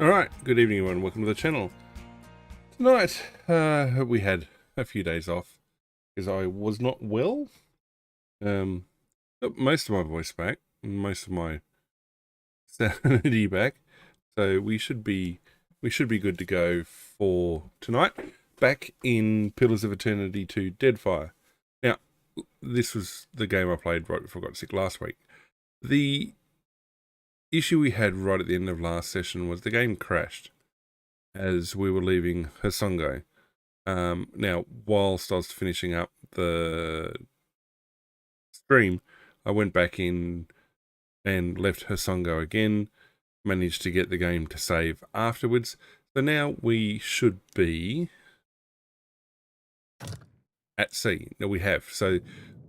Alright, good evening everyone, welcome to the channel. Tonight, we had a few days off because I was not well. Got most of my voice back, most of my sanity back, so we should be good to go for tonight. Back in Pillars of Eternity 2 Deadfire. Now, this was the game I played right before I got sick last week. The issue we had right at the end of last session was the game crashed as we were leaving Hasongo. Now, whilst I was finishing up the stream, I went back in and left Hasongo again, managed to get the game to save afterwards. So now we should be at sea. Now we have. So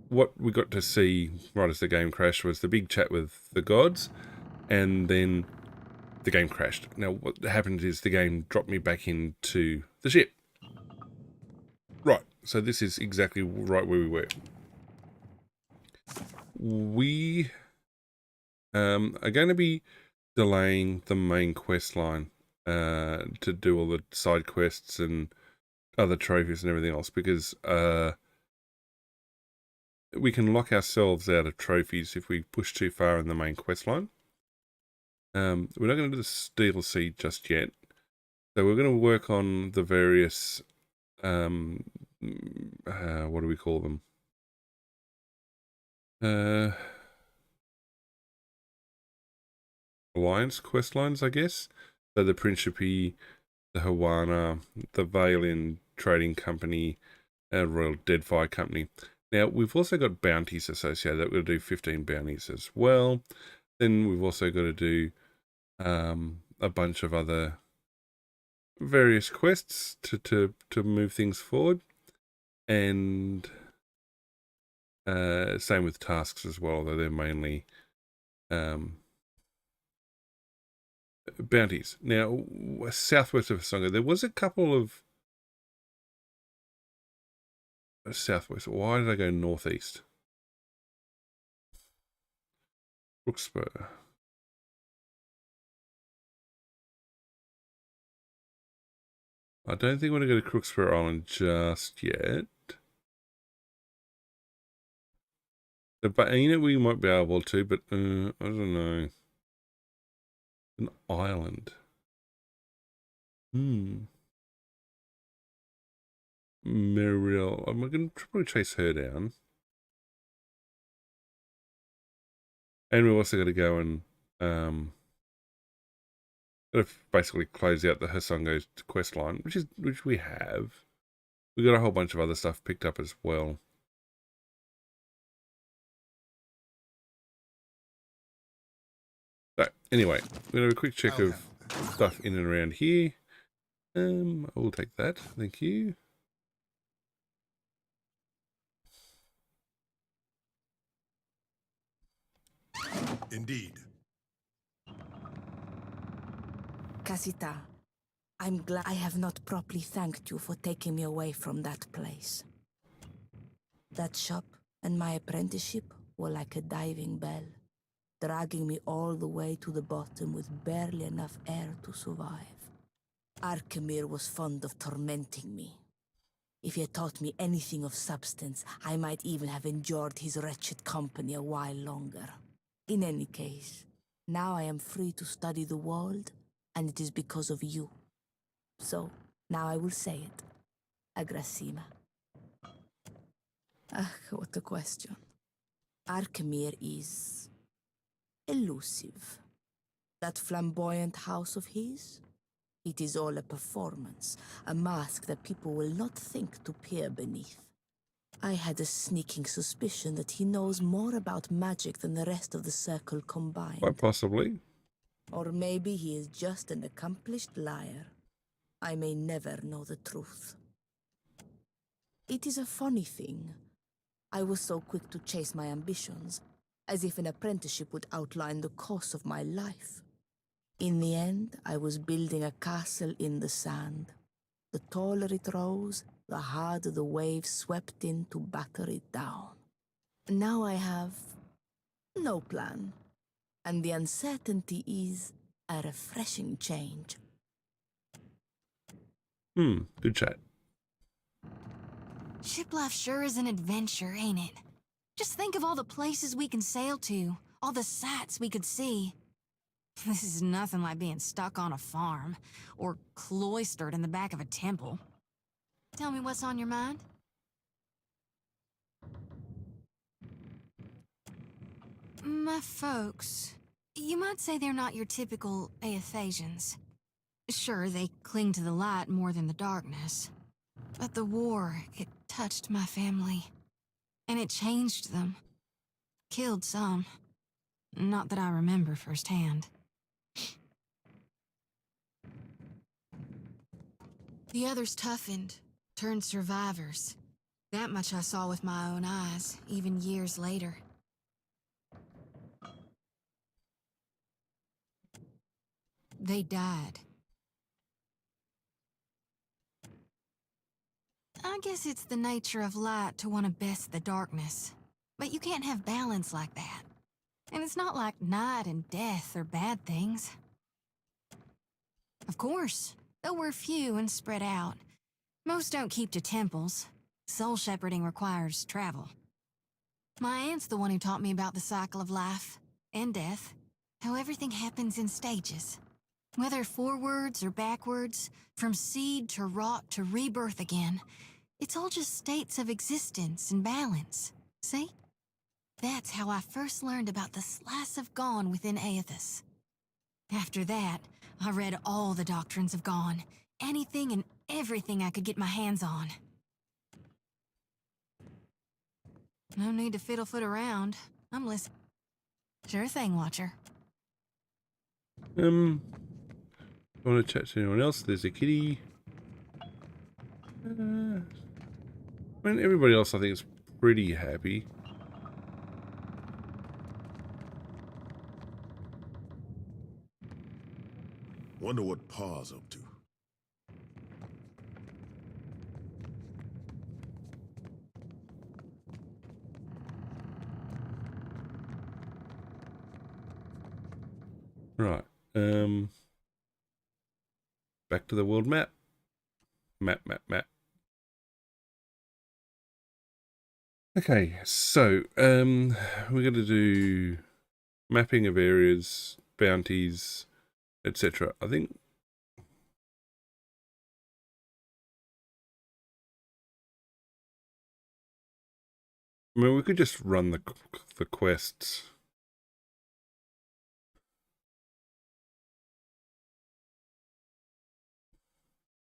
what we got to see right as the game crashed was the big chat with the gods, and then the game crashed. Now what happened is the game dropped me back into the ship. Right, so this is exactly right where we were. We are going to be delaying the main quest line to do all the side quests and other trophies and everything else, because we can lock ourselves out of trophies if we push too far in the main quest line. We're not going to do the Steel Seed just yet, so we're going to work on the various what do we call them? Alliance quest lines, I guess. So the Principe, the Hawana, the Valian Trading Company, Royal Deadfire Company. Now, we've also got bounties associated. We're going to do 15 bounties as well. Then we've also got to do a bunch of other various quests to move things forward. And same with tasks as well, though they're mainly bounties. Now, southwest of Songo, there was a couple of southwest. Why did I go northeast? Brookspur. I don't think I want to go to Crookspur Island just yet. But you know, we might be able to, but I don't know. An island. Muriel. I'm going to probably chase her down. And we're also going to go and basically close out the Hasongo quest line, which we have. We got a whole bunch of other stuff picked up as well. So anyway, we're going to have a quick check of stuff in and around here. I will take that. Thank you. Indeed. Casita, I'm glad I have not properly thanked you for taking me away from that place. That shop and my apprenticeship were like a diving bell, dragging me all the way to the bottom with barely enough air to survive. Arkemir was fond of tormenting me. If he had taught me anything of substance, I might even have endured his wretched company a while longer. In any case, now I am free to study the world, and it is because of you. So, now I will say it. Agrasima. What a question. Arkemir is elusive. That flamboyant house of his? It is all a performance, a mask that people will not think to peer beneath. I had a sneaking suspicion that he knows more about magic than the rest of the circle combined. Quite possibly. Or maybe he is just an accomplished liar. I may never know the truth. It is a funny thing. I was so quick to chase my ambitions, as if an apprenticeship would outline the course of my life. In the end, I was building a castle in the sand. The taller it rose, the harder the waves swept in to batter it down. Now I have no plan, and the uncertainty is A refreshing change. Good chat. Ship life sure is an adventure, ain't it? Just think of all the places we can sail to, all the sights we could see. This is nothing like being stuck on a farm, or cloistered in the back of a temple. Tell me what's on your mind? My folks, you might say they're not your typical Aethasians. Sure, they cling to the light more than the darkness. But the war, it touched my family. And it changed them. Killed some. Not that I remember firsthand. The others toughened, turned survivors. That much I saw with my own eyes, even years later. They died. I guess it's the nature of light to want to best the darkness. But you can't have balance like that. And it's not like night and death are bad things. Of course, though we're few and spread out. Most don't keep to temples. Soul shepherding requires travel. My aunt's the one who taught me about the cycle of life and death, how everything happens in stages. Whether forwards or backwards, from seed to rot to rebirth again, it's all just states of existence and balance. See? That's how I first learned about the slice of Gone within Aethys. After that, I read all the doctrines of Gone, anything and everything I could get my hands on. No need to fiddle-foot around. I'm listening. Sure thing, Watcher. Want to chat to anyone else? There's a kitty. I mean, everybody else I think is pretty happy. Wonder what Pa's up to. Right. Back to the world map. Map. Okay, so we're going to do mapping of areas, bounties, etc. I think we could just run the quests.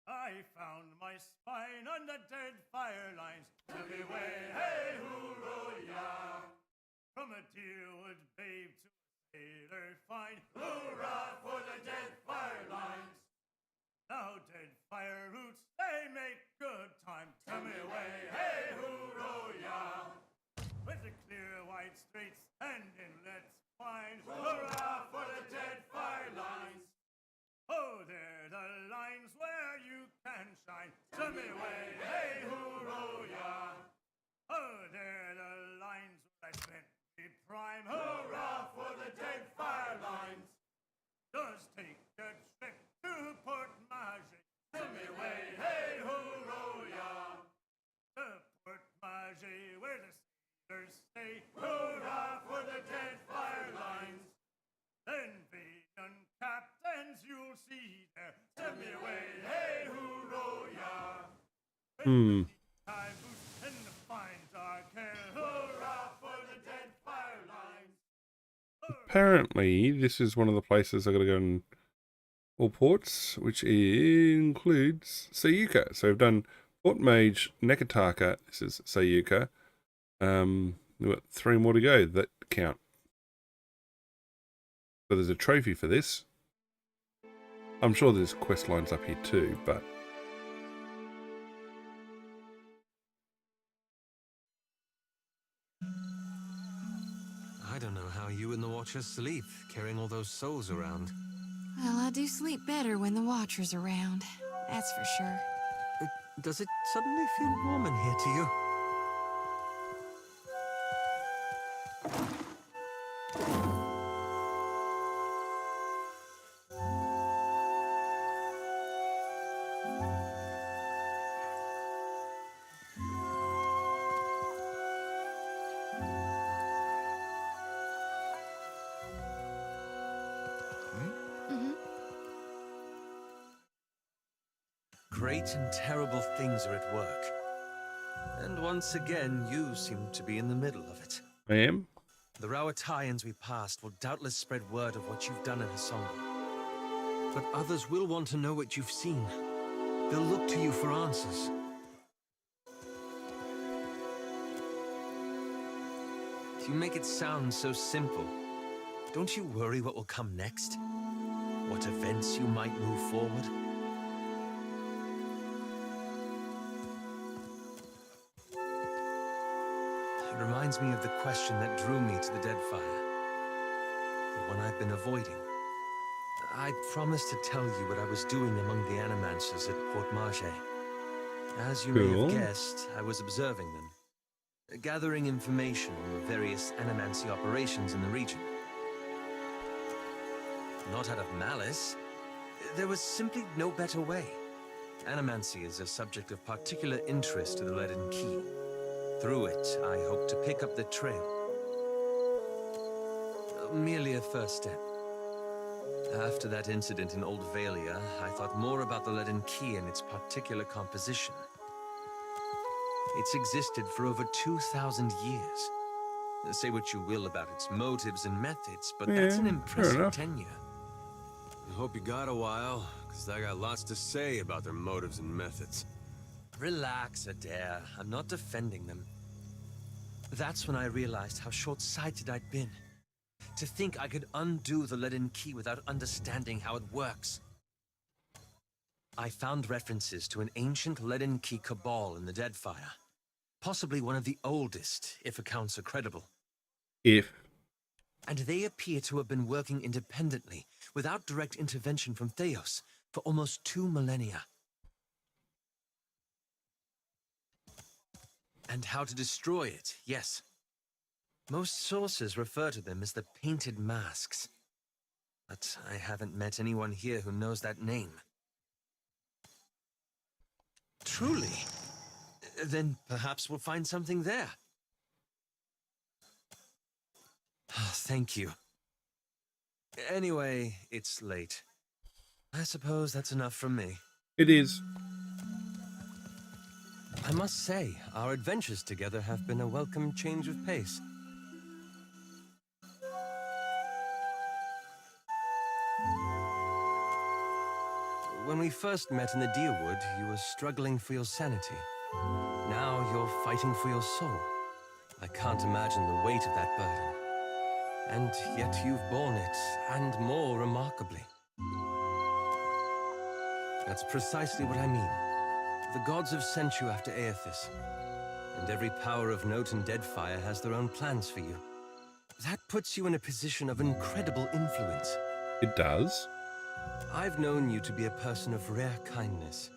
I found my spine on the Deadfire lines. To be way, hey, hooroo, yeah. From a deerwood babe to a sailor fine. Hoorah for the Deadfire lines. Now Deadfire routes, they make good time. Tell me way, hey, hooroo, yeah. With the clear white straits and inlets fine. Hoorah for the Deadfire lines. Oh, they're the lines where you can shine. Tell me way, hey, hooroo, yeah. Oh, they're the lines where I spent me prime. Hurrah for the Deadfire lines. Just take a trip to Port Magie. Tell me way, hey, hooroo, yeah. The Port Magie where the sailors stay. Hurrah for the Deadfire lines. Then Vegan captains you'll see there. Tell me away, hey, hooroo, yeah. And the fine dark hair, hurrah for the Deadfire lines. Apparently, this is one of the places I got to go in all ports, which includes Sayuka. So we've done Port Mage, Nekataka. This is Sayuka. We've got 3 more to go that count. So there's a trophy for this. I'm sure there's quest lines up here too, but I don't know how you and the Watchers sleep, carrying all those souls around. Well, I do sleep better when the Watcher's around. That's for sure. Does it suddenly feel warm in here to you? great and terrible things are at work. And once again, you seem to be in the middle of it. I am. The Rauataians we passed will doubtless spread word of what you've done in Hasonga. But others will want to know what you've seen. They'll look to you for answers. You make it sound so simple. Don't you worry what will come next? What events you might move forward? It reminds me of the question that drew me to the Deadfire. The one I've been avoiding. I promised to tell you what I was doing among the Animancers at Port Marche. As you may Cool. have guessed, I was observing them, gathering information on the various animancy operations in the region. Not out of malice. There was simply no better way. Animancy is a subject of particular interest to the Leaden Key. Through it, I hope to pick up the trail. Merely a first step. After that incident in Old Valia, I thought more about the Leaden Key and its particular composition. It's existed for over 2,000 years. Say what you will about its motives and methods, but that's an fair impressive enough. tenure. I hope you got a while, because I got lots to say about their motives and methods. Relax, Adair. I'm not defending them. That's when I realized how short-sighted I'd been. To think I could undo the Leaden Key without understanding how it works. I found references to an ancient Leaden Key cabal in the Deadfire. Possibly one of the oldest, if accounts are credible. If. And they appear to have been working independently, without direct intervention from Theos, for almost 2 millennia. And how to destroy it, yes. Most sources refer to them as the Painted Masks. But I haven't met anyone here who knows that name. Truly? Then perhaps we'll find something there. Thank you. Anyway, it's late. I suppose that's enough from me. It is. I must say, our adventures together have been a welcome change of pace. When we first met in the Deerwood, you were struggling for your sanity. Now you're fighting for your soul. I can't imagine the weight of that burden. And yet you've borne it, and more remarkably. That's precisely what I mean. The gods have sent you after Aethys, and every power of note in Deadfire has their own plans for you. That puts you in a position of incredible influence. It does. I've known you to be a person of rare kindness.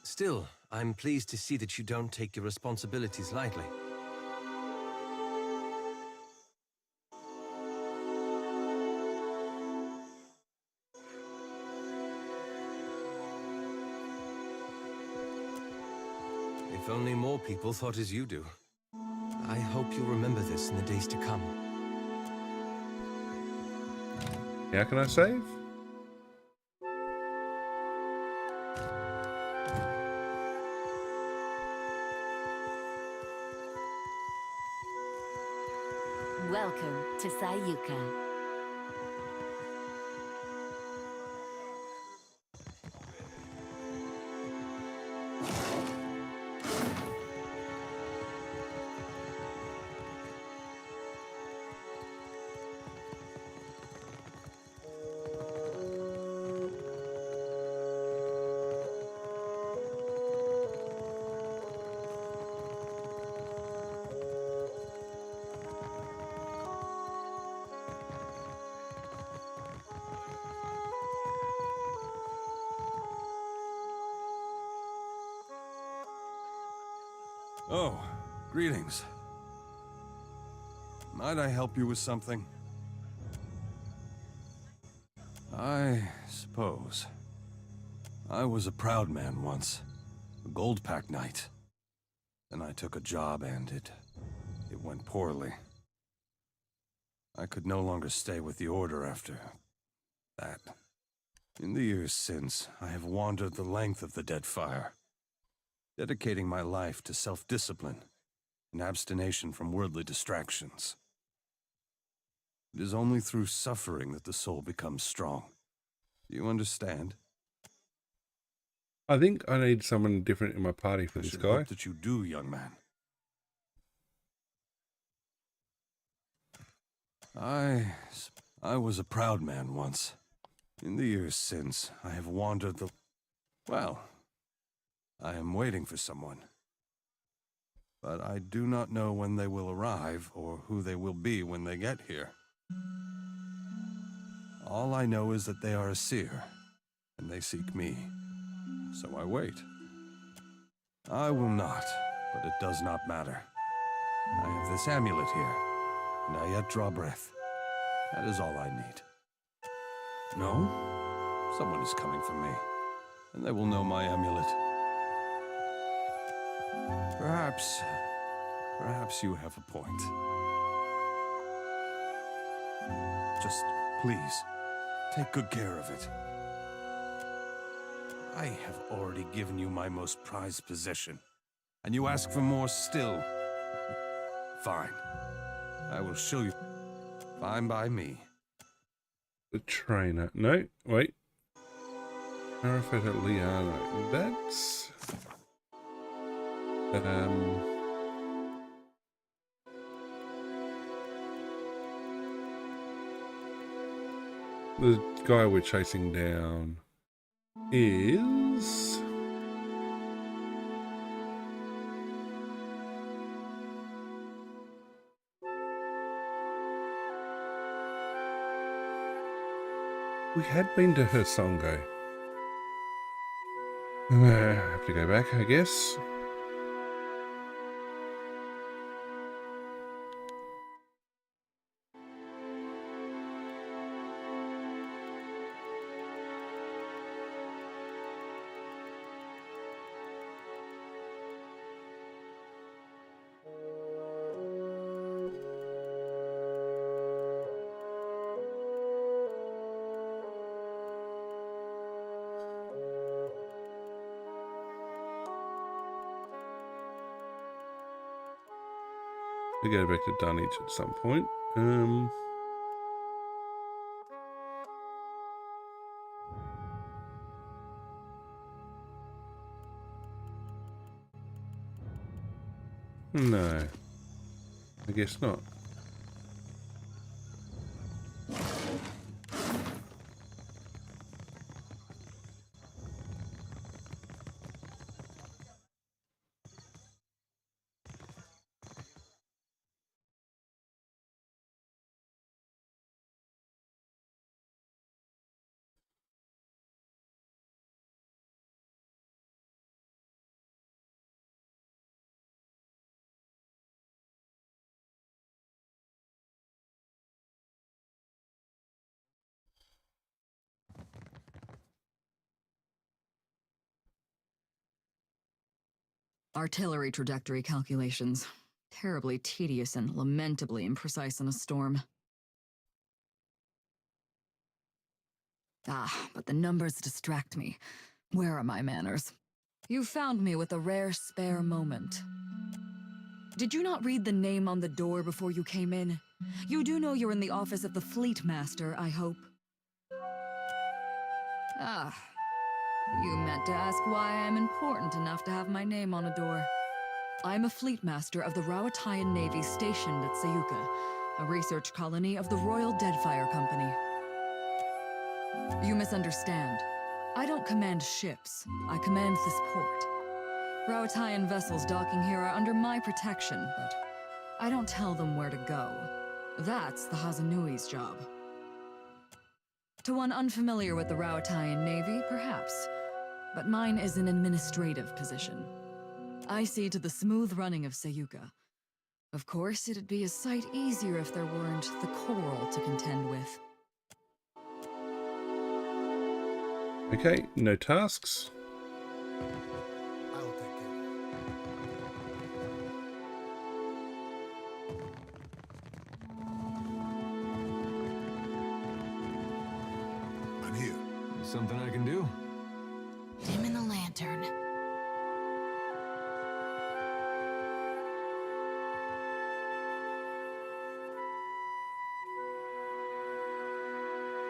Still, I'm pleased to see that you don't take your responsibilities lightly. If only more people thought as you do. I hope you'll remember this in the days to come. How can I save? Welcome to Sayuka. Oh, greetings. Might I help you with something? I suppose. I was a proud man once, a gold pack knight. Then I took a job and it went poorly. I could no longer stay with the Order after that. In the years since, I have wandered the length of the Deadfire, dedicating my life to self-discipline and abstination from worldly distractions. It is only through suffering that the soul becomes strong. Do you understand? I think I need someone different in my party for I this should guy. hope that you do, young man. I was a proud man once. In the years since, I have wandered the... Well, I am waiting for someone. But I do not know when they will arrive or who they will be when they get here. All I know is that they are a seer, and they seek me. So I wait. I will not, but it does not matter. I have this amulet here, and I yet draw breath. That is all I need. No? Someone is coming for me, and they will know my amulet. Perhaps you have a point. Just, please, take good care of it. I have already given you my most prized possession, and you ask for more still. Fine. I will show you. Fine by me. The trainer. No, wait. Arafat at Liana. That's... The guy we're chasing down is... We had been to her Songo. I have to go back, I guess. We go back to Dunwich at some point. No, I guess not. Artillery trajectory calculations. Terribly tedious and lamentably imprecise in a storm. Ah, but the numbers distract me. Where are my manners? You found me with a rare spare moment. Did you not read the name on the door before you came in? You do know you're in the office of the Fleet Master, I hope. Ah, you meant to ask why I'm important enough to have my name on a door. I'm a Fleet Master of the Rawatayan Navy stationed at Sayuka, a research colony of the Royal Deadfire Company. You misunderstand. I don't command ships. I command this port. Rawatayan vessels docking here are under my protection, but I don't tell them where to go. That's the Hazanui's job. To one unfamiliar with the Rawatayan Navy, perhaps, but mine is an administrative position. I see to the smooth running of Sayuka. Of course, it'd be a sight easier if there weren't the coral to contend with. Okay, no tasks. I'll take care. I'm here. something I can do? Dimming the lantern.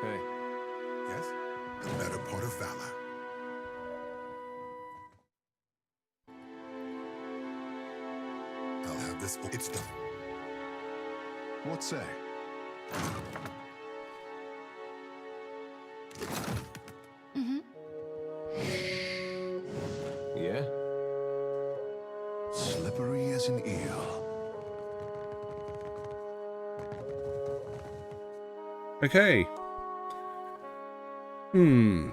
Hey. Yes? The better part of valor. I'll have this. It's done. What say? Yeah? Slippery as an eel. Okay. Hmm.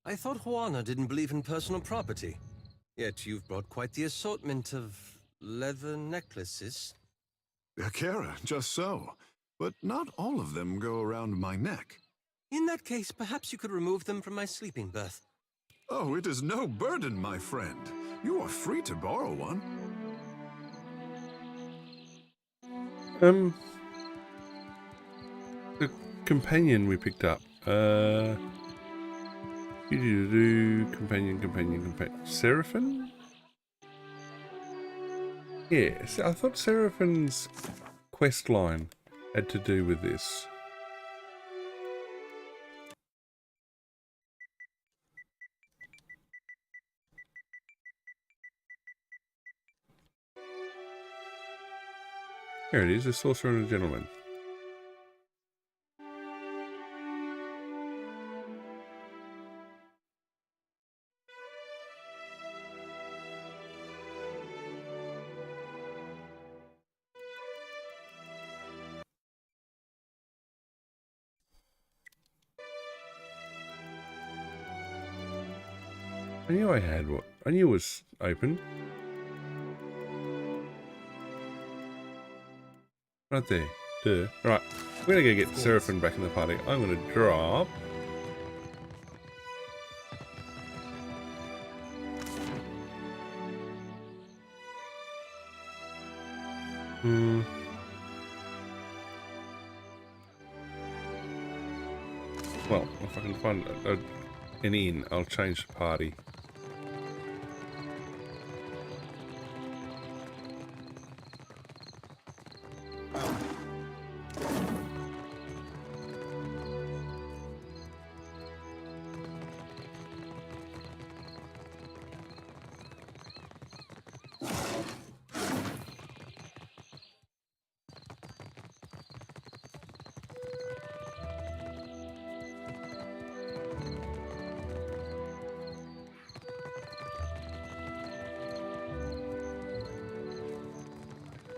I thought Juana didn't believe in personal property. Yet you've brought quite the assortment of leather necklaces. Kara, just so. But not all of them go around my neck. In that case, perhaps you could remove them from my sleeping berth. Oh, it is no burden, my friend. You are free to borrow one. The companion we picked up. Companion. Seraphim? Yes, I thought Seraphin's quest line had to do with this. Here it is, a sorcerer and a gentleman. I knew I had what? I knew it was open. Right there. Duh. Right. We're gonna go get Seraphim back in the party. I'm gonna drop. Well, if I can find an inn, I'll change the party.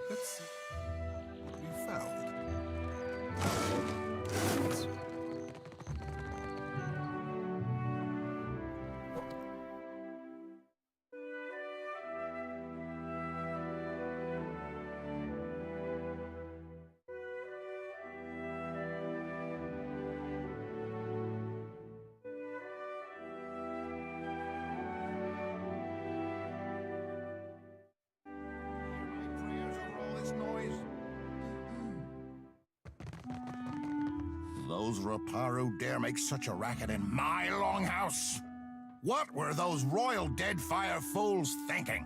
Let's see what you found. Those Raparu dare make such a racket in my longhouse? What were those royal Deadfire fools thinking?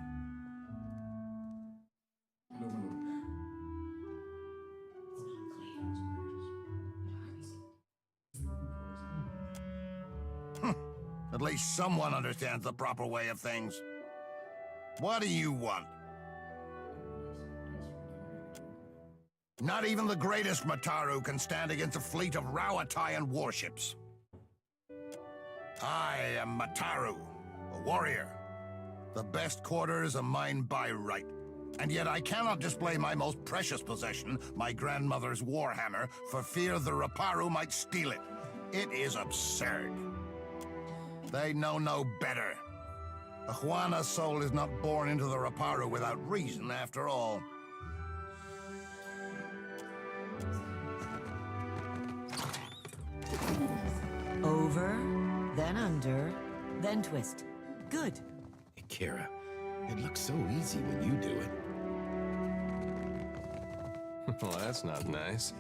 At least someone understands the proper way of things. What do you want? Not even the greatest Mataru can stand against a fleet of Rawatayan warships. I am Mataru, a warrior. The best quarters are mine by right. And yet I cannot display my most precious possession, my grandmother's warhammer, for fear the Raparu might steal it. It is absurd. They know no better. A Juana soul is not born into the Raparu without reason, after all. Over, then under, then twist. Good. Kara, it looks so easy when you do it. Well, that's not nice.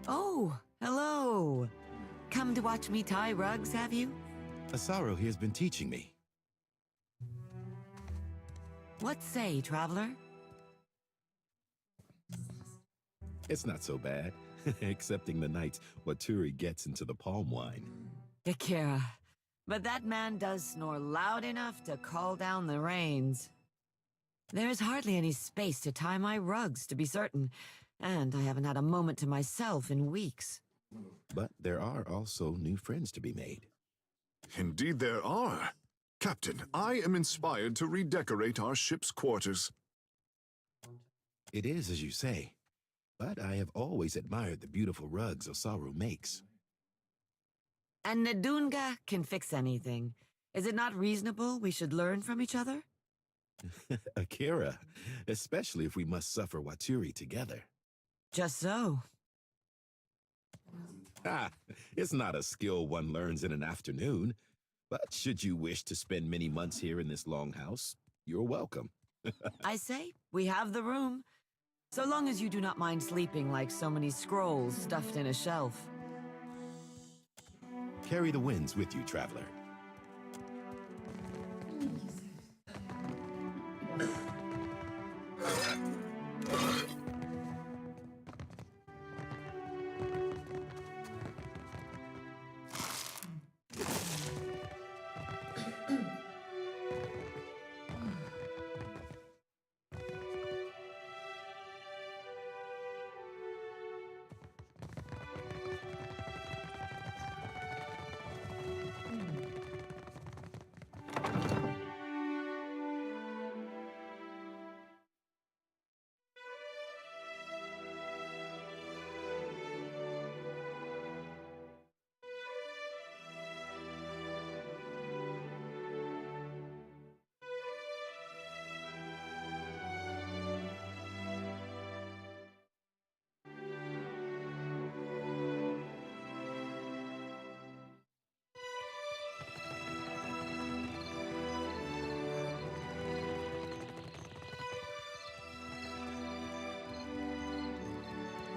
Oh, hello. Come to watch me tie rugs, have you? Asaro here's been teaching me. What say, traveler? It's not so bad, excepting the nights Waturi gets into the palm wine. Akira, but that man does snore loud enough to call down the rains. There is hardly any space to tie my rugs, to be certain, and I haven't had a moment to myself in weeks. But there are also new friends to be made. Indeed there are. Captain, I am inspired to redecorate our ship's quarters. It is as you say, but I have always admired the beautiful rugs Osaru makes. And Nadunga can fix anything. Is it not reasonable we should learn from each other? Akira, especially if we must suffer Waturi together. Just so. It's not a skill one learns in an afternoon, but should you wish to spend many months here in this longhouse, you're welcome. I say, we have the room. So long as you do not mind sleeping like so many scrolls stuffed in a shelf. Carry the winds with you, traveler.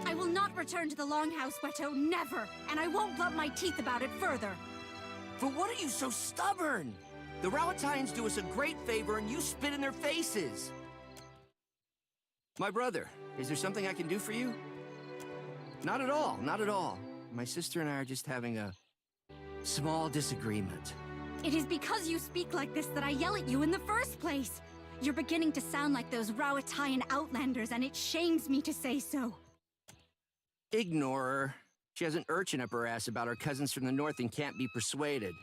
I will not return to the Longhouse, Weto, never! And I won't blunt my teeth about it further! For what are you so stubborn? The Rawatayans do us a great favor and you spit in their faces! My brother, is there something I can do for you? Not at all, not at all. My sister and I are just having a small disagreement. It is because you speak like this that I yell at you in the first place! You're beginning to sound like those Rawatayan outlanders, and it shames me to say so. Ignore her. She has an urchin up her ass about her cousins from the north and can't be persuaded.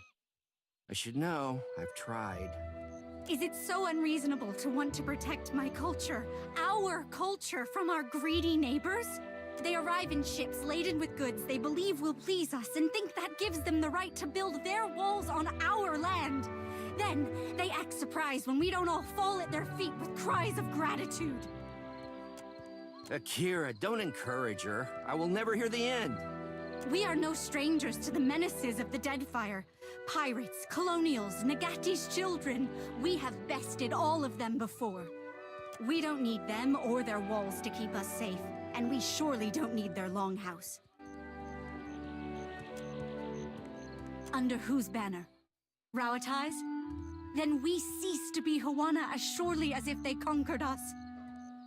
I should know. I've tried. Is it so unreasonable to want to protect my culture, our culture, from our greedy neighbors? They arrive in ships laden with goods they believe will please us and think that gives them the right to build their walls on our land. Then, they act surprised when we don't all fall at their feet with cries of gratitude. Akira, don't encourage her. I will never hear the end. We are no strangers to the menaces of the Deadfire. Pirates, colonials, Nagati's children. We have bested all of them before. We don't need them or their walls to keep us safe, and we surely don't need their longhouse. Under whose banner? Rawatai's? Then we cease to be Hawana as surely as if they conquered us.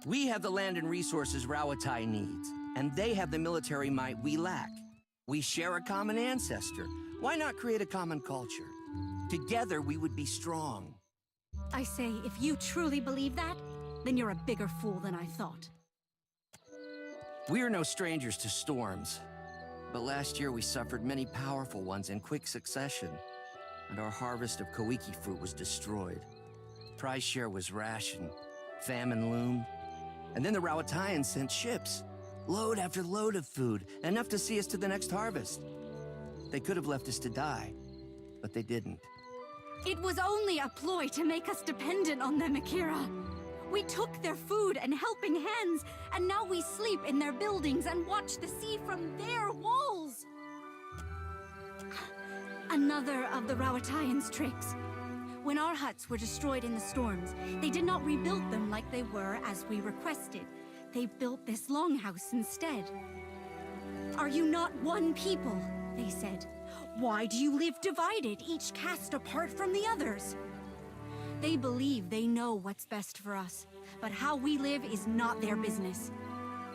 We have the land and resources Rawatai needs, and they have the military might we lack. We share a common ancestor. Why not create a common culture? Together we would be strong. I say, if you truly believe that, then you're a bigger fool than I thought. We are no strangers to storms. But last year we suffered many powerful ones in quick succession, and our harvest of Koiki fruit was destroyed. Prize share was rationed, famine loomed, and then the Rawatayans sent ships, load after load of food, enough to see us to the next harvest. They could have left us to die, but they didn't. It was only a ploy to make us dependent on them, Akira. We took their food and helping hands, and now we sleep in their buildings and watch the sea from their walls. Another of the Rawatayans' tricks. When our huts were destroyed in the storms, they did not rebuild them like they were as we requested. They built this longhouse instead. Are you not one people? They said. Why do you live divided, each cast apart from the others? They believe they know what's best for us, but how we live is not their business.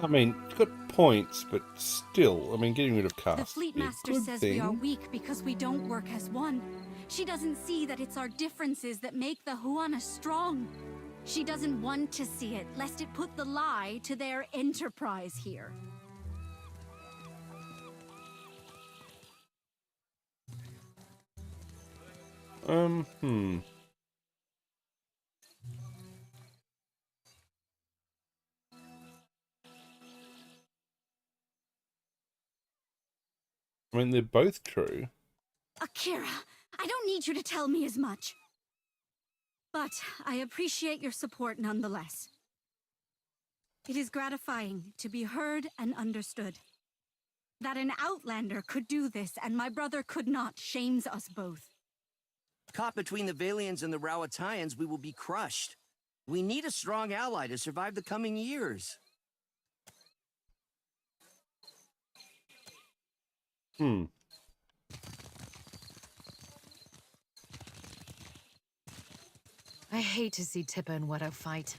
I mean, you've got points, but still, I mean, getting rid of caste. The Fleet would be a Master good says thing. we are weak because we don't work as one. She doesn't see that it's our differences that make the Huana strong. She doesn't want to see it, lest it put the lie to their enterprise here. I mean, they're both true. Akira, I don't need you to tell me as much. But I appreciate your support nonetheless. It is gratifying to be heard and understood. That an Outlander could do this and my brother could not shames us both. Caught between the Valians and the Rawatayans, we will be crushed. We need a strong ally to survive the coming years. I hate to see Tippa and Wedo fight.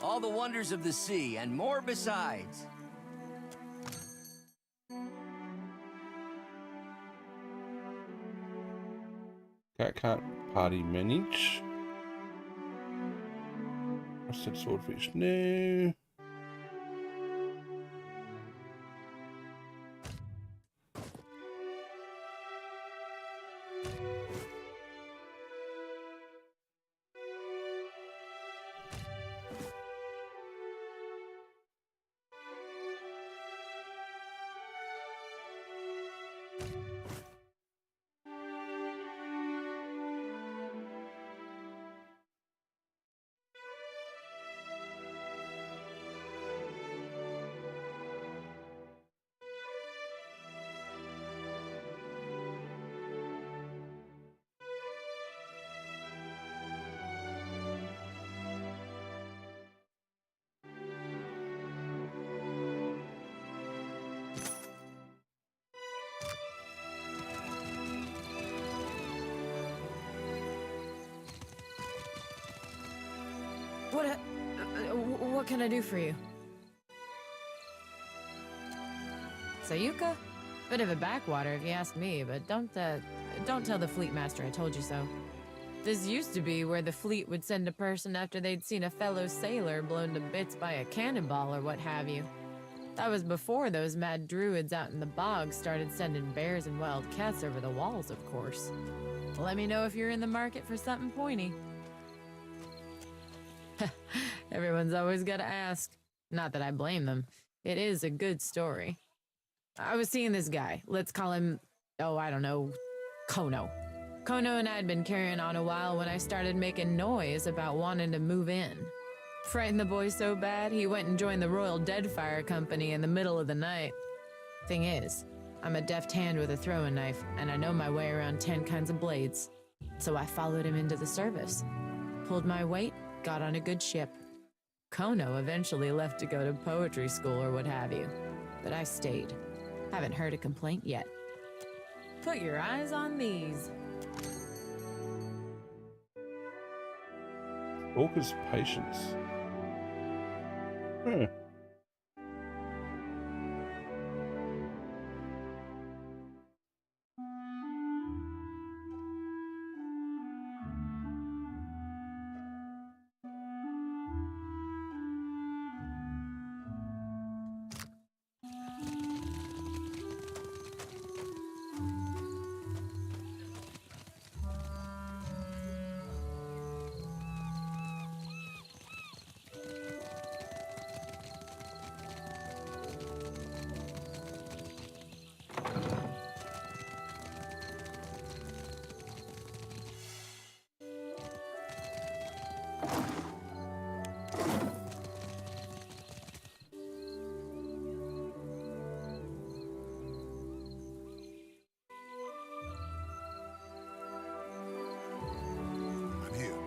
All the wonders of the sea, and more besides. Cat can't party manage. Rusted swordfish, no. What can I do for you? Sayuka? Bit of a backwater if you ask me, but don't tell the Fleet Master I told you so. This used to be where the fleet would send a person after they'd seen a fellow sailor blown to bits by a cannonball or what have you. That was before those mad druids out in the bog started sending bears and wild cats over the walls, of course. Let me know if you're in the market for something pointy. Everyone's always gotta ask. Not that I blame them. It is a good story. I was seeing this guy. Let's call him, oh, I don't know, Kono. Kono and I had been carrying on a while when I started making noise about wanting to move in. Frightened the boy so bad, he went and joined the Royal Deadfire Company in the middle of the night. Thing is, I'm a deft hand with a throwing knife, and I know my way around 10 kinds of blades. So I followed him into the service. Pulled my weight, got on a good ship. Kono eventually left to go to poetry school or what have you, but I stayed. Haven't heard a complaint yet. Put your eyes on these. Orca's patience. Huh. I'm here.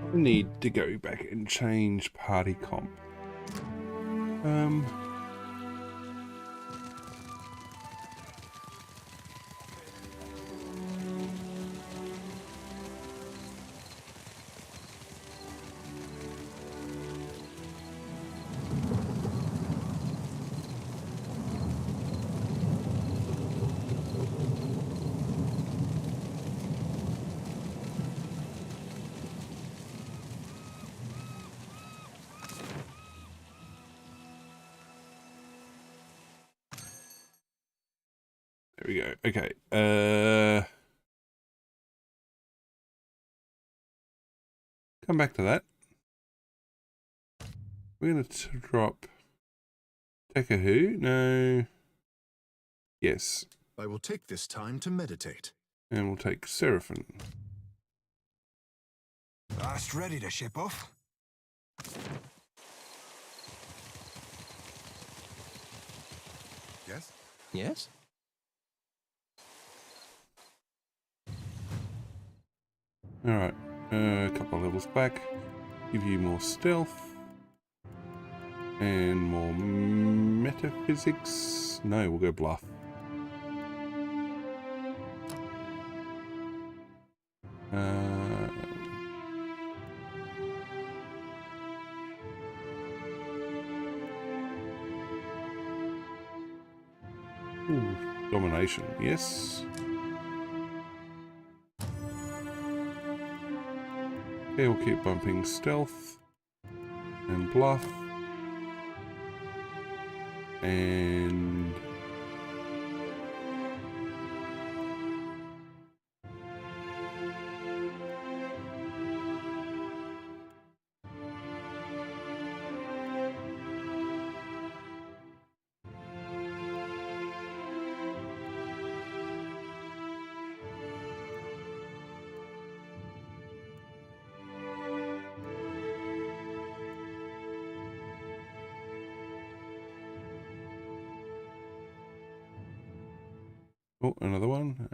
I need to go back and change party comp. There we go. Okay. Come back to that. We're going to drop Tekahu. No. Yes. I will take this time to meditate. And we'll take Seraphim. Last ready to ship off? Yes? Yes? Alright. A couple of levels back. Give you more stealth. And more metaphysics. No, we'll go bluff. Ooh, domination, yes. Okay, we'll keep bumping stealth and bluff and oh, another one.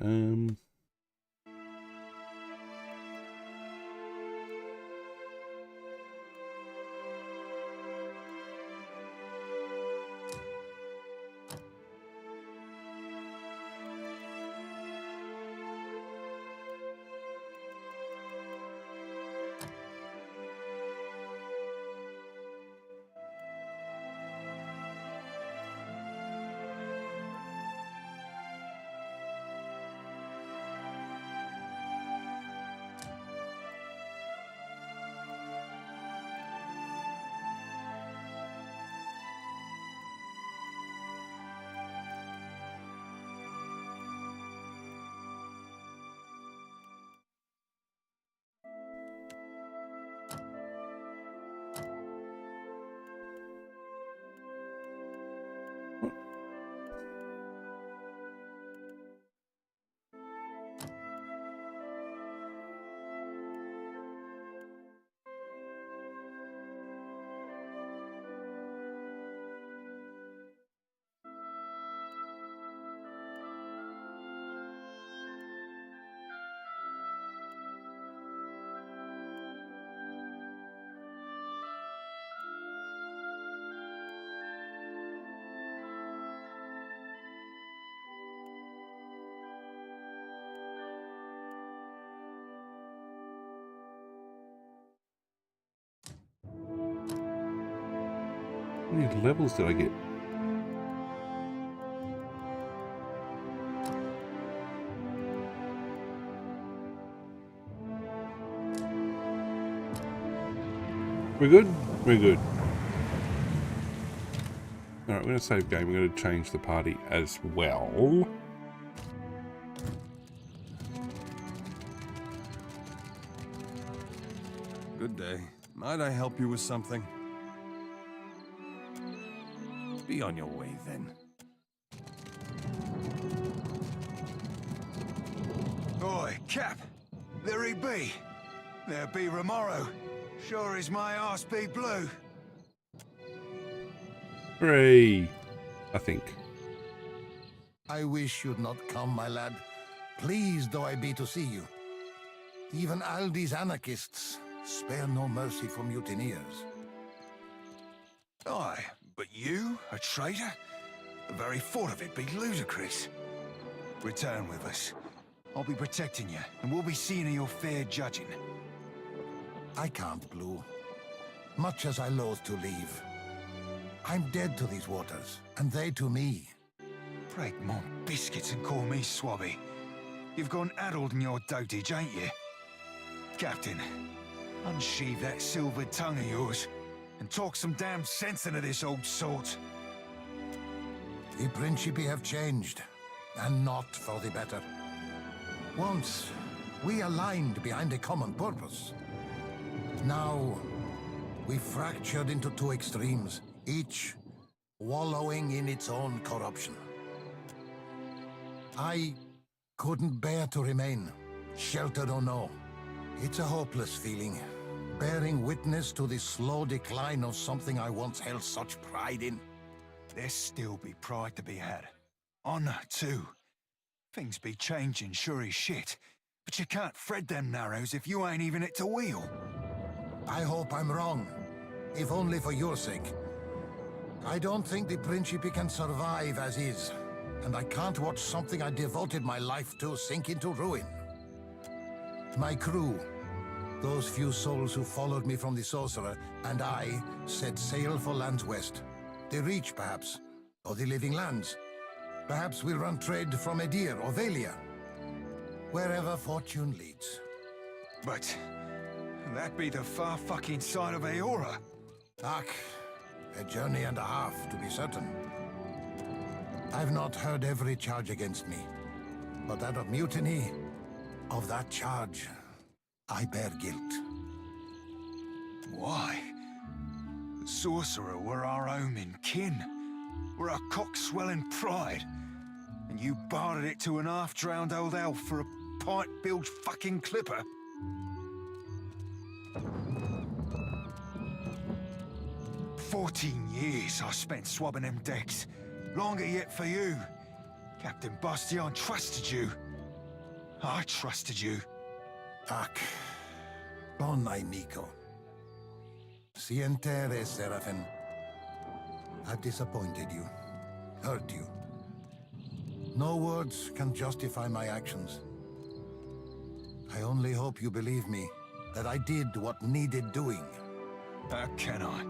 How many levels did I get? We're good? We're good. Alright, we're going to save game. We're going to change the party as well. Good day. Might I help you with something? Be on your way, then. Oi, Cap! There he be. There be Romero. Sure as my arse be blue. Hooray! I think. I wish you'd not come, my lad. Pleased though I be to see you. Even Aldi's anarchists spare no mercy for mutineers. Aye, but you, a traitor? The very thought of it be ludicrous. Return with us. I'll be protecting you, and we'll be seeing to your fair judging. I can't, Blue. Much as I loathe to leave. I'm dead to these waters, and they to me. Break my biscuits and call me Swabby. You've gone addled in your dotage, ain't you? Captain, unsheathe that silvered tongue of yours, and talk some damn sense into this old sort. The Principi have changed, and not for the better. Once, we aligned behind a common purpose. Now, we fractured into two extremes, each wallowing in its own corruption. I couldn't bear to remain, sheltered or no. It's a hopeless feeling, bearing witness to the slow decline of something I once held such pride in. There still be pride to be had. Honor, too. Things be changing, sure as shit. But you can't thread them narrows if you ain't even at the wheel. I hope I'm wrong, if only for your sake. I don't think the Principi can survive as is, and I can't watch something I devoted my life to sink into ruin. My crew, those few souls who followed me from the Sorcerer, and I set sail for lands west. The Reach, perhaps, or the Living Lands. Perhaps we'll run trade from Edir or Valia. Wherever fortune leads. But that be the far fucking side of Aora. Ach, a journey and a half, to be certain. I've not heard every charge against me, but that of mutiny, of that charge, I bear guilt. Why? The Sorcerer were our home in kin. We're our cock-swelling pride. And you bartered it to an half-drowned old elf for a pipe-bilged fucking clipper? 14 years I spent swabbing them decks. Longer yet for you. Captain Bastion trusted you. I trusted you. Ac. Bon amico. Sientere, Seraphin. I've disappointed you. Hurt you. No words can justify my actions. I only hope you believe me, that I did what needed doing. How can I?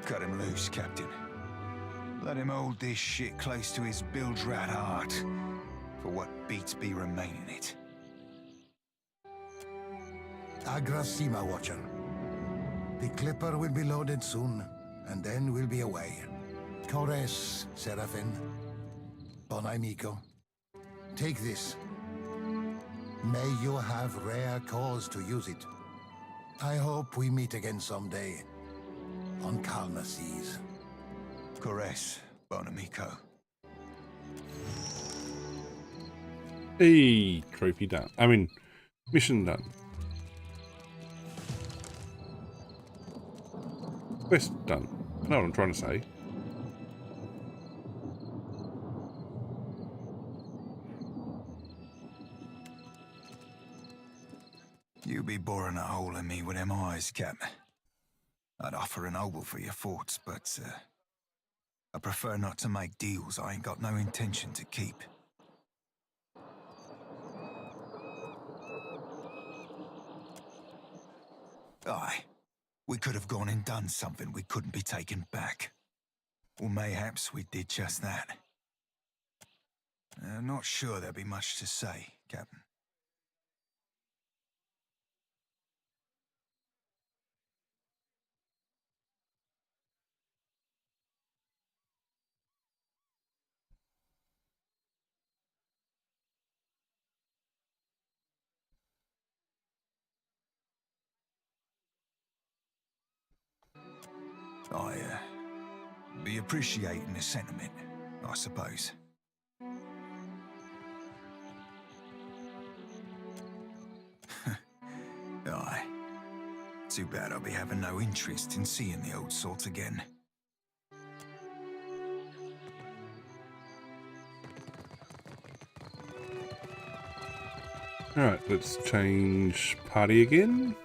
Cut him loose, Captain. Let him hold this shit close to his bilge-rat heart, for what beats be remaining it. Agrasima, Watcher. The Clipper will be loaded soon, and then we'll be away. Cores, Seraphin. Bon amico. Take this. May you have rare cause to use it. I hope we meet again someday. On calmer seas. Cores, bon amico. Hey, trophy done. I mean, mission done. Quest done. I know what I'm trying to say. You be boring a hole in me with them eyes, Cap. I'd offer an oval for your thoughts, but I prefer not to make deals I ain't got no intention to keep. Aye, we could have gone and done something we couldn't be taken back. Or mayhaps we did just that. I'm not sure there'd be much to say, Captain. Be appreciating the sentiment, I suppose. Aye. Too bad I'll be having no interest in seeing the old sort again. Alright, let's change party again.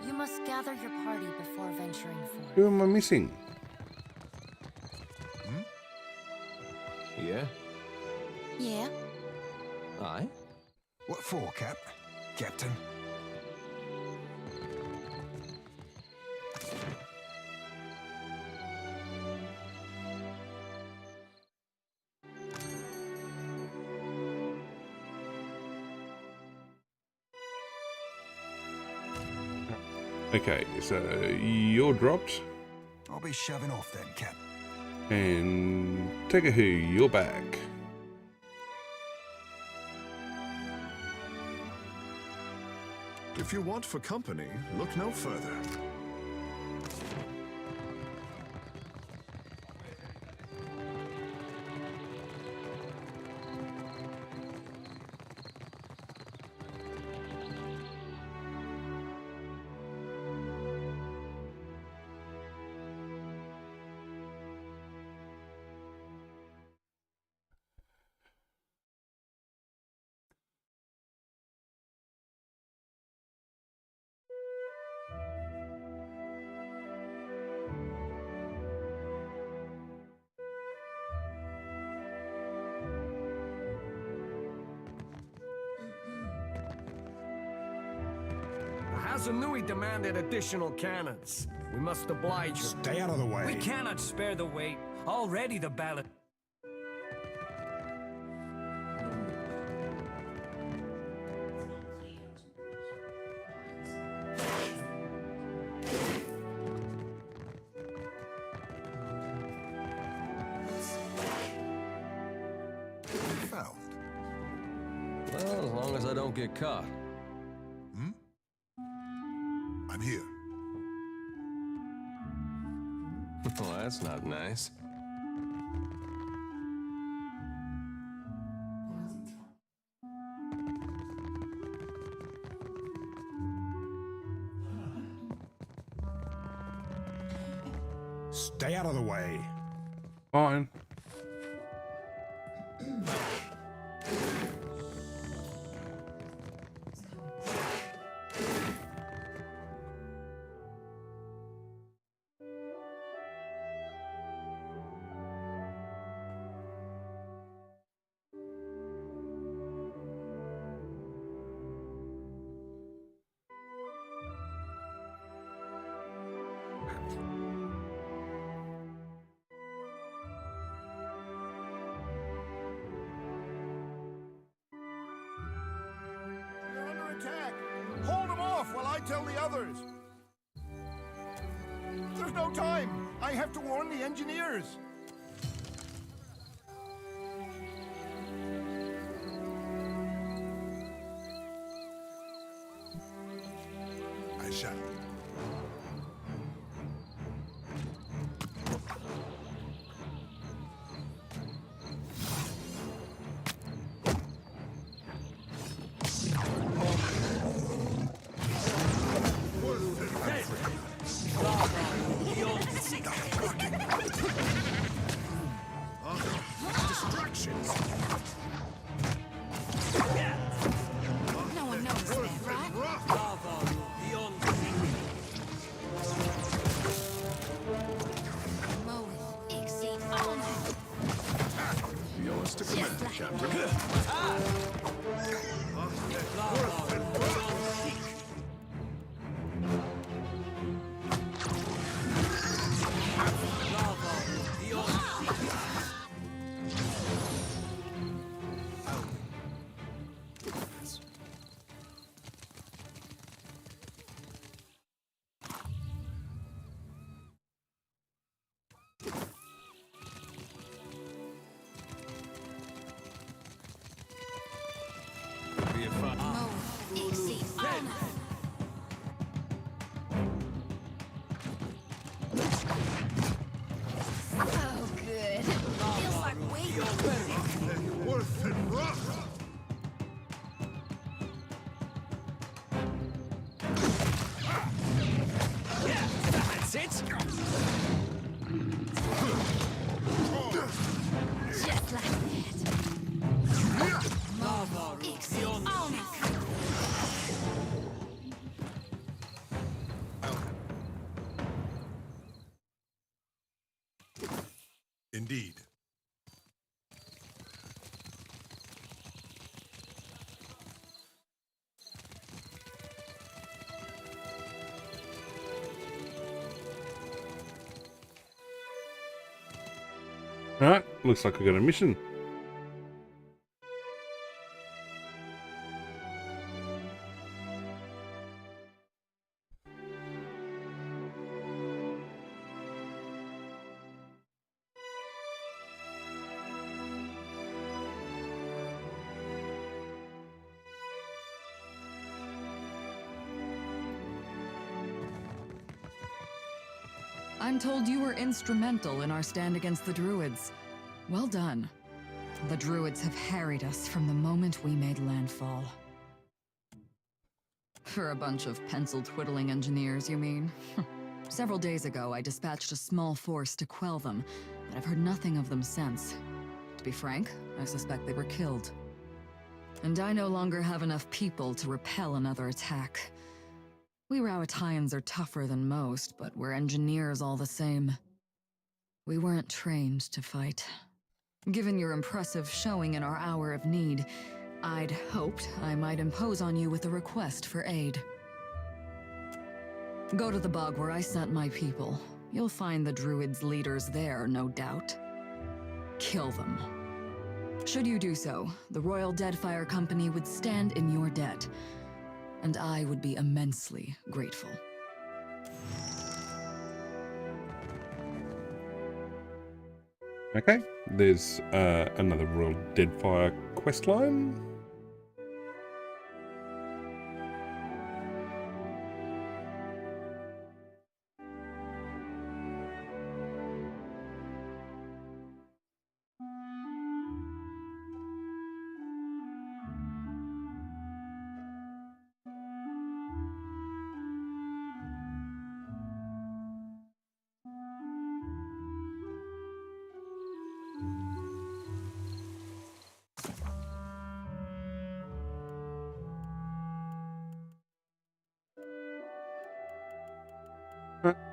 You must gather your party before venturing forth. Who am I missing? Yeah? Yeah? Aye? What for, Captain? Okay, so you're dropped. I'll be shoving off then, Cap. And Tegahu, you're back. If you want for company, look no further. Hazanui demanded additional cannons. We must oblige her. Stay out of the way. We cannot spare the weight. Already the ballot. Found. Well, as long as I don't get caught. I'm here. Well, that's not nice. Stay out of the way. Fine. They're under attack. Hold them off while I tell the others. There's no time. I have to warn the engineers. I shall. Distractions. No one noticed that, right? Bravo, beyond thinking. That's it. Just like that. Indeed. Alright, looks like we got a mission. I'm told you were instrumental in our stand against the Druids. Well done. The Druids have harried us from the moment we made landfall. For a bunch of pencil-twiddling engineers, you mean? Several days ago, I dispatched a small force to quell them, but I've heard nothing of them since. To be frank, I suspect they were killed. And I no longer have enough people to repel another attack. We Rowattians are tougher than most, but we're engineers all the same. We weren't trained to fight. Given your impressive showing in our hour of need, I'd hoped I might impose on you with a request for aid. Go to the bog where I sent my people. You'll find the Druids' leaders there, no doubt. Kill them. Should you do so, the Royal Deadfire Company would stand in your debt, and I would be immensely grateful. Okay, there's another Royal Deadfire questline.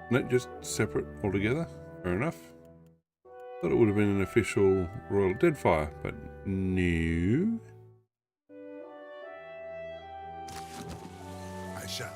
No, just separate altogether. Fair enough. Thought it would have been an official Royal Deadfire, but no. I shall.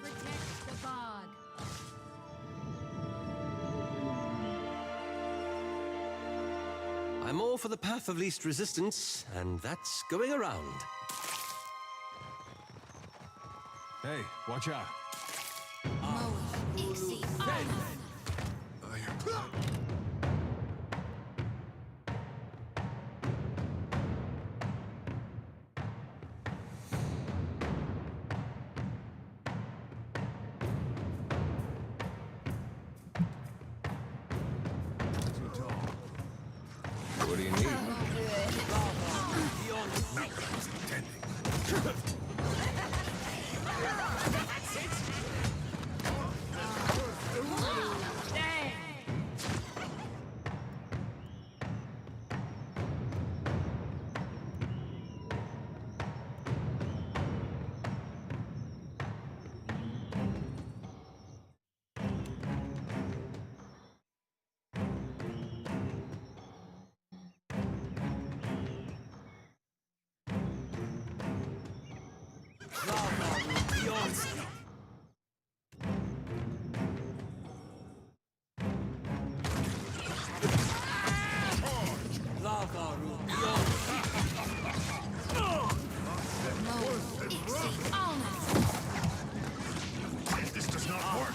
Protect the bog. I'm all for the path of least resistance, and that's going around. Hey, watch out. What do you need? This does not work.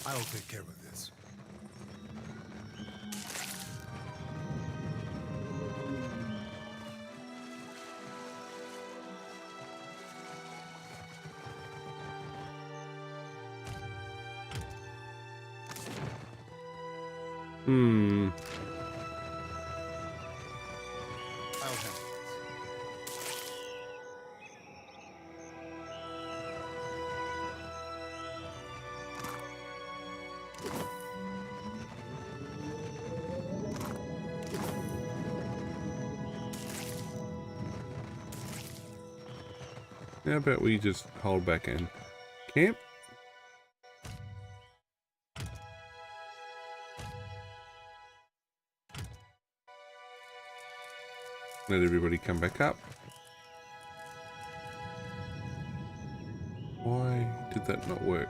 I'll take care of this. I'll handle How about we just hold back and camp? Let everybody come back up. Why did that not work?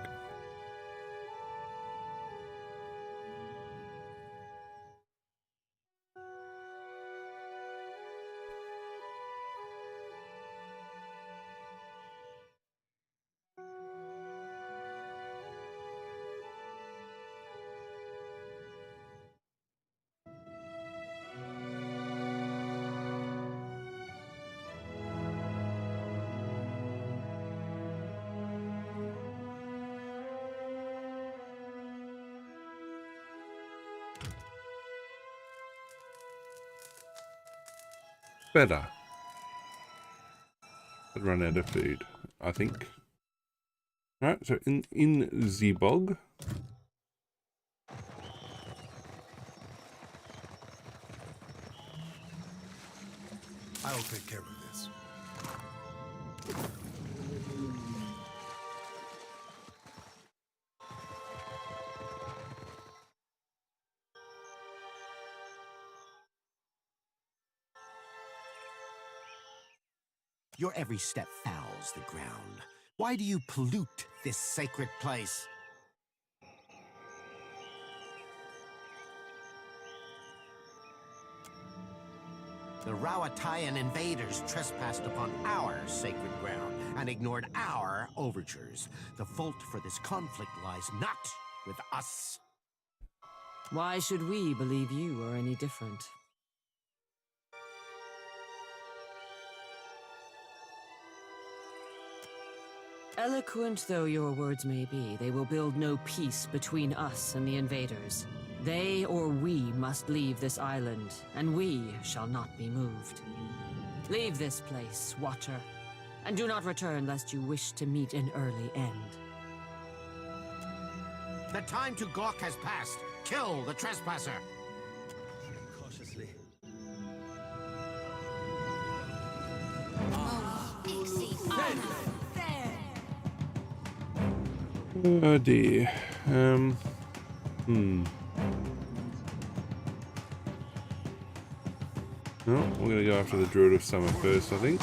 Better. But run out of food, I think. Alright, so in the bog. I'll take care of this. Your every step fouls the ground. Why do you pollute this sacred place? The Rawatayan invaders trespassed upon our sacred ground and ignored our overtures. The fault for this conflict lies not with us. Why should we believe you are any different? Eloquent though your words may be, they will build no peace between us and the invaders. They or we must leave this island, and we shall not be moved. Leave this place, Watcher, and do not return lest you wish to meet an early end. The time to gawk has passed. Kill the trespasser. Cautiously. Oh dear. No, we're gonna go after the Druid of Summer first, I think.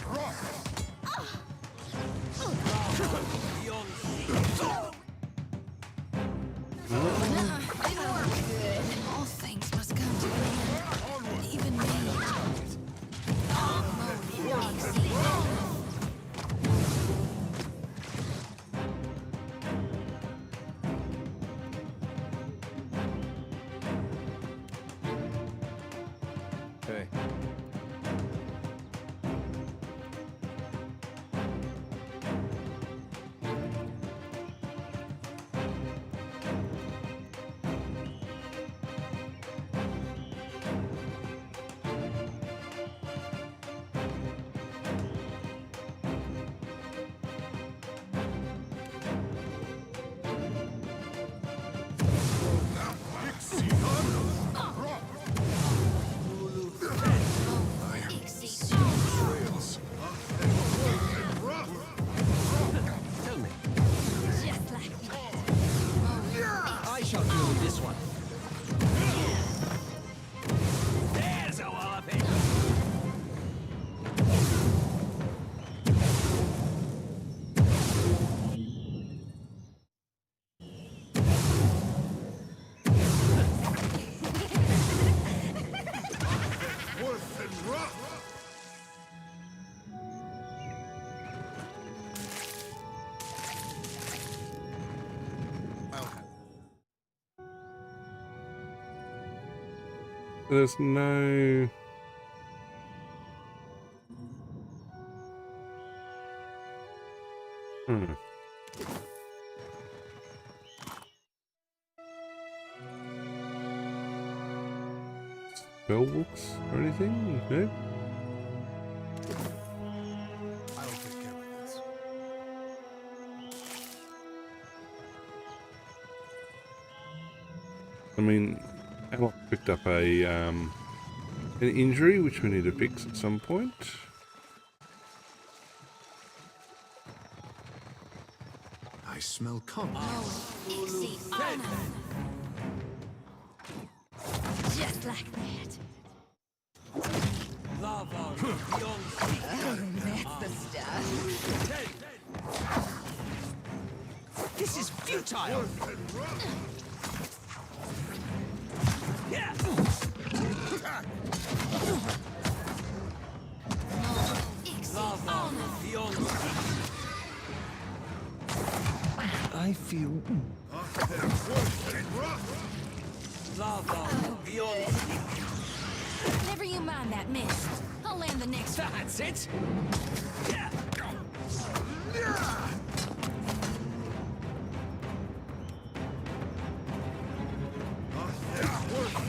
All things must come to an end. Even me. Hey. Tell me. I shall deal with this one. There's a walloping. There's no... Spell books or anything? No? I'll take care of this. I mean, Alok picked up a an injury which we need to fix at some point. I smell cum. Just like that. Lava beyond That's the stuff. This is futile. Yeah. Lava beyond. I feel lava beyond. Never you mind that mist. I'll land the next one. That's it. Yeah.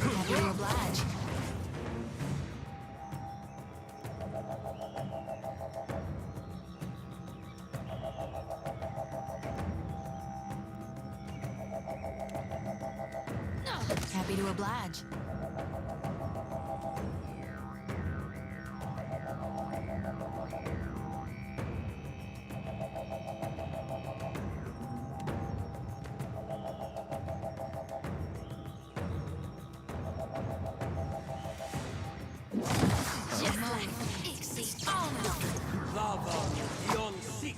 Happy to oblige. Happy to oblige. Lava beyond seek.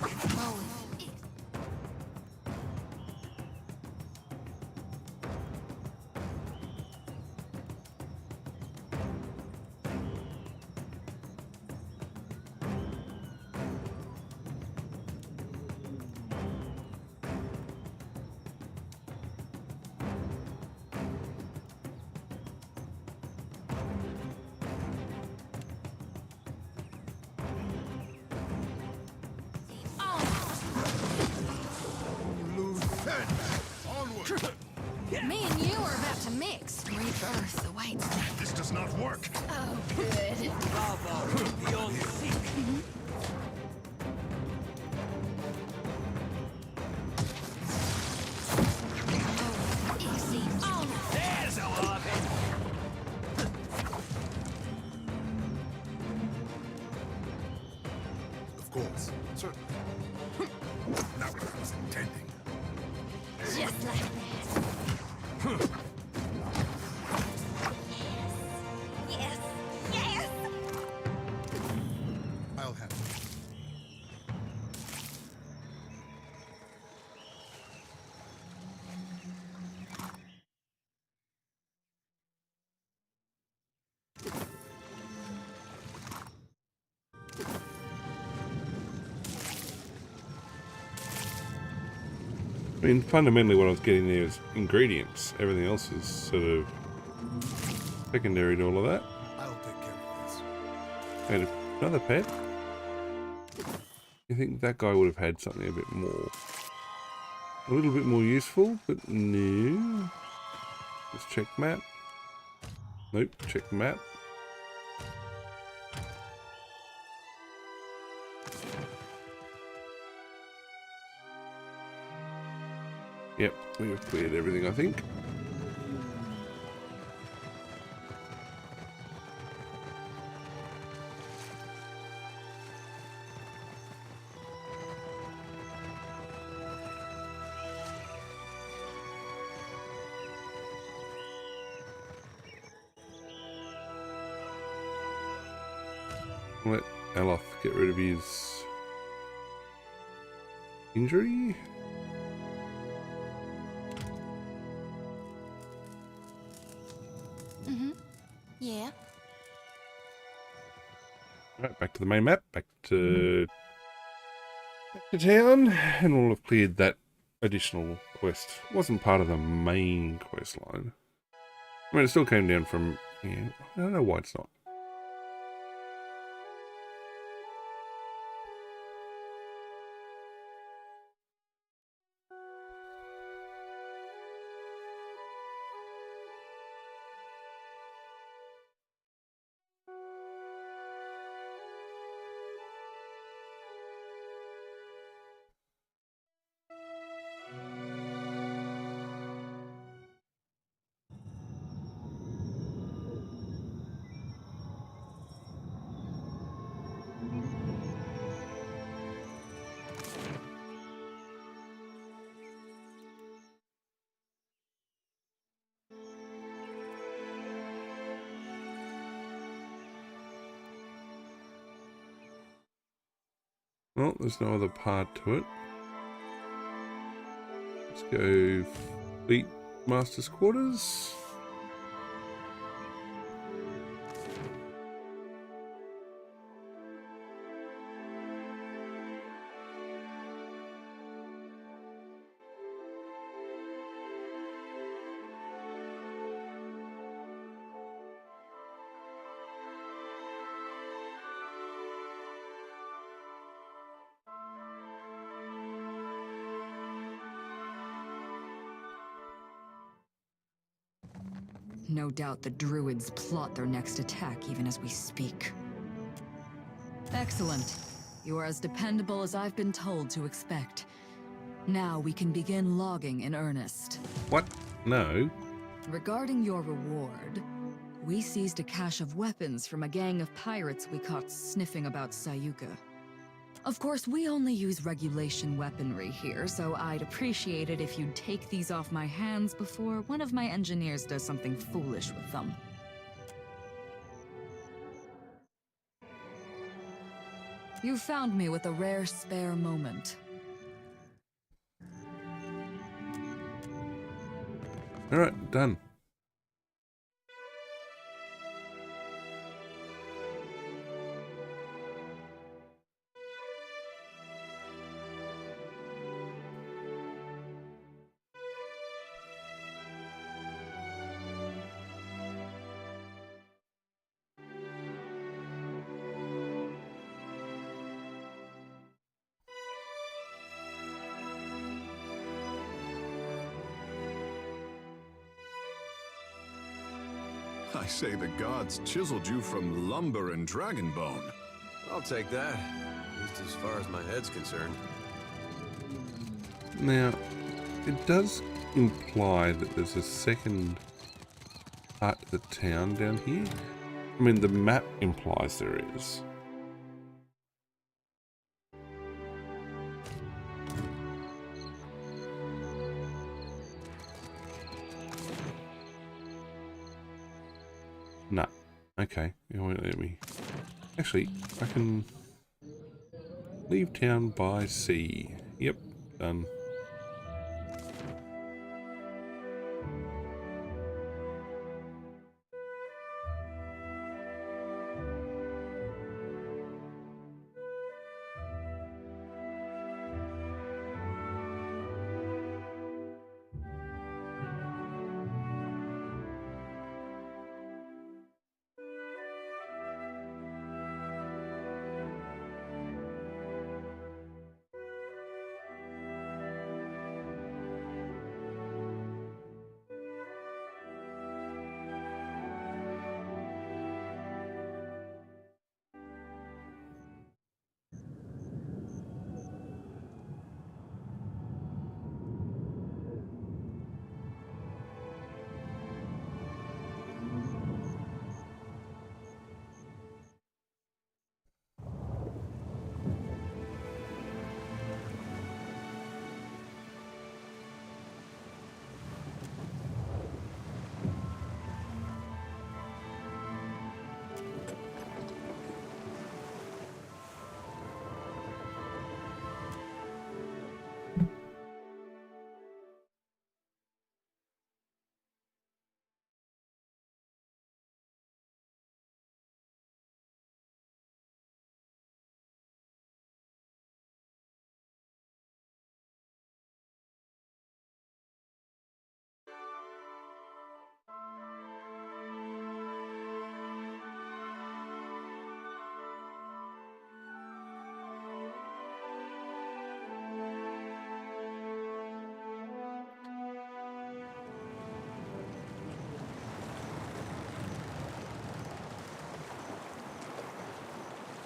Me and you are about to mix. Rebirth awaits. This does not work. Oh, good. Lava beyond seek. Yes! Yes! I'll have it. I mean, fundamentally what I was getting there is ingredients. Everything else is sort of secondary to all of that. I'll take care of this. And another pet? You think that guy would have had something a bit more... a little bit more useful, but no. Let's check map. Nope, check map. Yep, we have cleared everything, I think. Let Aloth get rid of his injury. Yeah. Right, back to the main map, back to town, and we'll have cleared that additional quest. It wasn't part of the main quest line. I mean, it still came down from, yeah, I don't know why it's not. Well, there's no other part to it. Let's go Fleet Master's Quarters. No doubt the druids plot their next attack even as we speak. Excellent. You are as dependable as I've been told to expect. Now we can begin logging in earnest. What? No. Regarding your reward, we seized a cache of weapons from a gang of pirates we caught sniffing about Sayuka. Of course, we only use regulation weaponry here, so I'd appreciate it if you'd take these off my hands before one of my engineers does something foolish with them. You found me with a rare spare moment. Alright, done. I say the gods chiseled you from lumber and dragon bone. I'll take that, at least as far as my head's concerned. Now, it does imply that there's a second part of the town down here. I mean, the map implies there is. No. Okay, it won't let me. Actually, I can leave town by sea. Yep, done.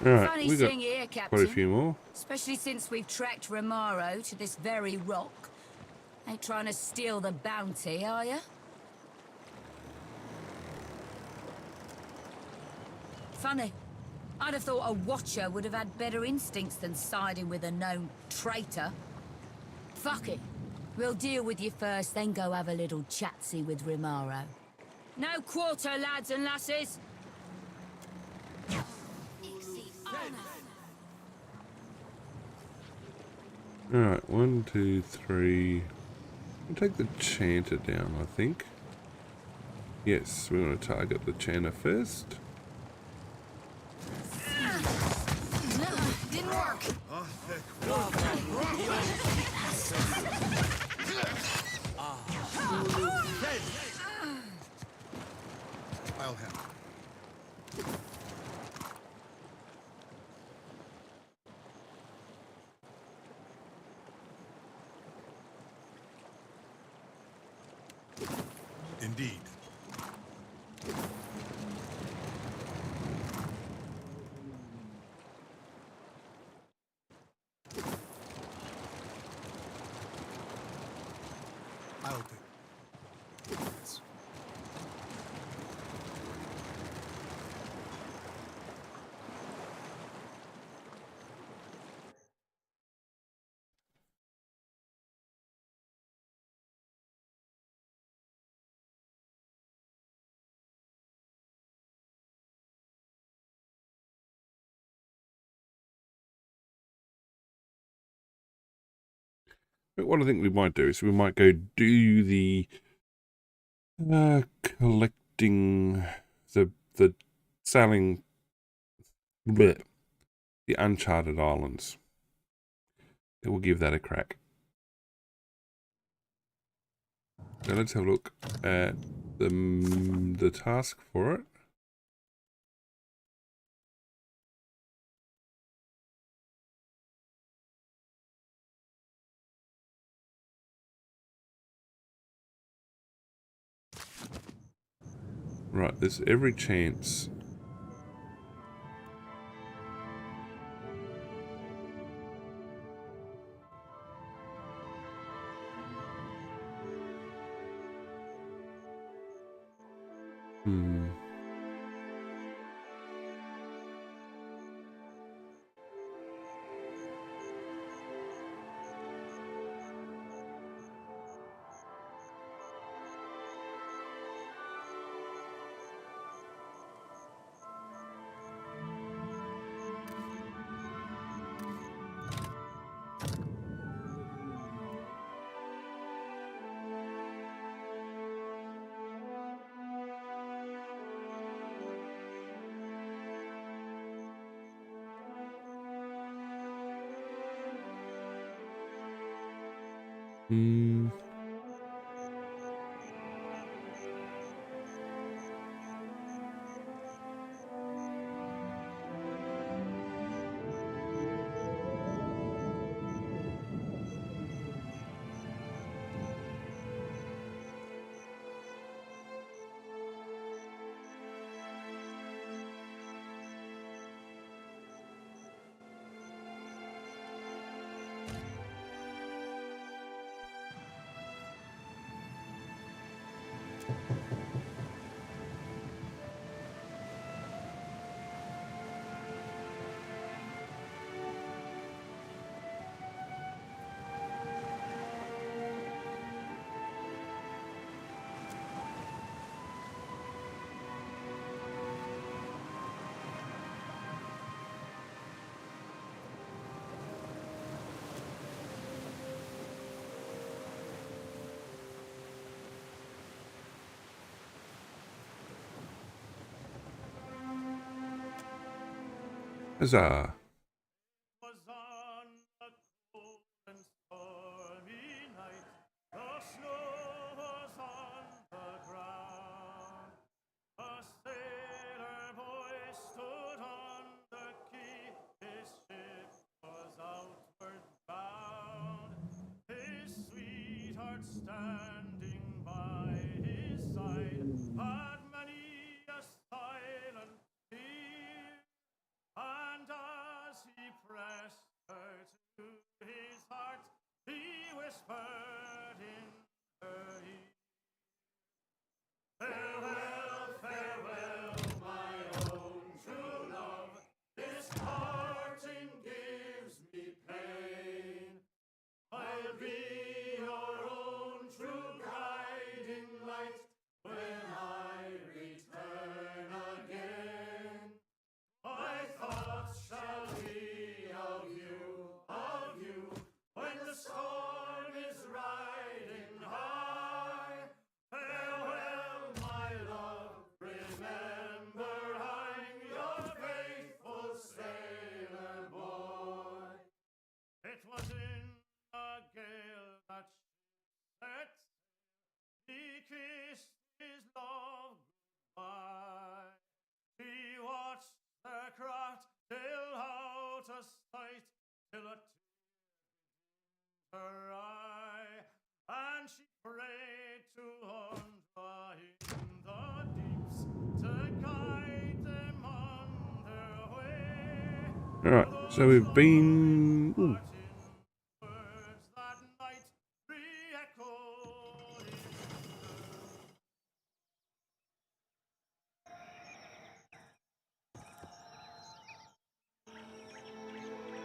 Alright, Funny we got seeing you here, quite a Captain. few more. Especially since we've tracked Romaro to this very rock. Ain't trying to steal the bounty, are you? Funny. I'd have thought a watcher would have had better instincts than siding with a known traitor. Fuck it. We'll deal with you first, then go have a little chatsy with Romaro. No quarter, lads and lasses. Alright, 1, 2, 3. We'll take the chanter down, I think. Yes, we want to target the chanter first. Didn't work. I'll help. Indeed. I'll do. Yes. But what I think we might do is we might go do the collecting the sailing bleh, the Uncharted Islands. We'll give that a crack. So let's have a look at the task for it. Right, there's every chance. Huzzah. Standing by his side, had many a silent tear, and as he pressed her to his heart, he whispered in her ear, "Farewell, farewell, my own true love, this parting gives me pain. I'll be your own true guiding light when I return again. My thoughts shall be of you, when the storm is riding high. Farewell, my love, remember I'm your faithful sailor boy." It was in a gale that she set sail. He kissed his love goodbye. He watched the craft sail out of sight till a tear her eye, and she prayed to Andra in the deeps to guide them on their way. All right, so we've been. Ooh.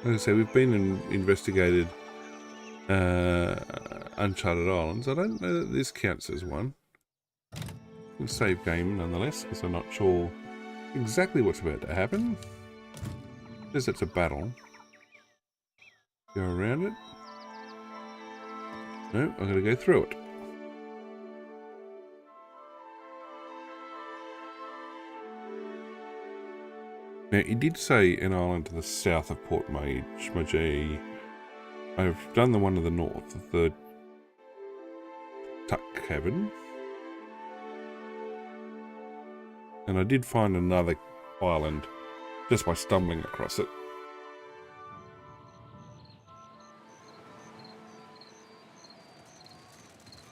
Like I say, we've been and investigated Uncharted Islands. I don't know that this counts as one. We'll save game nonetheless, because I'm not sure exactly what's about to happen. Says it's a battle. Go around it. No, I'm going to go through it. Now, it did say an island to the south of Port Maji. I've done the one to the north, the Tuck Cabin. And I did find another island just by stumbling across it.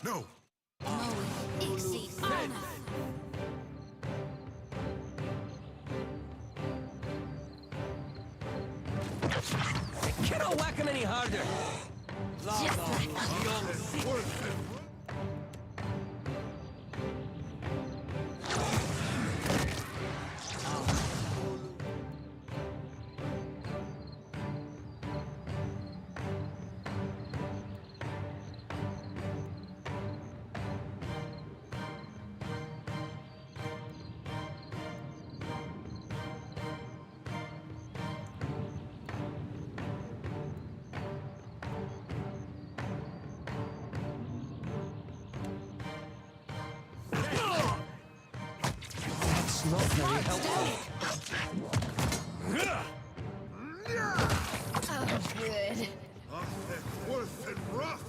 No! You don't whack him any harder. Not very helpful. Oh, good. Worth and rough!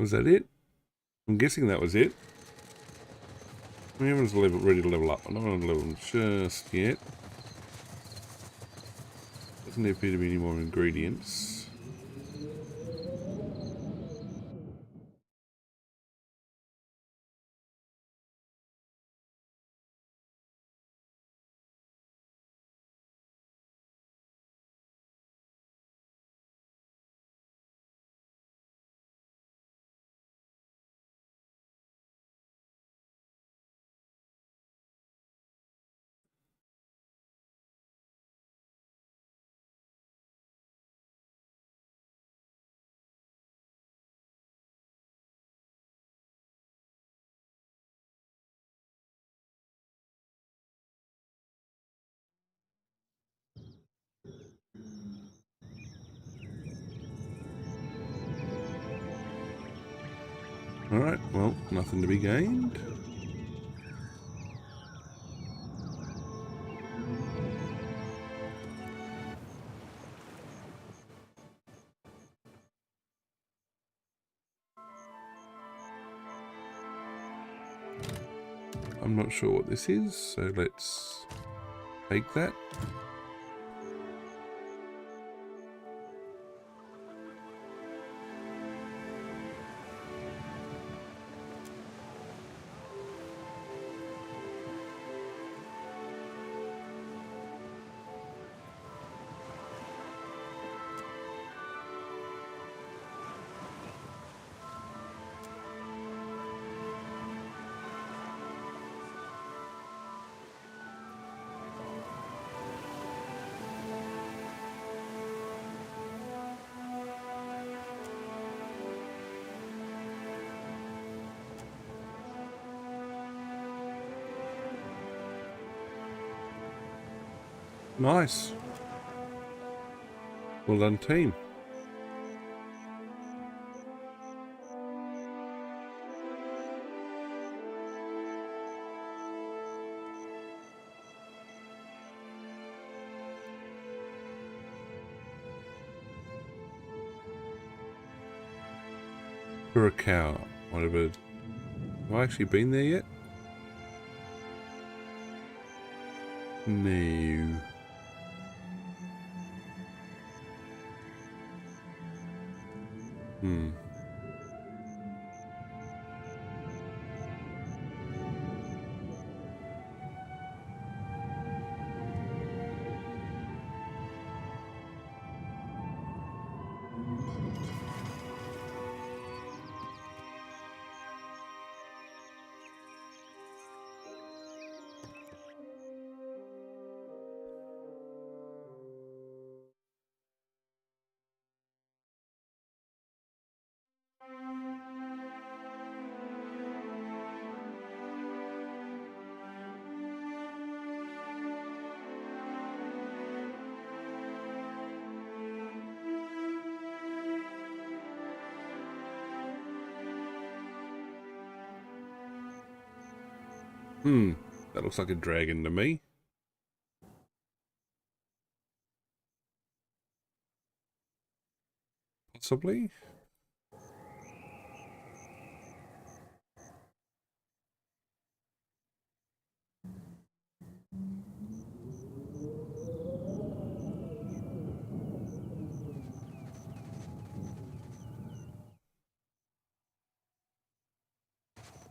Was that it? I'm guessing that was it. Everyone's ready to level up. I don't want to level them just yet. Doesn't appear to be any more ingredients. Alright, well, nothing to be gained. I'm not sure what this is, so let's take that. Nice. Well done, team. For a cow, whatever. Have I actually been there yet? No. That looks like a dragon to me. Possibly.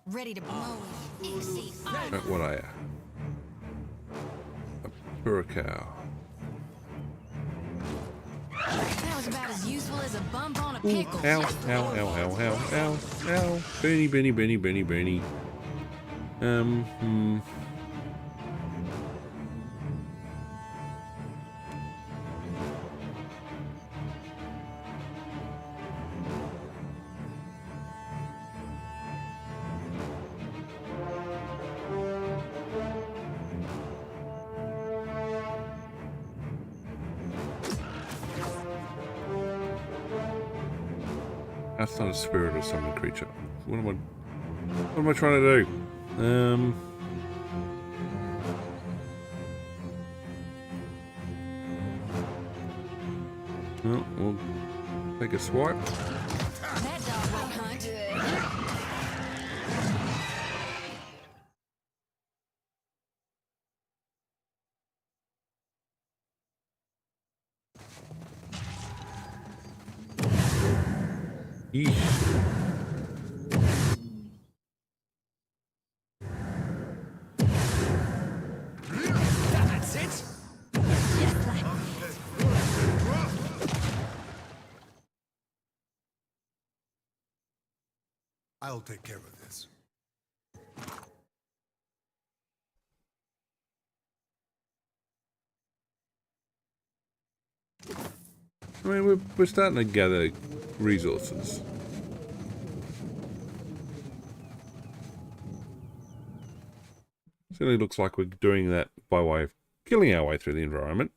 Ready to blow it. What are you? A Puracow. That was about as useful as a bump on a Ooh, pickle. ow, ow, ow, ow, ow, ow, ow. Bernie, Bernie, Bernie, Bernie, Bernie. That's not a spirit or summon creature. What am I trying to do? Well, we'll take a swipe. That dog won't hunt. Yeesh. That's it! Just like I'll take care of this. I mean, we're starting to gather resources. Certainly looks like we're doing that by way of killing our way through the environment.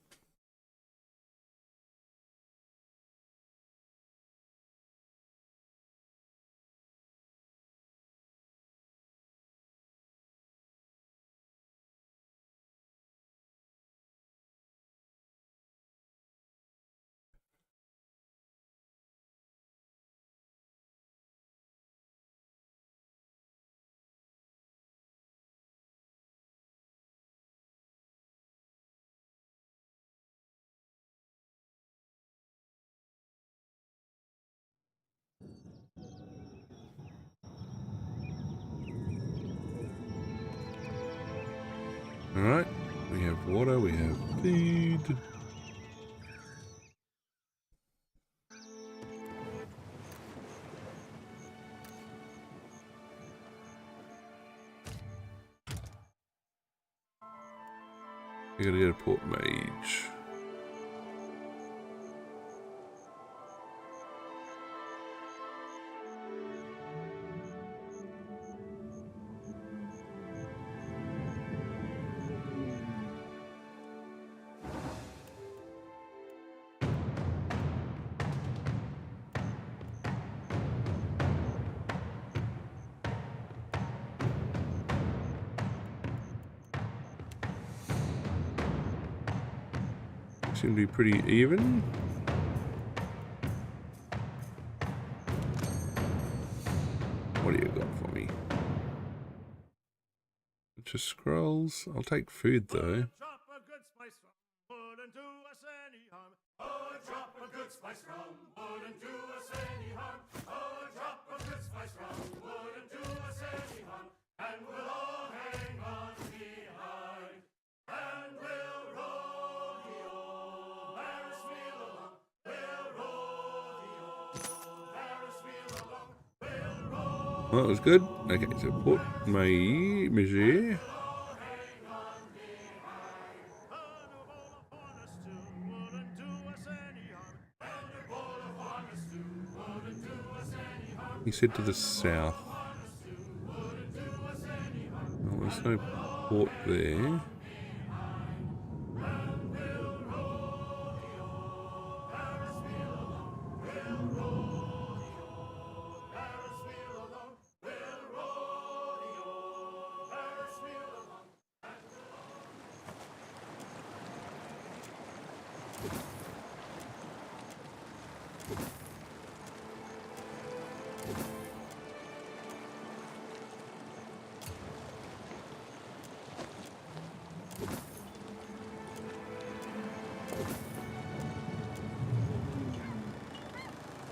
Alright, we have water, we have food. We gotta get a port mage. Seem to be pretty even. What do you got for me? Just scrolls. I'll take food though. Well, that was good. Okay, so port mage. He said to the south. Well, there's no port there.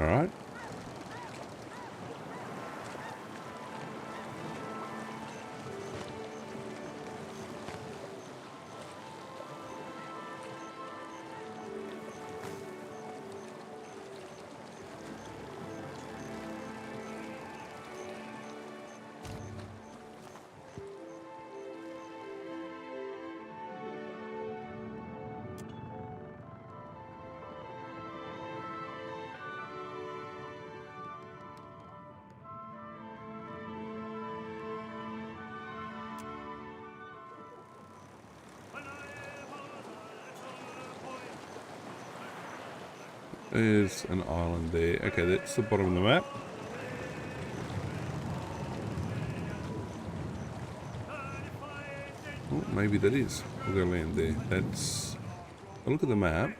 All right. There's an island there. Okay, that's the bottom of the map. Oh, maybe that is. We'll go land there. That's... Look at the map.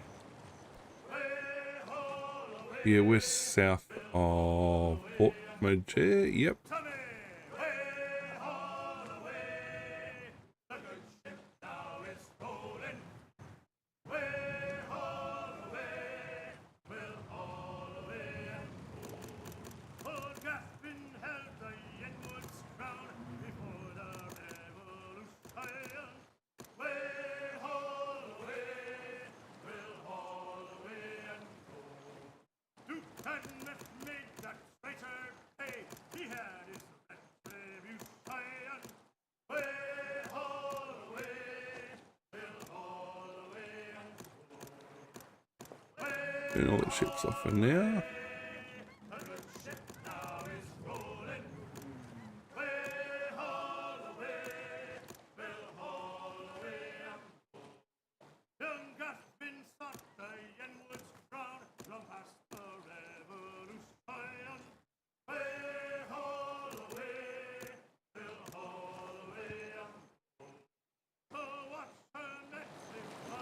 Yeah, we're south of Port Majer. Yep. Turn all the ships off for now.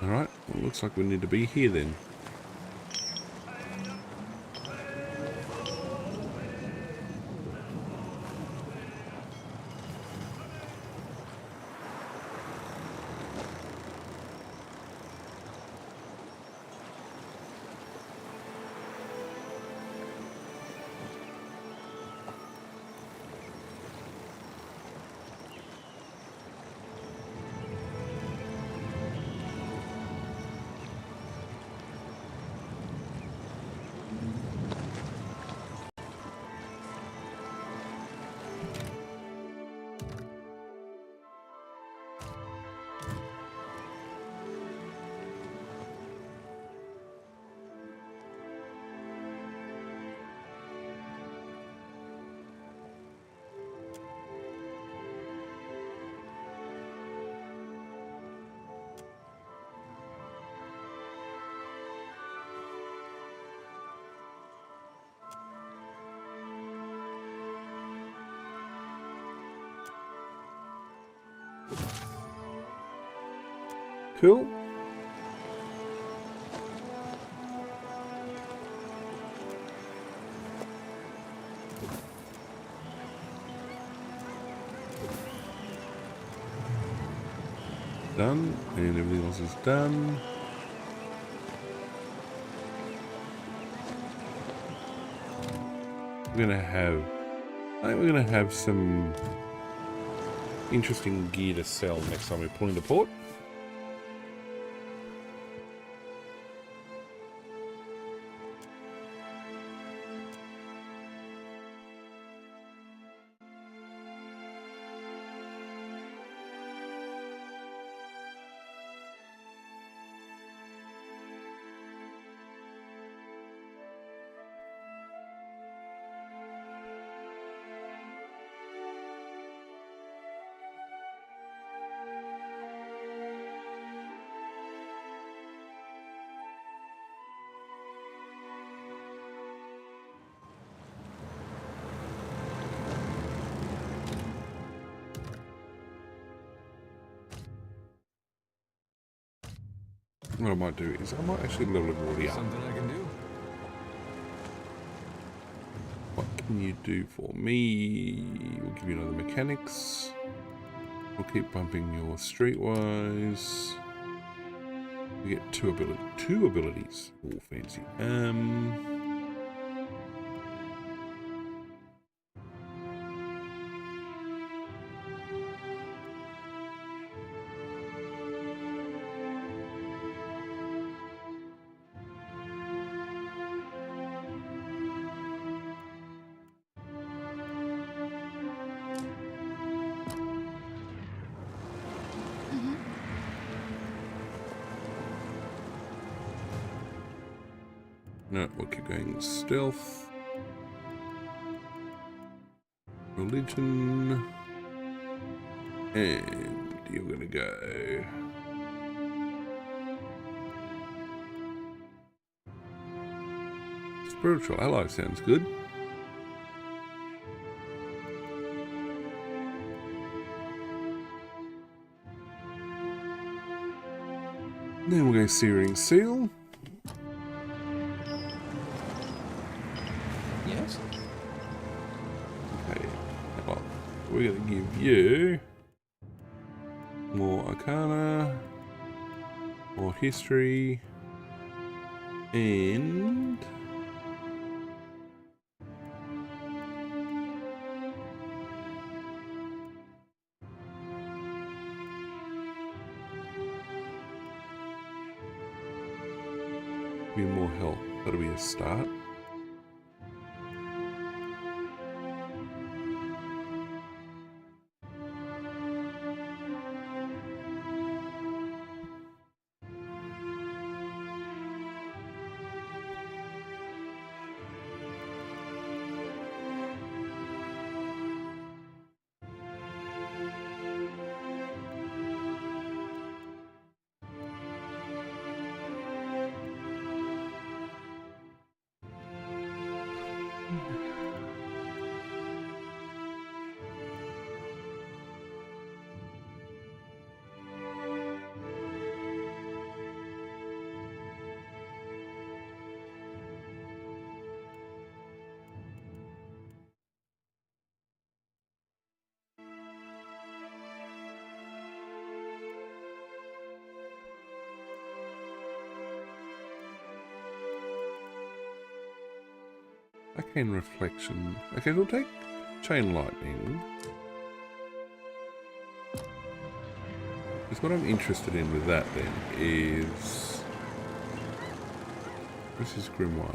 Alright, well, looks like we need to be here then. Cool. Done, and everything else is done. I think we're gonna have some interesting gear to sell next time we pull into port. What I might do is I might actually level everybody up. Something I can do? What can you do for me? We'll give you another mechanics. We'll keep bumping your streetwise. We get two abilities. All fancy. No, we'll keep going. Stealth. Religion. And you're gonna go. Spiritual ally sounds good. Then we'll go Searing Seal. Yes? Okay, well, we're going to give you more Arcana, more History, and be more health. That'll be a start. Arcane Reflection. Okay, we'll take Chain Lightning. Because what I'm interested in with that then is... This is Grimoire.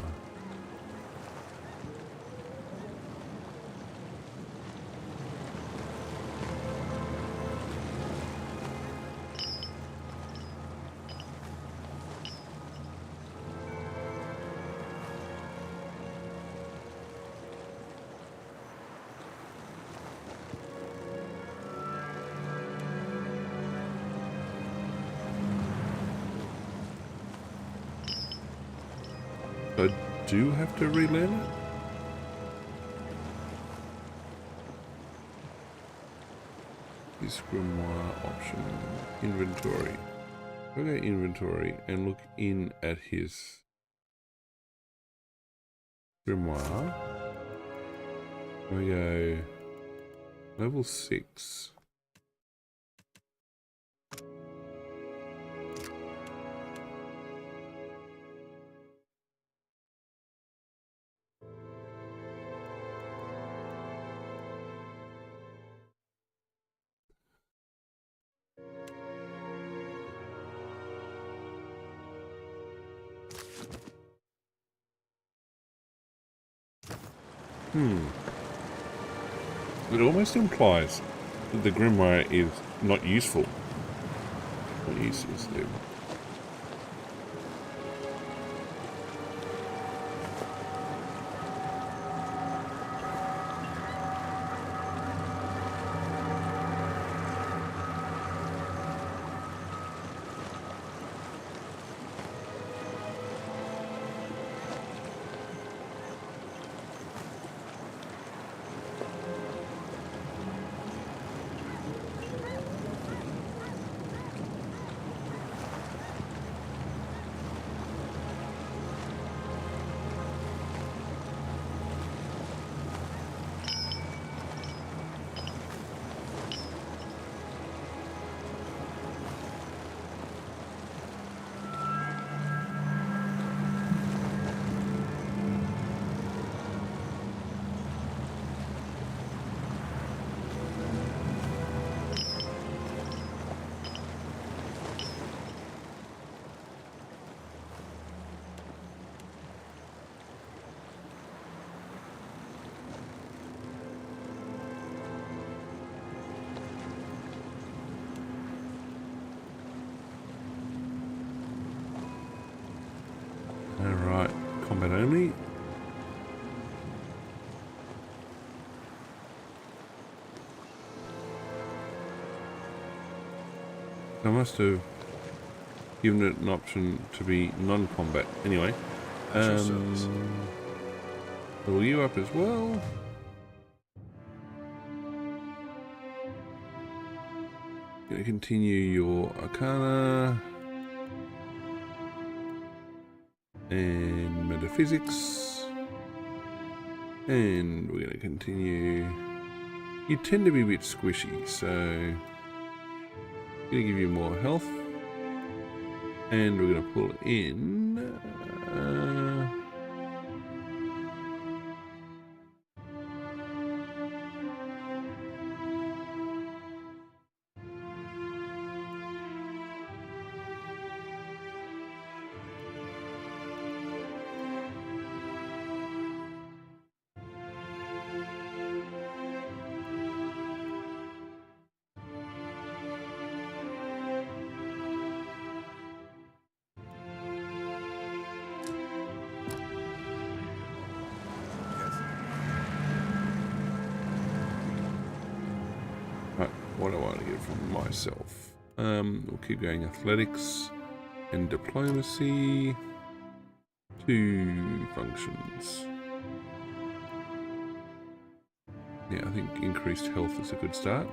I do have to relearn it? This Grimoire option. Inventory. I'll go inventory and look in at his Grimoire. We go level 6. It almost implies that the Grimoire is not useful. What use is there? Alright, combat only. I must have given it an option to be non-combat. Anyway, level you up as well. Gonna continue your Arcana and Metaphysics, and we're gonna continue. You tend to be a bit squishy, so gonna give you more health, and we're gonna pull in. What do I want to get from myself? We'll keep going athletics and diplomacy. 2 functions. Yeah, I think increased health is a good start.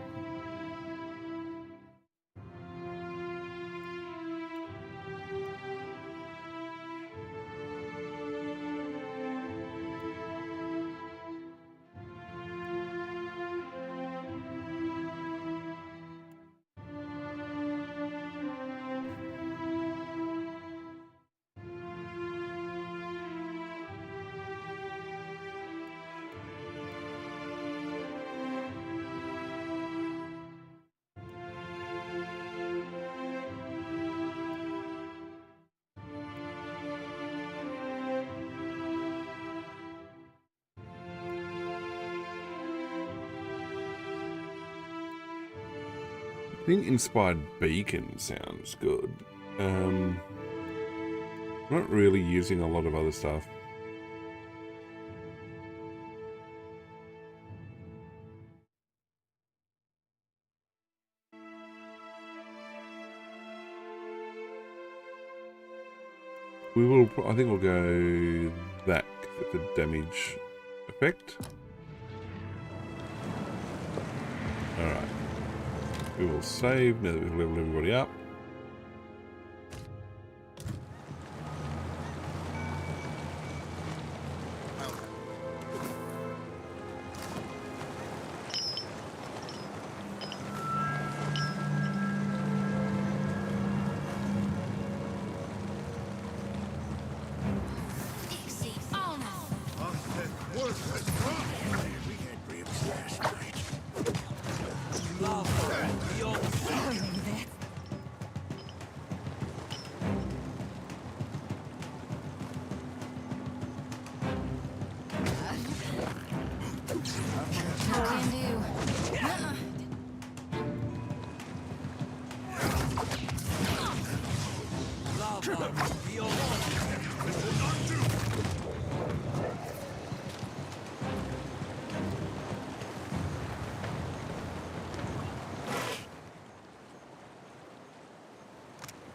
I think inspired beacon sounds good. Not really using a lot of other stuff. We will, I think we'll go that, with the damage effect. Alright. We will save now that we've leveled everybody up.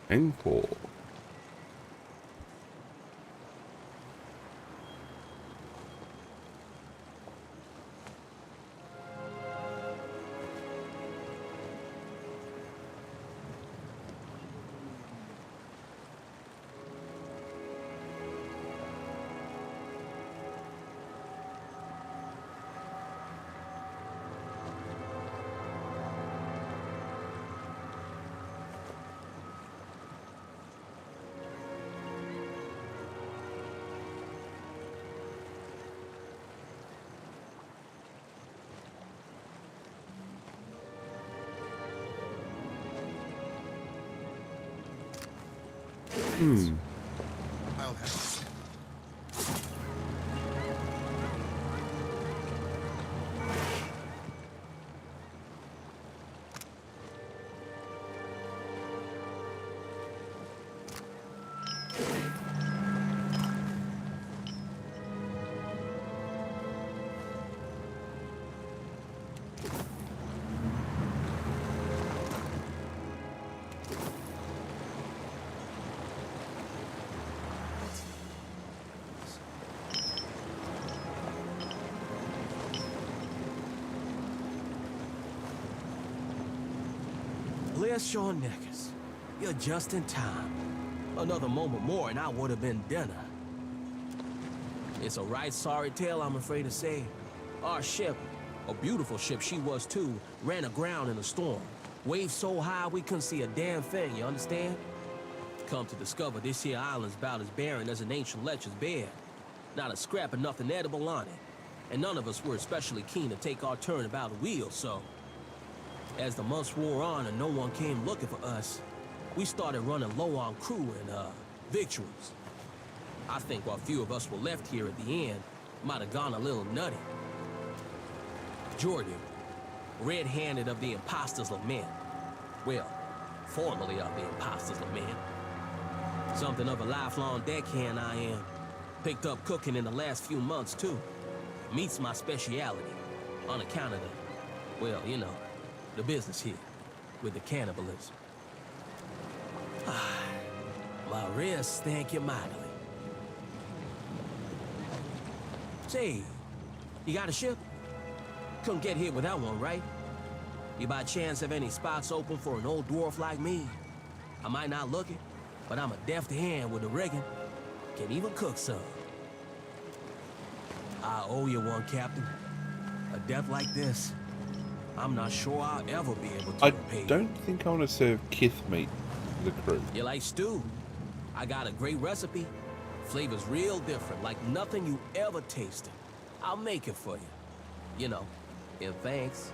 Encore. I'll have Bless your neckers. You're just in time. Another moment more and I would have been dinner. It's a right sorry tale, I'm afraid to say. Our ship, a beautiful ship she was too, ran aground in a storm. Waves so high we couldn't see a damn thing, you understand? Come to discover this here island's about as barren as an ancient lecher's bed. Not a scrap of nothing edible on it. And none of us were especially keen to take our turn about the wheel, so... As the months wore on and no one came looking for us, we started running low on crew and, victuals. I think while few of us were left here at the end, might have gone a little nutty. Jordan, red-handed of the Impostors Lament. Well, formerly of the Impostors Lament. Something of a lifelong deckhand I am. Picked up cooking in the last few months, too. Meat's my speciality, on account of the, well, you know, the business here, with the cannibalism. My wrists thank you mightily. Say, you got a ship? Couldn't get here without one, right? You by chance have any spots open for an old dwarf like me? I might not look it, but I'm a deft hand with the rigging. Can even cook some. I owe you one, Captain. A death like this, I'm not sure I'll ever be able to repay. I don't think I want to serve kith meat to the crew. You like stew? I got a great recipe. Flavor's real different, like nothing you ever tasted. I'll make it for you. You know, in thanks.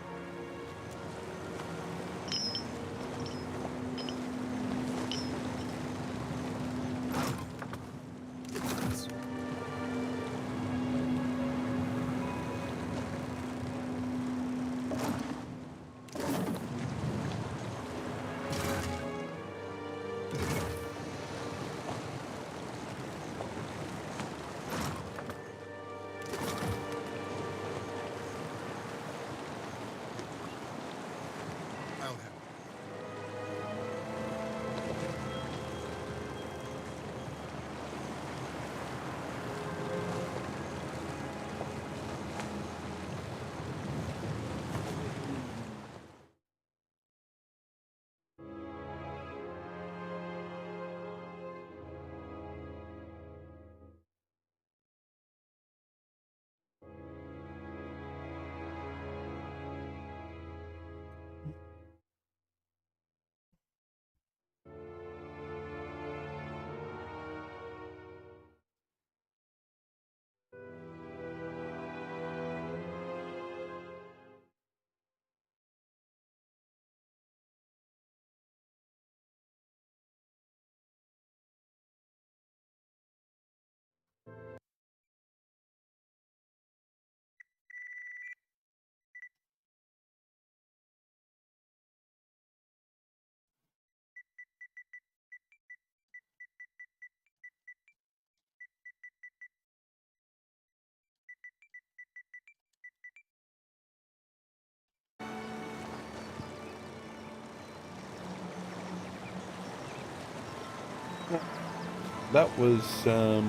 That was a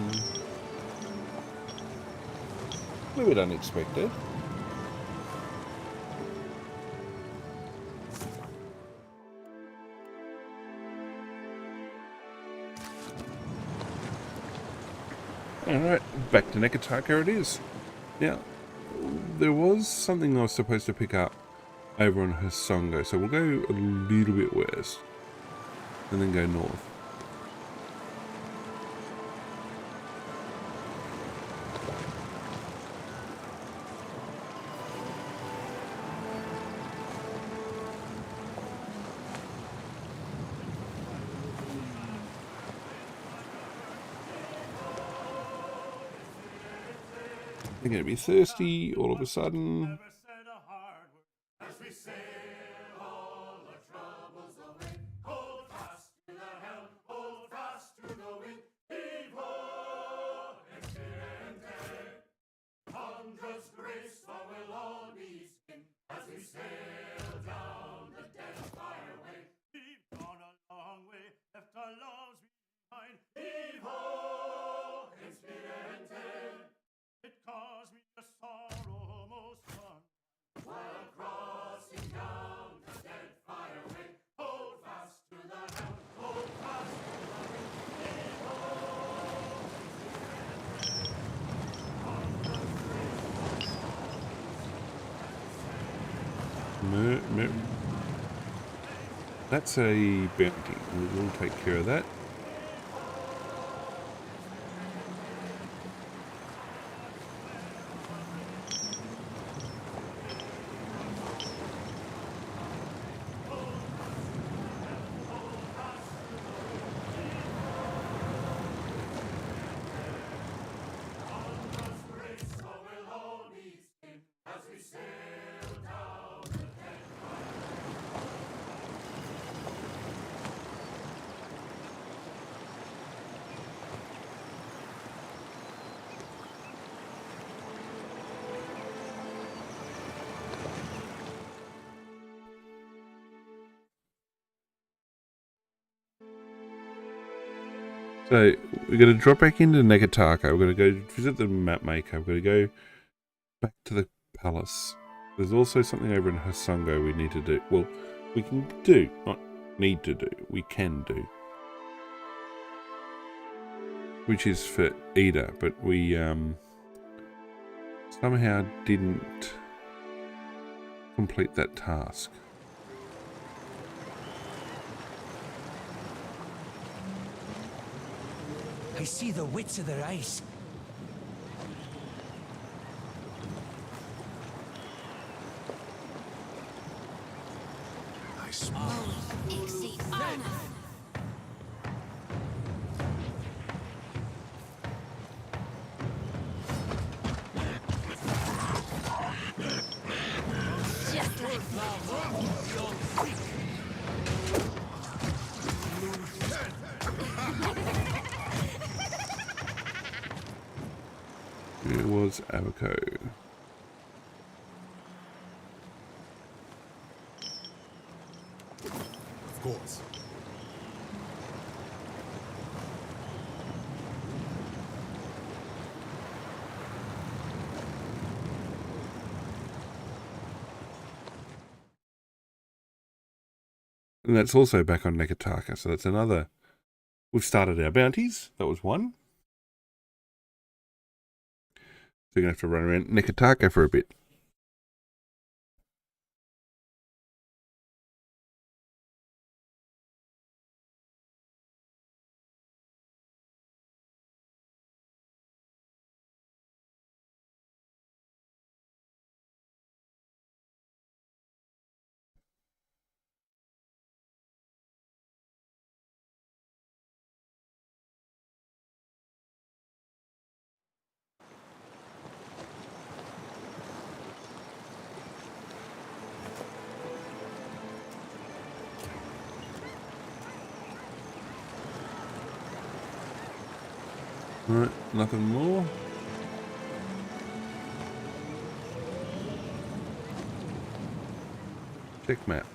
little bit unexpected. Alright, back to Nekataka it is. Now, there was something I was supposed to pick up over on Hasongo, so we'll go a little bit west and then go north. They're going to be thirsty all of a sudden. It caused me a sorrow most fun. While crossing down the Deadfire way, hold fast to the helm, hold fast to the wind. That's a bounty. We'll take care of that. So we're going to drop back into Nekataka. We're going to go visit the map maker. We're going to go back to the palace. There's also something over in Hasongo we need to do. Well, we can do, not need to do. We can do, which is for Ida, but we somehow didn't complete that task. I see the wits of their eyes. I smell. It was Abaco. Of course. And that's also back on Nekataka, so that's another. We've started our bounties. That was one. So you're going to have to run around Nekataka for a bit. Alright, nothing more. Check map.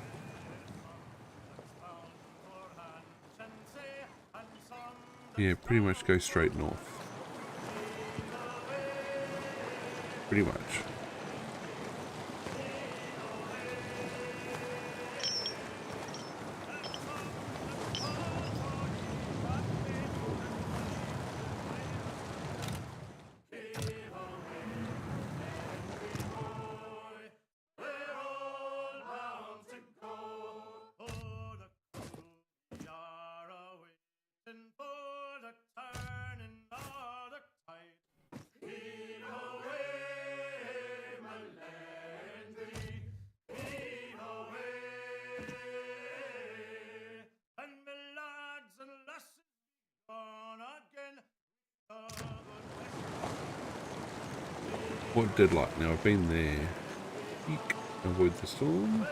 And song Yeah, pretty much go straight north. Pretty much. What deadlight? Now I've been there. Eek. Avoid the storm.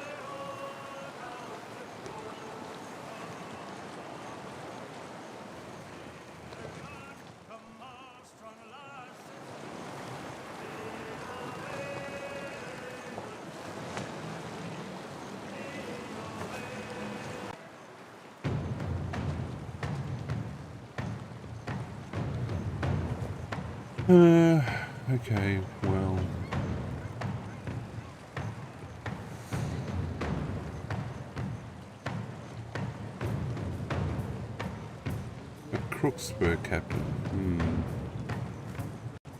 Okay, well. A Crookspur captain.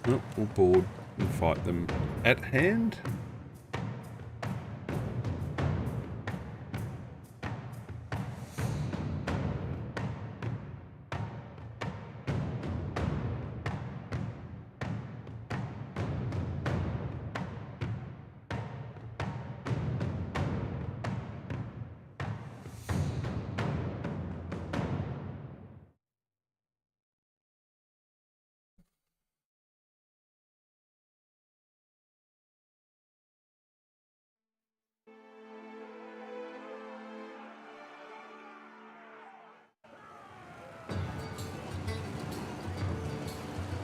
Nope, we'll board and fight them at hand.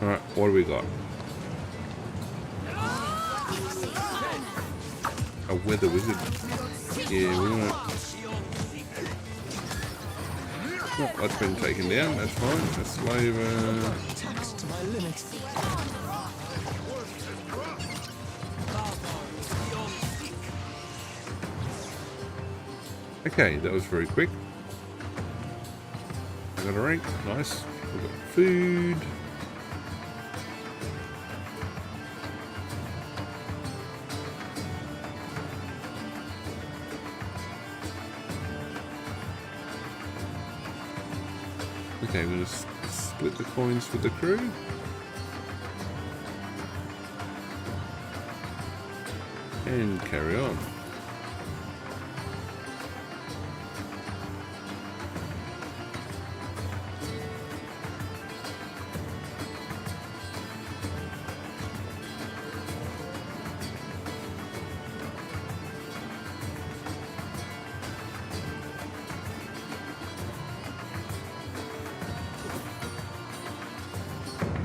Alright, what do we got? A weather wizard. Yeah, we want to... Oh, that's been taken down, that's fine. A slaver. Taxed to my limit. Okay, that was very quick. I got a rank, nice. We've got food. Okay, we're going to split the coins for the crew. And carry on.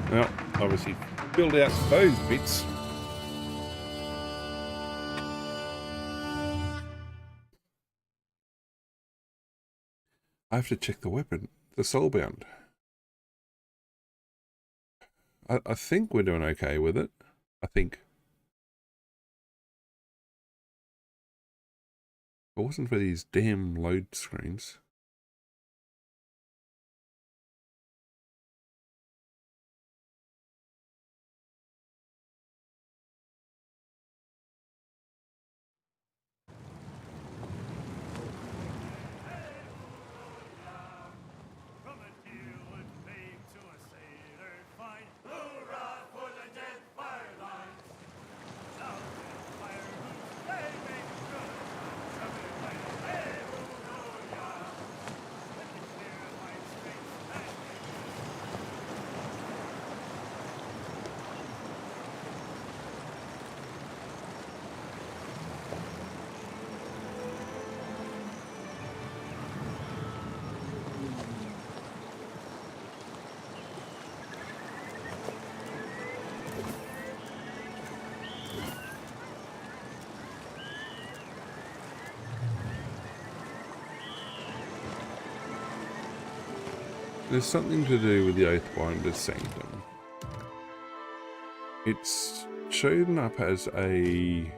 Well, obviously build out those bits. I have to check the weapon, the soulbound. I think we're doing okay with it. I think. If it wasn't for these damn load screens. From a deerwood babe to a sailor fine, hoorah for the Deadfire lines! Now Deadfire whose day makes good, everybody, hey, hoorah! There's something to do with the Oathbinder's Sanctum. It's shown up as a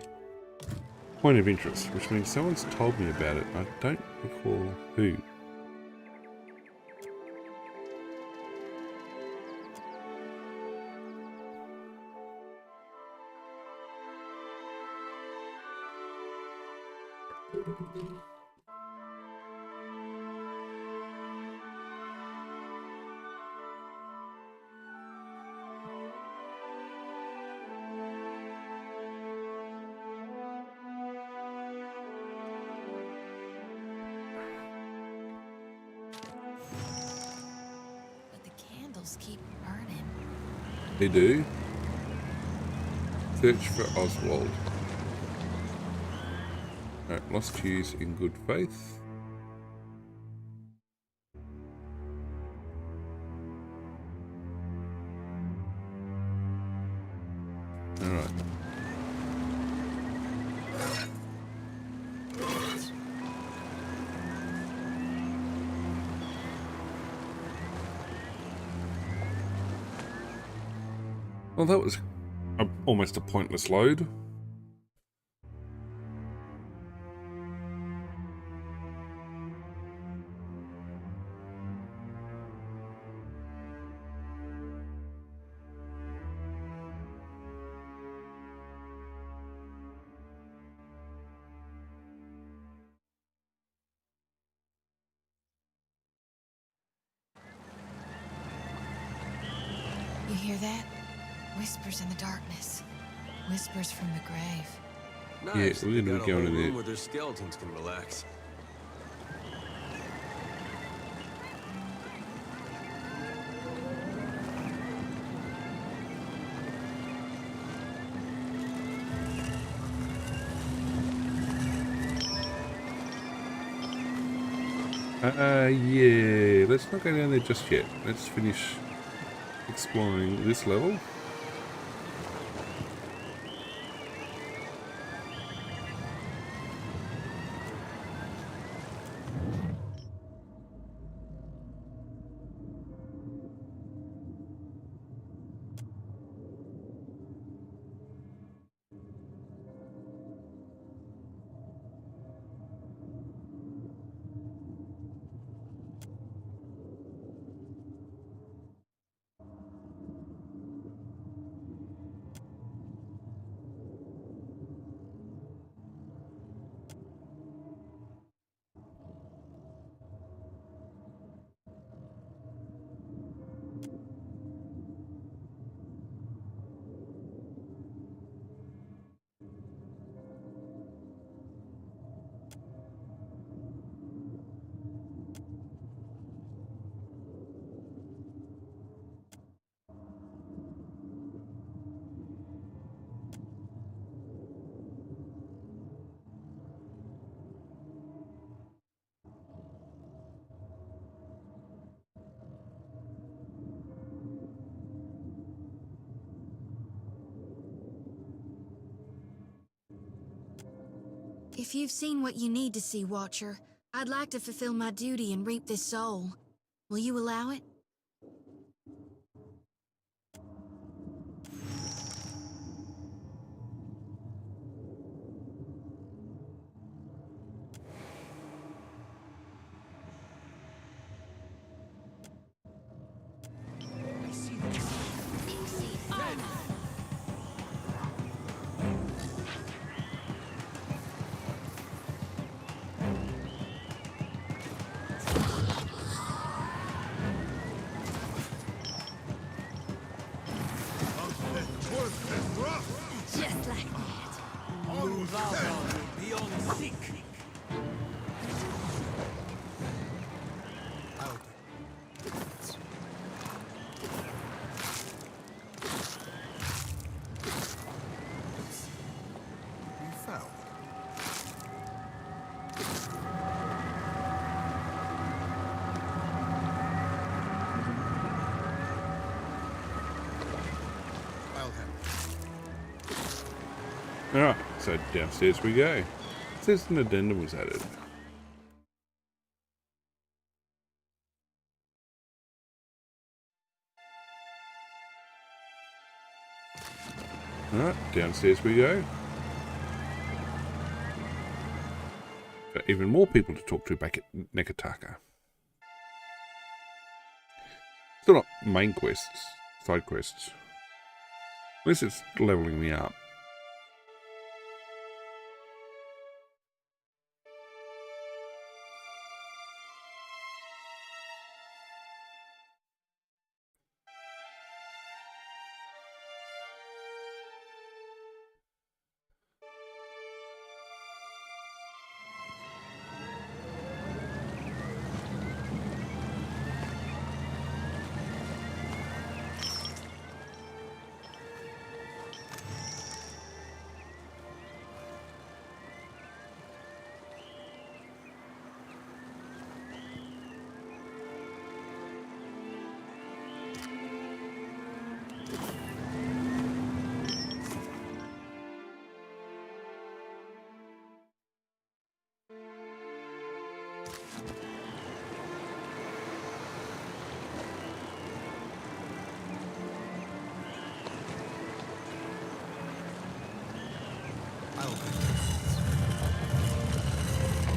point of interest, which means someone's told me about it. I don't recall who. But the candles keep burning. They do. Search for Oswald. Alright, lost cues in good faith. Alright. Well, that was almost a pointless load. You hear that? Whispers in the darkness. Whispers from the grave. Yeah, we're gonna be going in there. Where their skeletons can relax. Yeah, let's not go down there just yet. Let's finish exploring this level. If you've seen what you need to see, Watcher, I'd like to fulfill my duty and reap this soul. Will you allow it? Just like that. Beyond sick. You fell. Alright, so downstairs we go. It says an addendum was added. Alright, downstairs we go. Got even more people to talk to back at Nekataka. Still not main quests, side quests. At least it's leveling me up.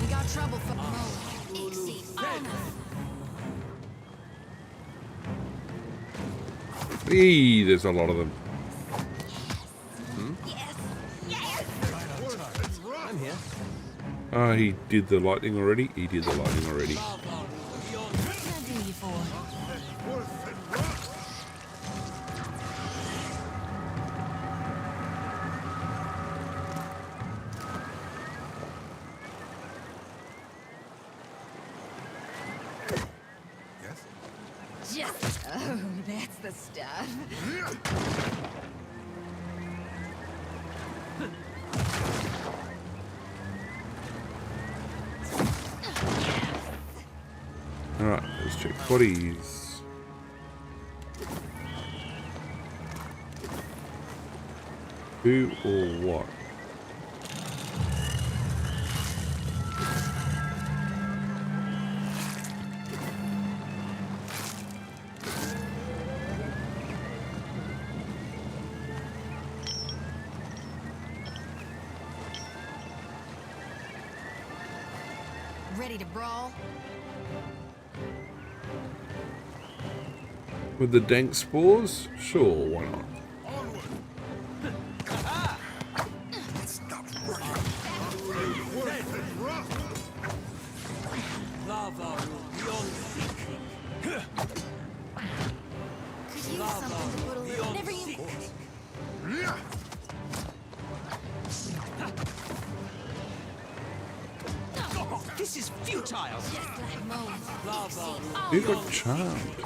We got trouble for the road. Easy. Eee, there's a lot of them. I'm here. Oh, he did the lightning already? He did the lightning already. What do you for? Just, oh, that's the stuff. Alright, let's check bodies. Who or what? Ready to brawl? With the dank spores? Sure, why not? Lava beyond could use something to put a little. Never you. This is futile. Just like Moses. Who got charmed?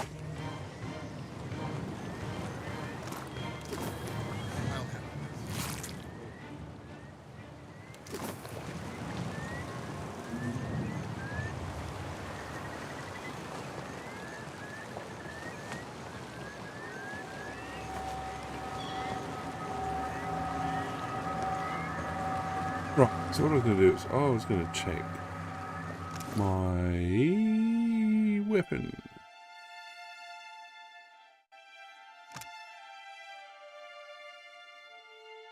Right, so what I was going to do is I was going to check my weapon.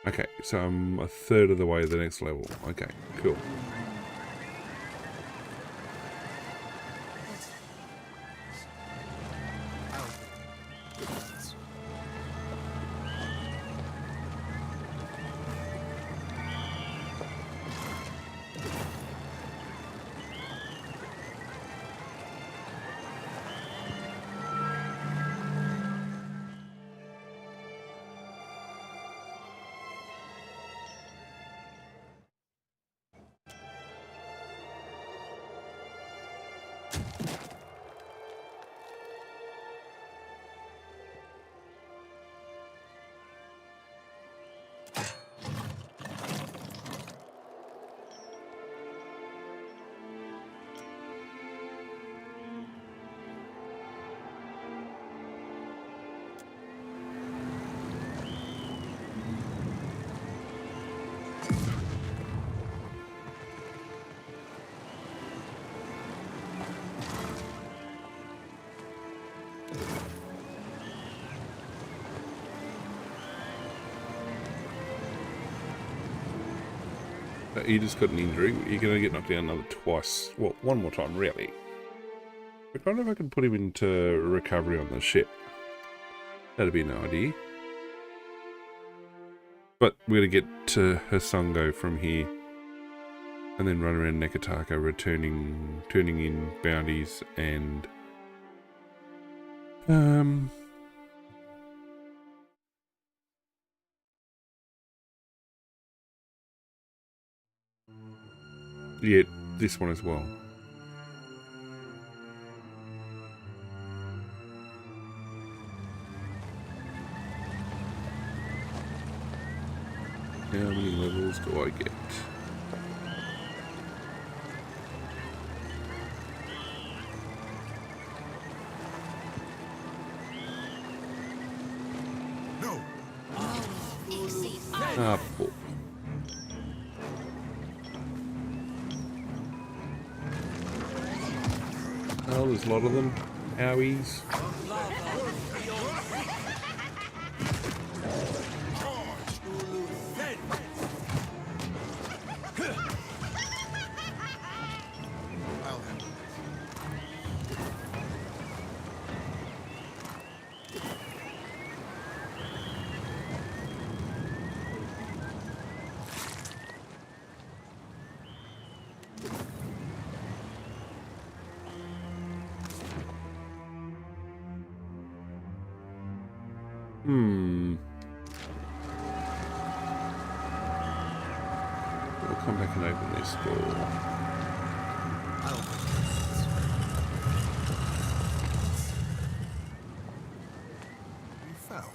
Okay, so I'm a third of the way to the next level. Okay, cool. He just got an injury. You're going to get knocked down another twice. Well, one more time, really. I wonder if I can put him into recovery on the ship. That'd be an idea. But we're going to get to Hasungo from here. And then run around Nekataka, turning in bounties and... yeah, this one as well. How many levels do I get? No. Ah, poor. Oh, there's a lot of them. Owies. We'll come back and open this door. We found.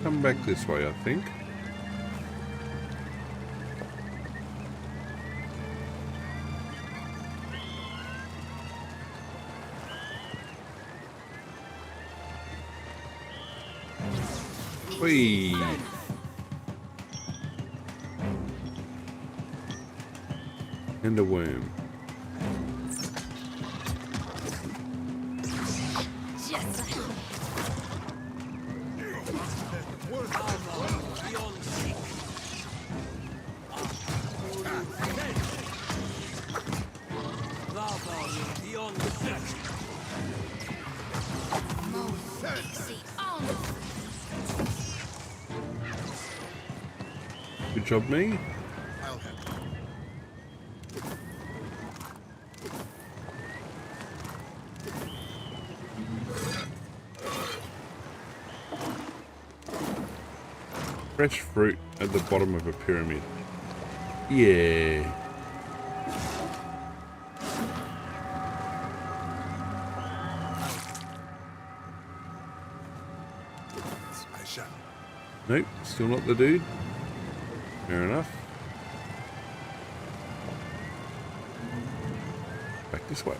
Come back this way, I think. Whee! And a worm. Good job, me. Fresh fruit at the bottom of a pyramid. Yeah. Nope, still not the dude. Fair enough. Back this way.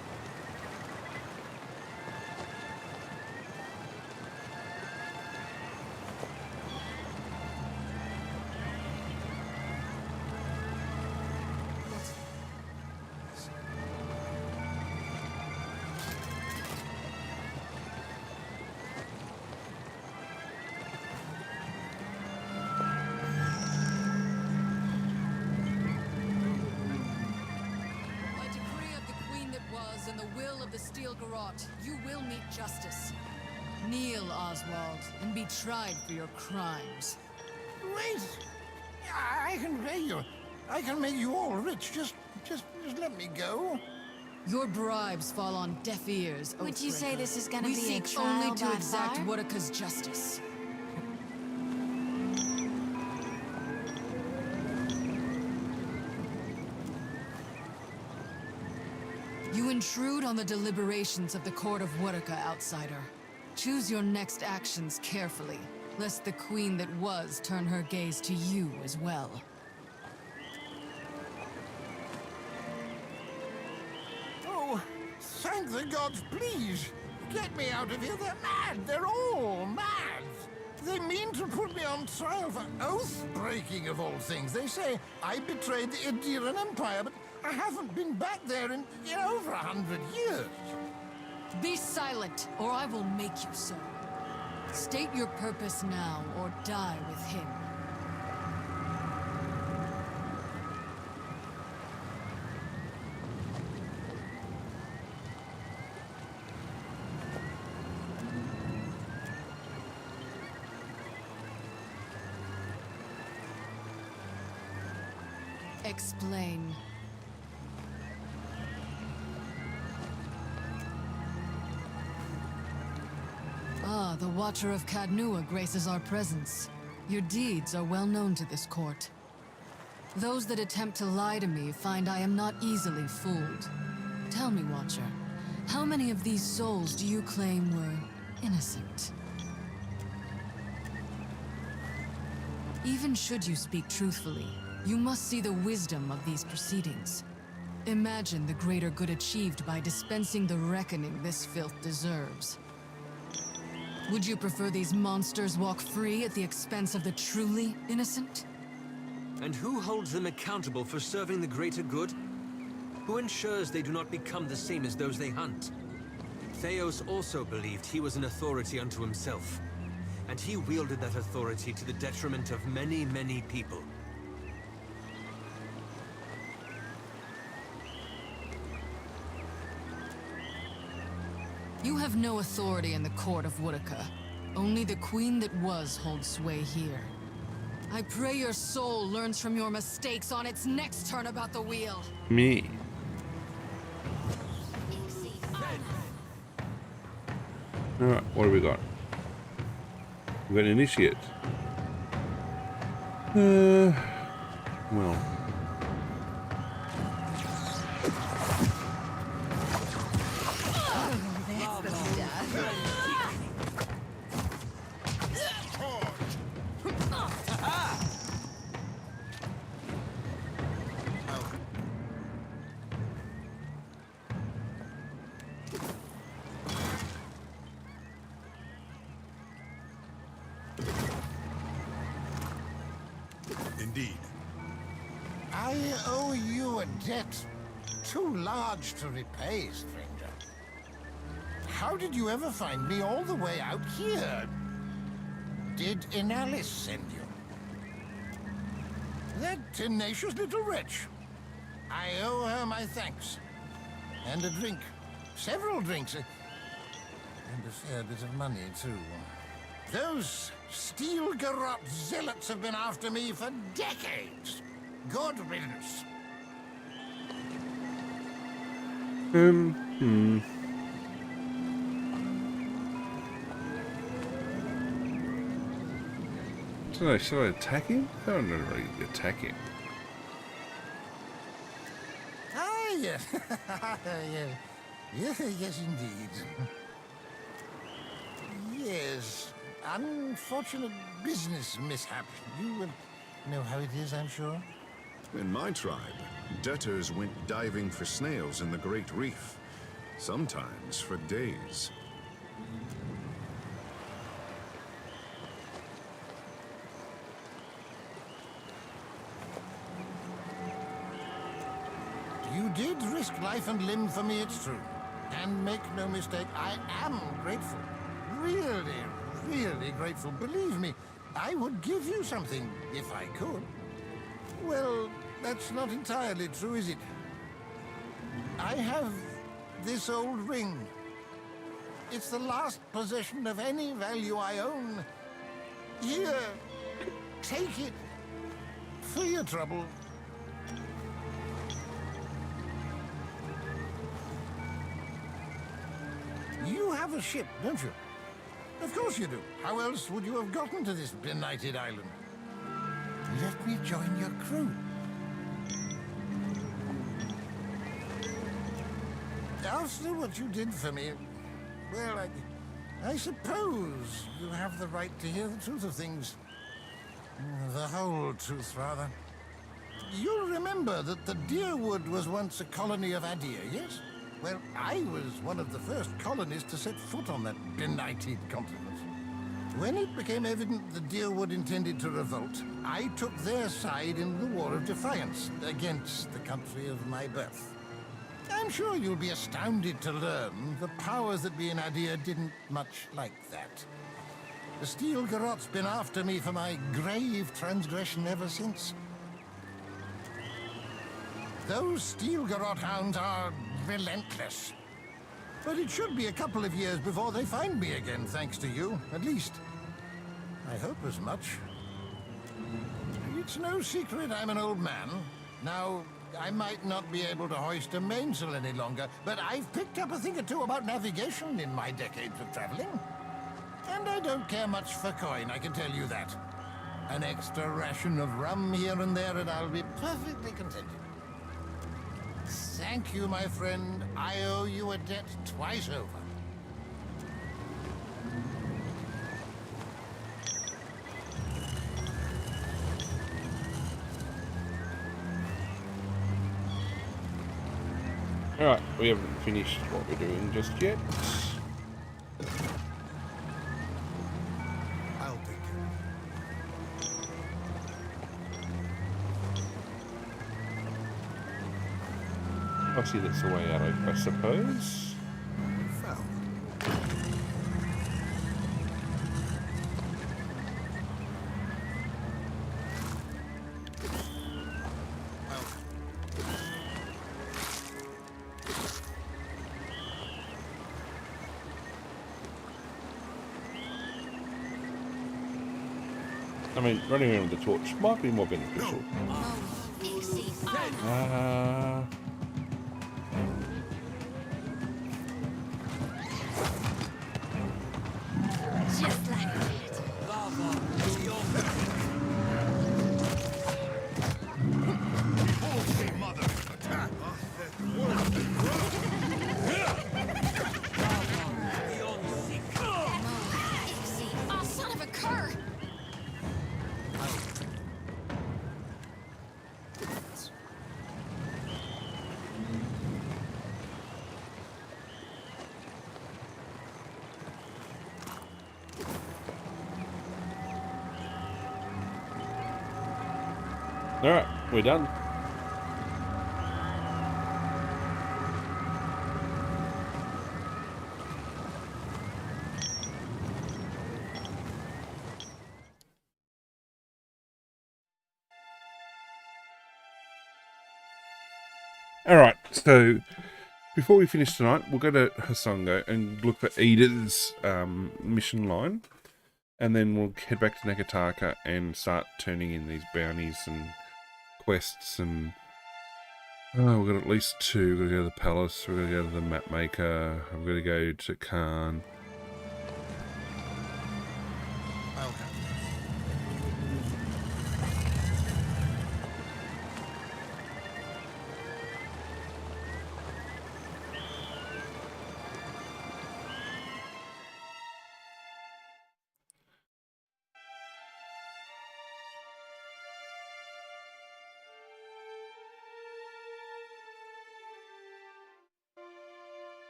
You will meet justice. Kneel, Oswald, and be tried for your crimes. Wait! I can pay you. I can make you all rich. Just let me go. Your bribes fall on deaf ears, Would you say this is gonna we be a seek trial only to by exact fire? Wotaka's justice. You intrude on the deliberations of the court of Wotaka, outsider. Choose your next actions carefully, lest the queen that was turn her gaze to you as well. Thank the gods, please. Get me out of here. They're mad. They're all mad. They mean to put me on trial for oath-breaking of all things. They say I betrayed the Ediran Empire, but I haven't been back there in over 100 years. Be silent, or I will make you so. State your purpose now, or die with him. Explain. Ah, the Watcher of Cadnua graces our presence. Your deeds are well known to this court. Those that attempt to lie to me find I am not easily fooled. Tell me, Watcher, how many of these souls do you claim were innocent? Even should you speak truthfully, you must see the wisdom of these proceedings. Imagine the greater good achieved by dispensing the reckoning this filth deserves. Would you prefer these monsters walk free at the expense of the truly innocent? And who holds them accountable for serving the greater good? Who ensures they do not become the same as those they hunt? Theos also believed he was an authority unto himself, and he wielded that authority to the detriment of many, many people. You have no authority in the court of Woodica. Only the queen that was holds sway here. I pray your soul learns from your mistakes on its next turn about the wheel. Me. Alright, what have we got? We've got an initiate. Well. Indeed. I owe you a debt too large to repay, stranger. How did you ever find me all the way out here? Did Inalis send you? That tenacious little wretch. I owe her my thanks. And a drink. Several drinks. And a fair bit of money, too. Those steel garrote zealots have been after me for decades. Good riddance. Should I attack him? I don't know really attack him. Ah, yes. Yes, indeed. Yes. Unfortunate business mishap. You know how it is, I'm sure. In my tribe, debtors went diving for snails in the Great Reef, sometimes for days. You did risk life and limb for me, it's true. And make no mistake, I am grateful. Really, really grateful. Believe me, I would give you something if I could. Well, that's not entirely true, is it? I have this old ring. It's the last possession of any value I own. Here, take it. For your trouble. You have a ship, don't you? Of course you do. How else would you have gotten to this benighted island? Let me join your crew. After what you did for me, well, I suppose you have the right to hear the truth of things. The whole truth, rather. You'll remember that the Deerwood was once a colony of Adir, yes? Well, I was one of the first colonists to set foot on that benighted continent. When it became evident the Deerwood intended to revolt, I took their side in the War of Defiance against the country of my birth. I'm sure you'll be astounded to learn the powers that be in Adir didn't much like that. The Steel Garrot's been after me for my grave transgression ever since. Those Steel Garrot hounds are relentless. But it should be a couple of years before they find me again, thanks to you, at least. I hope as much. It's no secret I'm an old man. Now, I might not be able to hoist a mainsail any longer, but I've picked up a thing or two about navigation in my decades of traveling. And I don't care much for coin, I can tell you that. An extra ration of rum here and there, and I'll be perfectly contented. Thank you, my friend. I owe you a debt twice over. Alright, we haven't finished what we're doing just yet. I'll take Obviously that's the way out, I suppose. I mean, running around with the torch might be more beneficial. Just like that. Bullshit, mother! Attack! Oh, son of a cur! Alright, we're done. Alright, so before we finish tonight, we'll go to Hasongo and look for Ida's mission line. And then we'll head back to Nakataka and start turning in these bounties and quests. And we've got at least two. We've got to go to the palace, we've got to go to the map maker, we've got to go to Khan.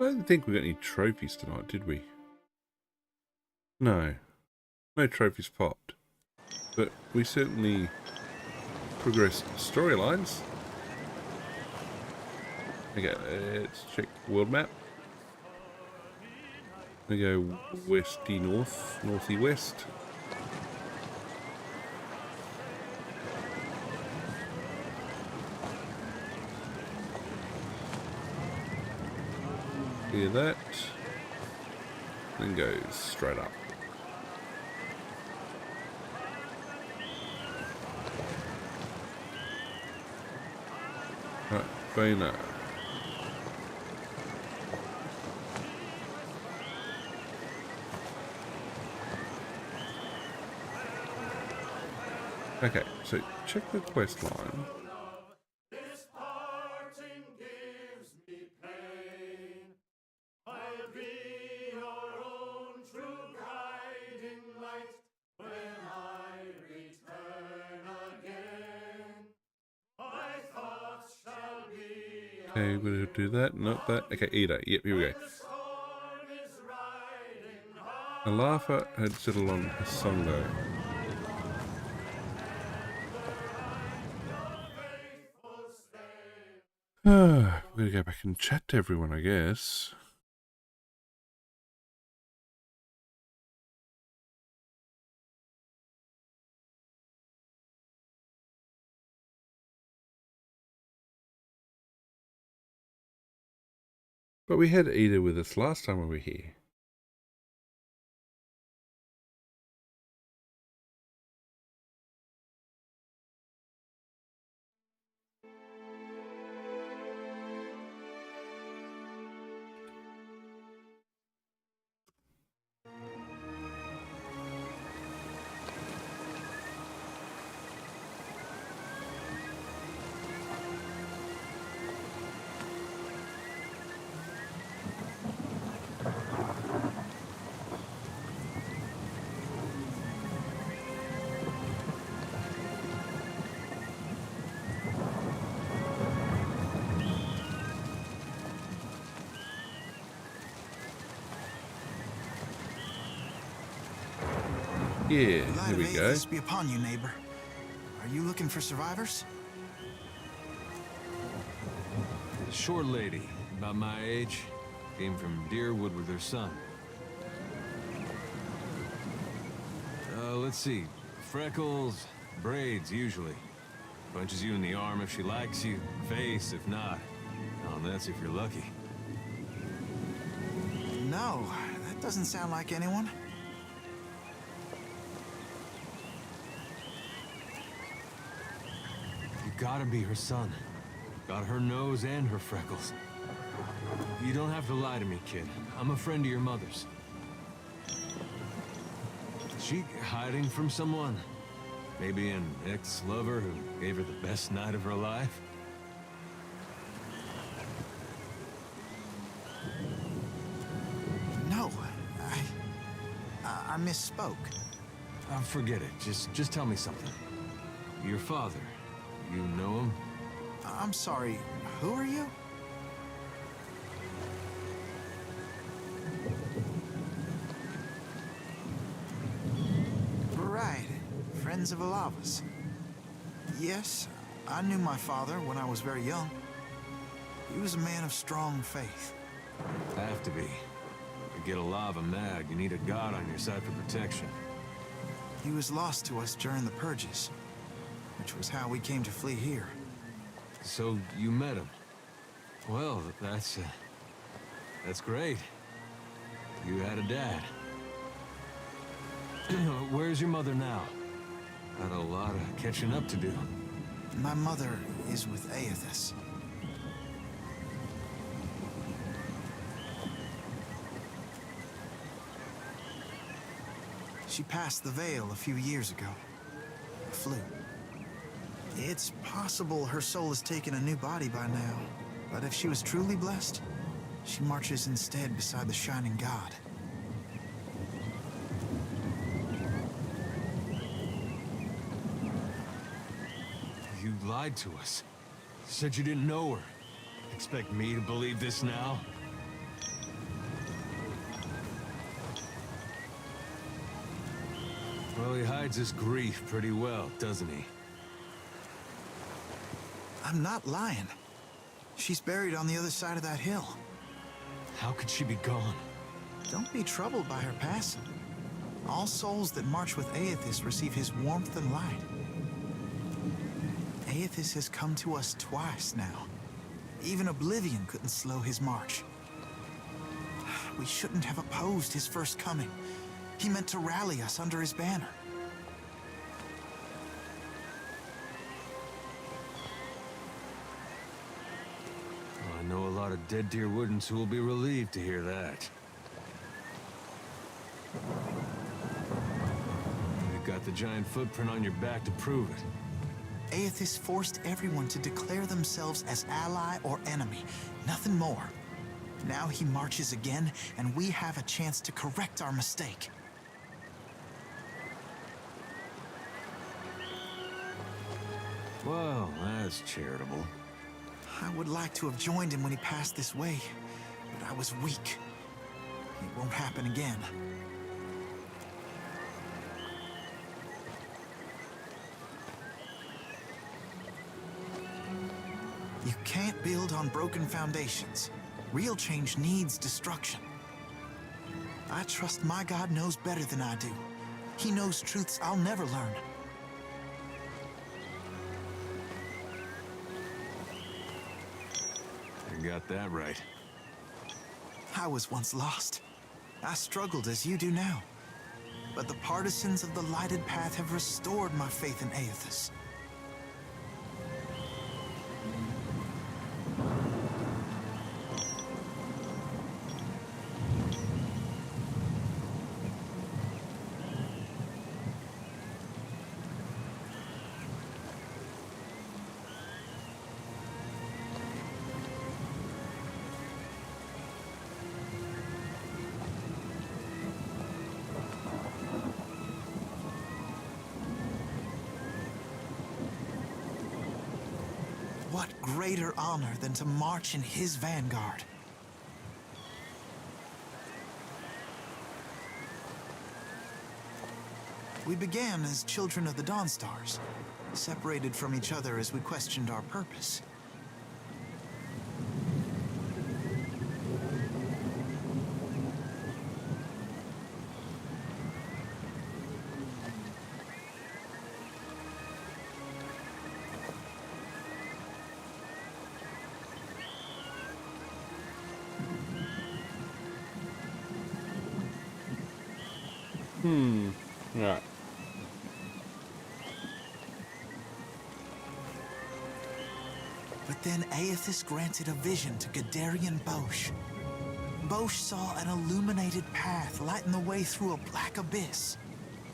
I don't think we got any trophies tonight, did we? No. No trophies popped. But we certainly progressed storylines. Okay, let's check the world map. We go westy north, northy west. Clear that. Then goes straight up. Right, Bana. Okay, so check the quest line. This parting gives me pain. I'll be your own true guiding light when I return again. My thoughts shall be. Okay, we're gonna do that, not that. Okay, Ida. Yep, here we go. Alafa had settled on Hasongo. We're gonna go back and chat to everyone, I guess. But we had Ida with us last time we were here. Yeah, here we go. Be upon you, neighbor. Are you looking for survivors? A short lady, about my age, came from Deerwood with her son. Let's see. Freckles, braids, usually. Punches you in the arm if she likes you, face if not. Oh, and that's if you're lucky. No, that doesn't sound like anyone. Gotta be her son. Got her nose and her freckles. You don't have to lie to me, kid. I'm a friend of your mother's. Is she hiding from someone? Maybe an ex-lover who gave her the best night of her life? No, I misspoke. Forget it. Just tell me something. Your father. You know him? I'm sorry, who are you? Right, Friends of Alavas. Yes, I knew my father when I was very young. He was a man of strong faith. Have to be. To get Alava mad, you need a god on your side for protection. He was lost to us during the purges, which was how we came to flee here. So you met him? Well, that's great. You had a dad. Where's your mother now? Got a lot of catching up to do. My mother is with Aethys. She passed the veil a few years ago. A flu. It's possible her soul has taken a new body by now, but if she was truly blessed, she marches instead beside the Shining God. You lied to us. Said you didn't know her. Expect me to believe this now? Well, he hides his grief pretty well, doesn't he? I'm not lying. She's buried on the other side of that hill. How could she be gone? Don't be troubled by her passing. All souls that march with Aethys receive his warmth and light. Aethys has come to us twice now. Even Oblivion couldn't slow his march. We shouldn't have opposed his first coming. He meant to rally us under his banner. I know a lot of Dead Deer Woodens who will be relieved to hear that. You've got the giant footprint on your back to prove it. Aethys forced everyone to declare themselves as ally or enemy, nothing more. Now he marches again, and we have a chance to correct our mistake. Well, that's charitable. I would like to have joined him when he passed this way, but I was weak. It won't happen again. You can't build on broken foundations. Real change needs destruction. I trust my God knows better than I do. He knows truths I'll never learn. You got that right. I was once lost. I struggled as you do now. But the partisans of the lighted path have restored my faith in Aethys. What greater honor than to march in his vanguard? We began as children of the Dawnstars, separated from each other as we questioned our purpose. Right. But then Aethys granted a vision to Gadarian Bosch. Bosch saw an illuminated path lighten the way through a black abyss.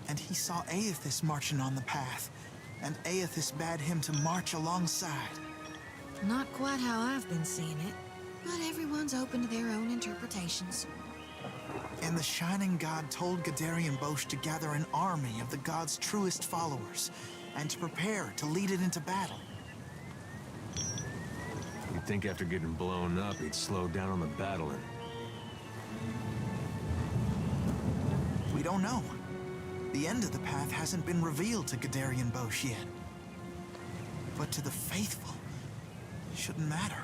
And he saw Aethys marching on the path, and Aethys bade him to march alongside. Not quite how I've been seeing it, but everyone's open to their own interpretations. And the Shining God told Gadarian Bosch to gather an army of the God's truest followers, and to prepare to lead it into battle. You'd think after getting blown up, he'd slow down on the battling. We don't know. The end of the path hasn't been revealed to Gadarian Bosch yet. But to the faithful, it shouldn't matter.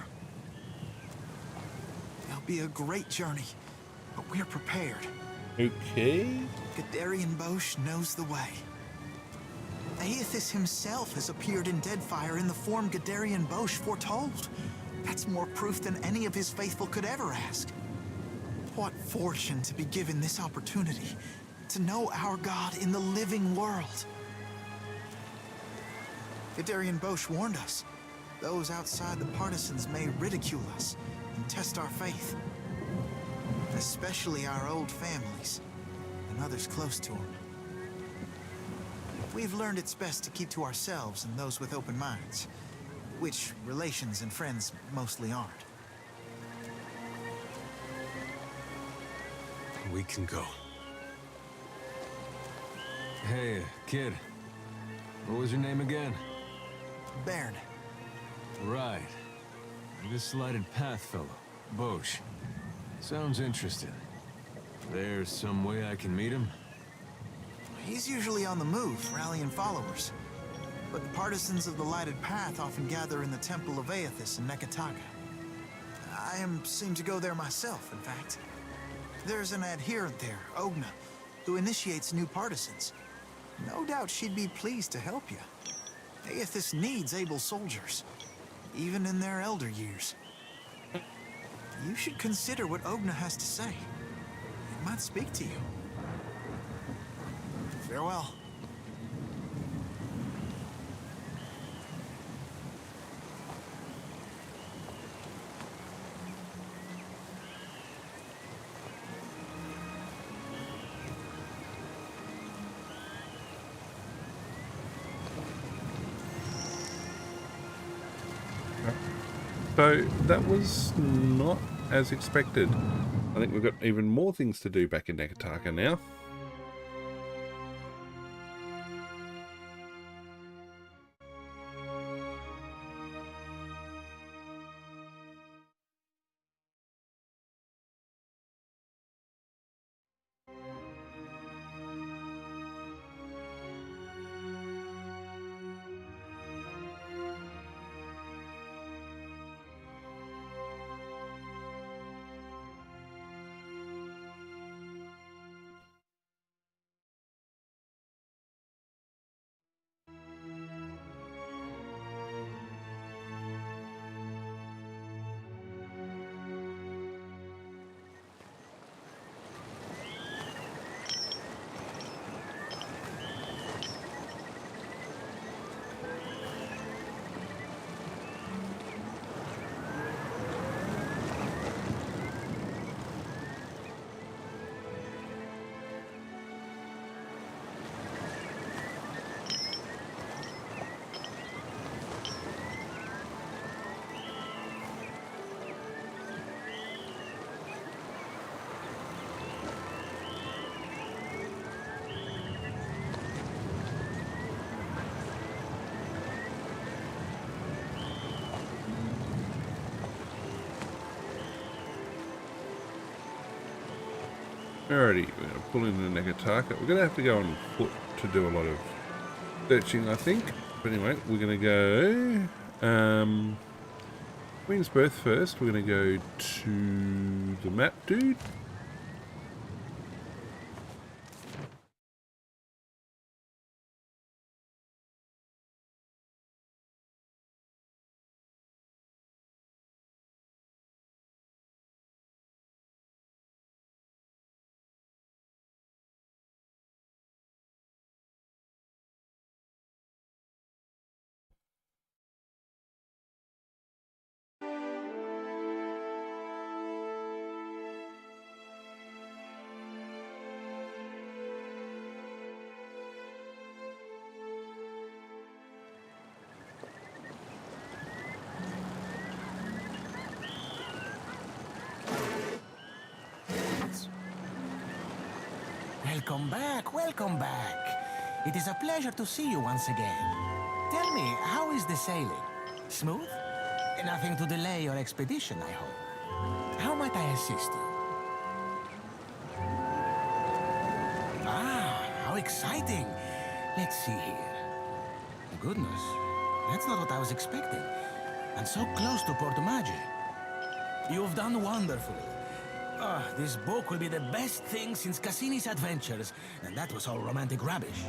It'll be a great journey, but we're prepared. Okay. Gadarian Bosch knows the way. Aethys himself has appeared in Deadfire in the form Gadarian Bosch foretold. That's more proof than any of his faithful could ever ask. What fortune to be given this opportunity, to know our God in the living world. Gadarian Bosch warned us. Those outside the partisans may ridicule us and test our faith. Especially our old families and others close to them. We've learned it's best to keep to ourselves and those with open minds, which relations and friends mostly aren't. We can go. Hey, kid. What was your name again? Bairn. Right. This lighted path fellow, Bosch. Sounds interesting. There's some way I can meet him? He's usually on the move, rallying followers. But the partisans of the lighted path often gather in the Temple of Aethys in Nekataga. I seem to go there myself, in fact. There's an adherent there, Ogna, who initiates new partisans. No doubt she'd be pleased to help you. Aethys needs able soldiers, even in their elder years. You should consider what Ogna has to say. It might speak to you. Farewell. So that was not as expected. I think we've got even more things to do back in Nekataka now. Alrighty, we're going to pull in the Nekataka. We're going to have to go on foot to do a lot of searching, I think. But anyway, we're going to go Queen's Birth first. We're going to go to the map dude. Welcome back, welcome back. It is a pleasure to see you once again. Tell me, how is the sailing? Smooth? Nothing to delay your expedition, I hope. How might I assist you? Ah, how exciting. Let's see here. Goodness, that's not what I was expecting. And so close to Porto Magi. You've done wonderfully. This book will be the best thing since Cassini's adventures, and that was all romantic rubbish.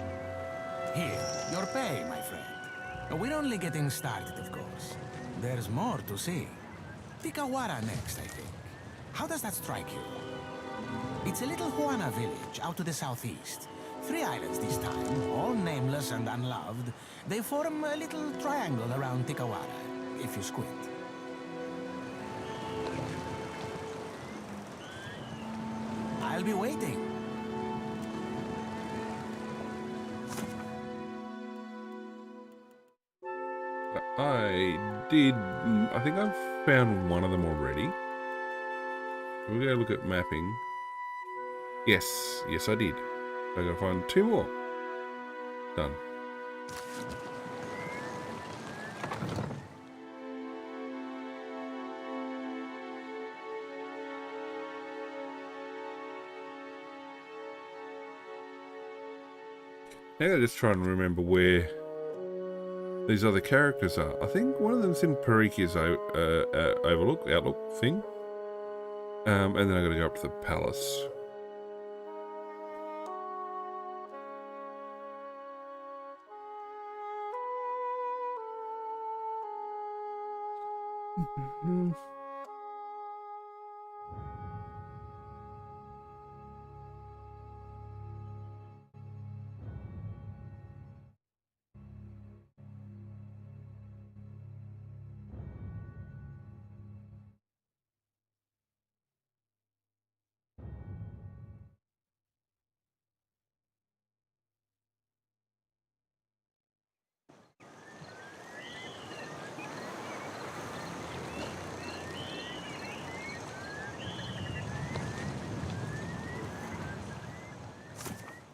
Here, your pay, my friend. We're only getting started, of course. There's more to see. Tikawara next, I think. How does that strike you? It's a little Huana village out to the southeast. 3 islands this time, all nameless and unloved. They form a little triangle around Tikawara, if you squint. I'll be waiting. I think I've found one of them already. We're going to look at mapping. Yes, I did. I gotta find 2 more. Done. Now I just try and remember where these other characters are. I think one of them's in Parikia's outlook thing. And then I got to go up to the palace.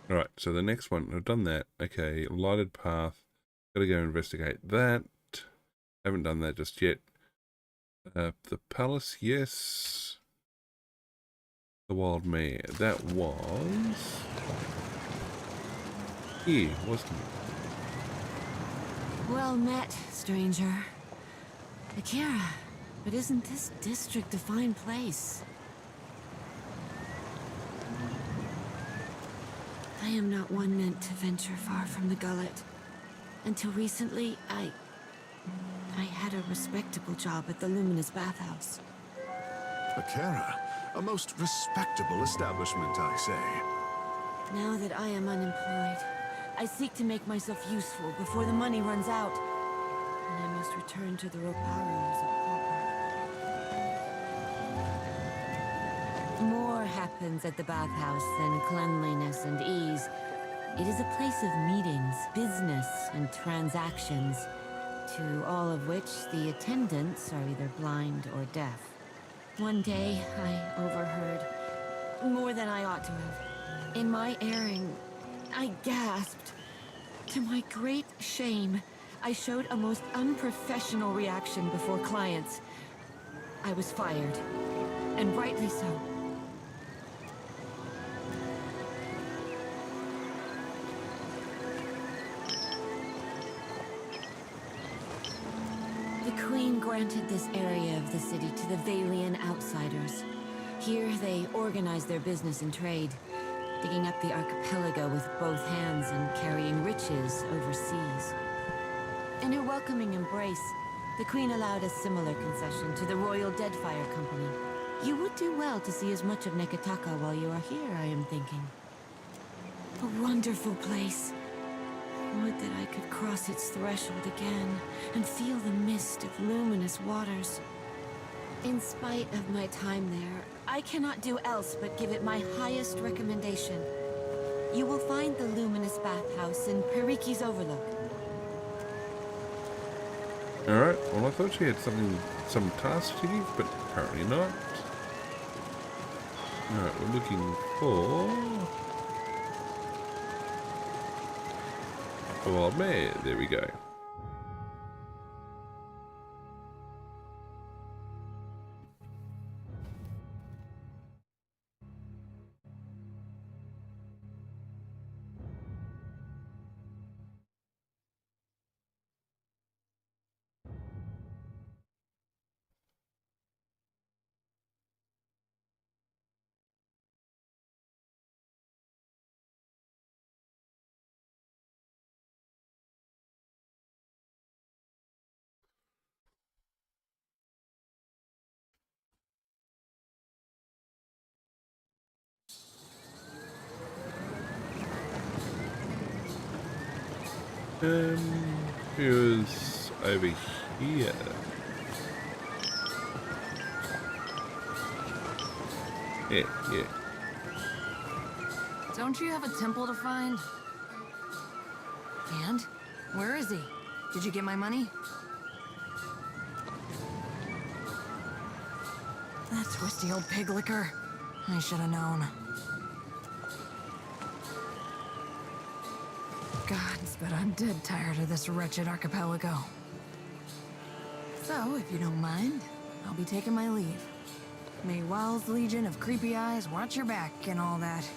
Alright, so the next one, I've done that. Okay, lighted path. Gotta go investigate that. Haven't done that just yet. The palace, yes. The wild mare, that was here, wasn't it? Well met, stranger. Akira, but isn't this district a fine place? I am not one meant to venture far from the gullet. Until recently, I had a respectable job at the Luminous Bathhouse. Akira, a most respectable establishment, I say. Now that I am unemployed, I seek to make myself useful before the money runs out, and I must return to the Roparu as a pauper. More happens at the bathhouse than cleanliness and ease. It is a place of meetings, business, and transactions, to all of which the attendants are either blind or deaf. One day, I overheard more than I ought to have. In my erring, I gasped. To my great shame, I showed a most unprofessional reaction before clients. I was fired, and rightly so. The Queen granted this area of the city to the Valian outsiders. Here they organized their business and trade, digging up the archipelago with both hands and carrying riches overseas. In her welcoming embrace, the Queen allowed a similar concession to the Royal Deadfire Company. You would do well to see as much of Nekataka while you are here, I am thinking. A wonderful place. Would that I could cross its threshold again and feel the mist of luminous waters. In spite of my time there, I cannot do else but give it my highest recommendation. You will find the Luminous Bathhouse in Periki's Overlook. Alright, well I thought she had some task to give, but apparently not. Alright, we're looking for a wild mare. There we go. Who's over here? Yeah. Don't you have a temple to find? And? Where is he? Did you get my money? That twisty old pig licker. I should have known. Gods, but I'm dead tired of this wretched archipelago. So, if you don't mind, I'll be taking my leave. May Wild's Legion of Creepy Eyes watch your back and all that.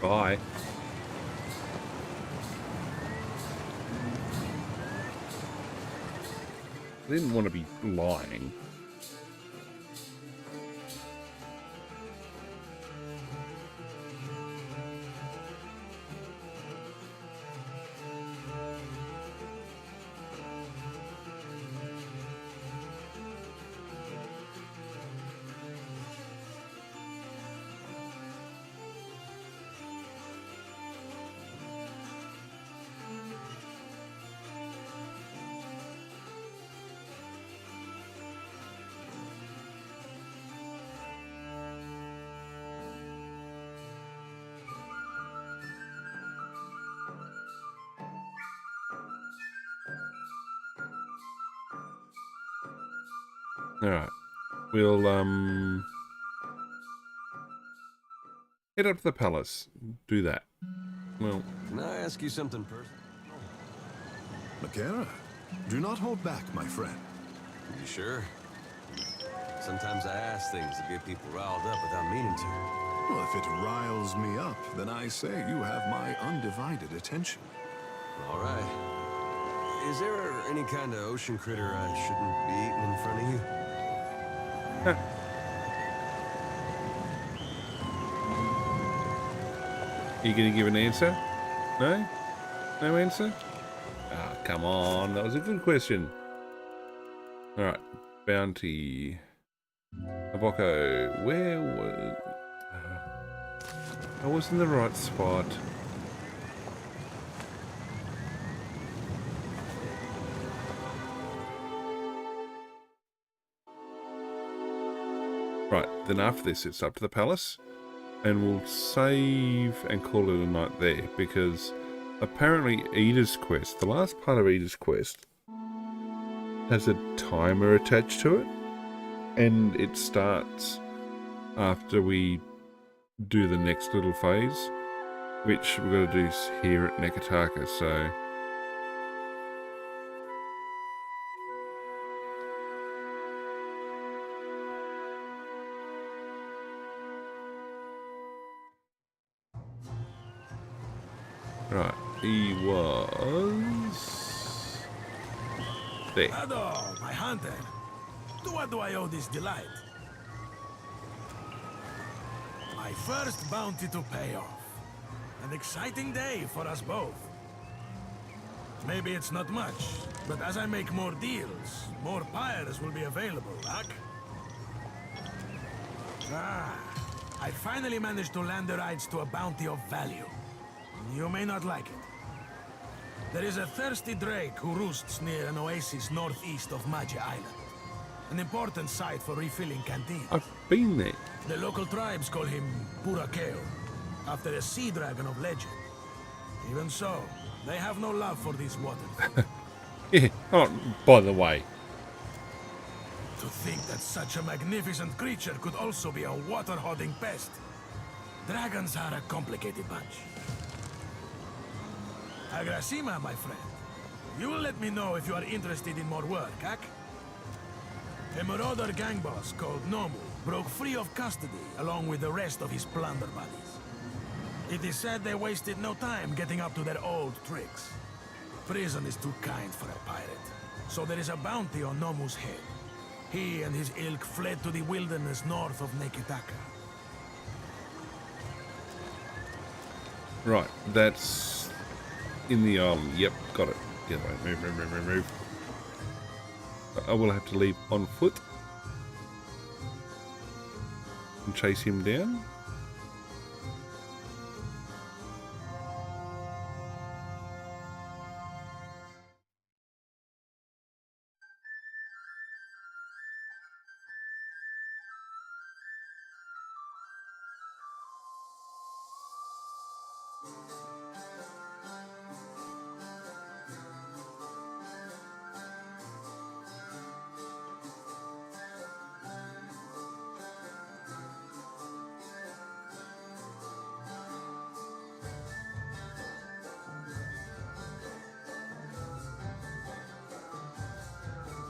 Bye. I didn't want to be lying. Alright. We'll head up to the palace. Do that. Well, can I ask you something personal? Makera, do not hold back, my friend. You sure? Sometimes I ask things to get people riled up without meaning to. Well, if it riles me up, then I say you have my undivided attention. All right. Is there any kind of ocean critter I shouldn't be eating in front of you? Are you going to give an answer? No? No answer? Ah, come on. That was a good question. Alright. Bounty. Naboko. Where was... I was in the right spot. Right, then after this it's up to the palace, and we'll save and call it a night there, because apparently Ida's quest, the last part of Ida's quest, has a timer attached to it, and it starts after we do the next little phase, which we're going to do here at Nekataka, so... Right, he was... there. Hello, my hunter. To what do I owe this delight? My first bounty to pay off. An exciting day for us both. Maybe it's not much, but as I make more deals, more pyres will be available, Ak? Ah, I finally managed to land the rights to a bounty of value. You may not like it. There is a thirsty drake who roosts near an oasis northeast of Maji Island. An important site for refilling canteens. I've been there. The local tribes call him Purakeo, after a sea dragon of legend. Even so, they have no love for these waters. Yeah, oh, by the way. To think that such a magnificent creature could also be a water-hoarding pest. Dragons are a complicated bunch. Agrasima, my friend. You will let me know if you are interested in more work, Ak? A marauder gang boss called Nomu broke free of custody along with the rest of his plunder buddies. It is said they wasted no time getting up to their old tricks. Prison is too kind for a pirate, so there is a bounty on Nomu's head. He and his ilk fled to the wilderness north of Nekataka. Right, that's in the island. Yep, got it. Get away. Move. I will have to leave on foot and chase him down.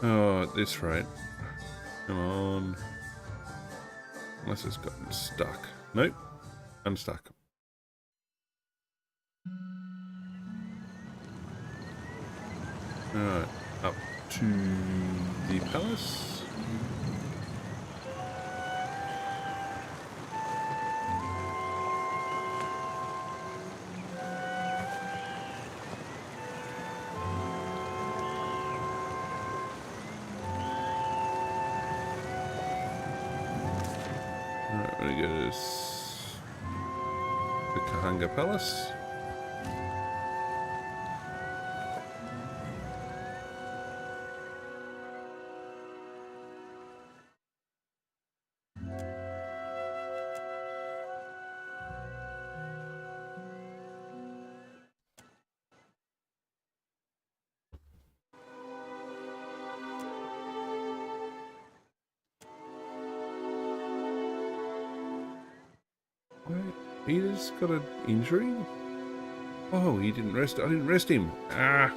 Oh, at this rate. Come on. Unless it's gotten stuck. Nope. Unstuck. Alright. Up to the palace. Alright, we're gonna go to the Kahanga Palace. Wait, Peter's got an injury? Oh, he didn't rest. I didn't rest him. Ah.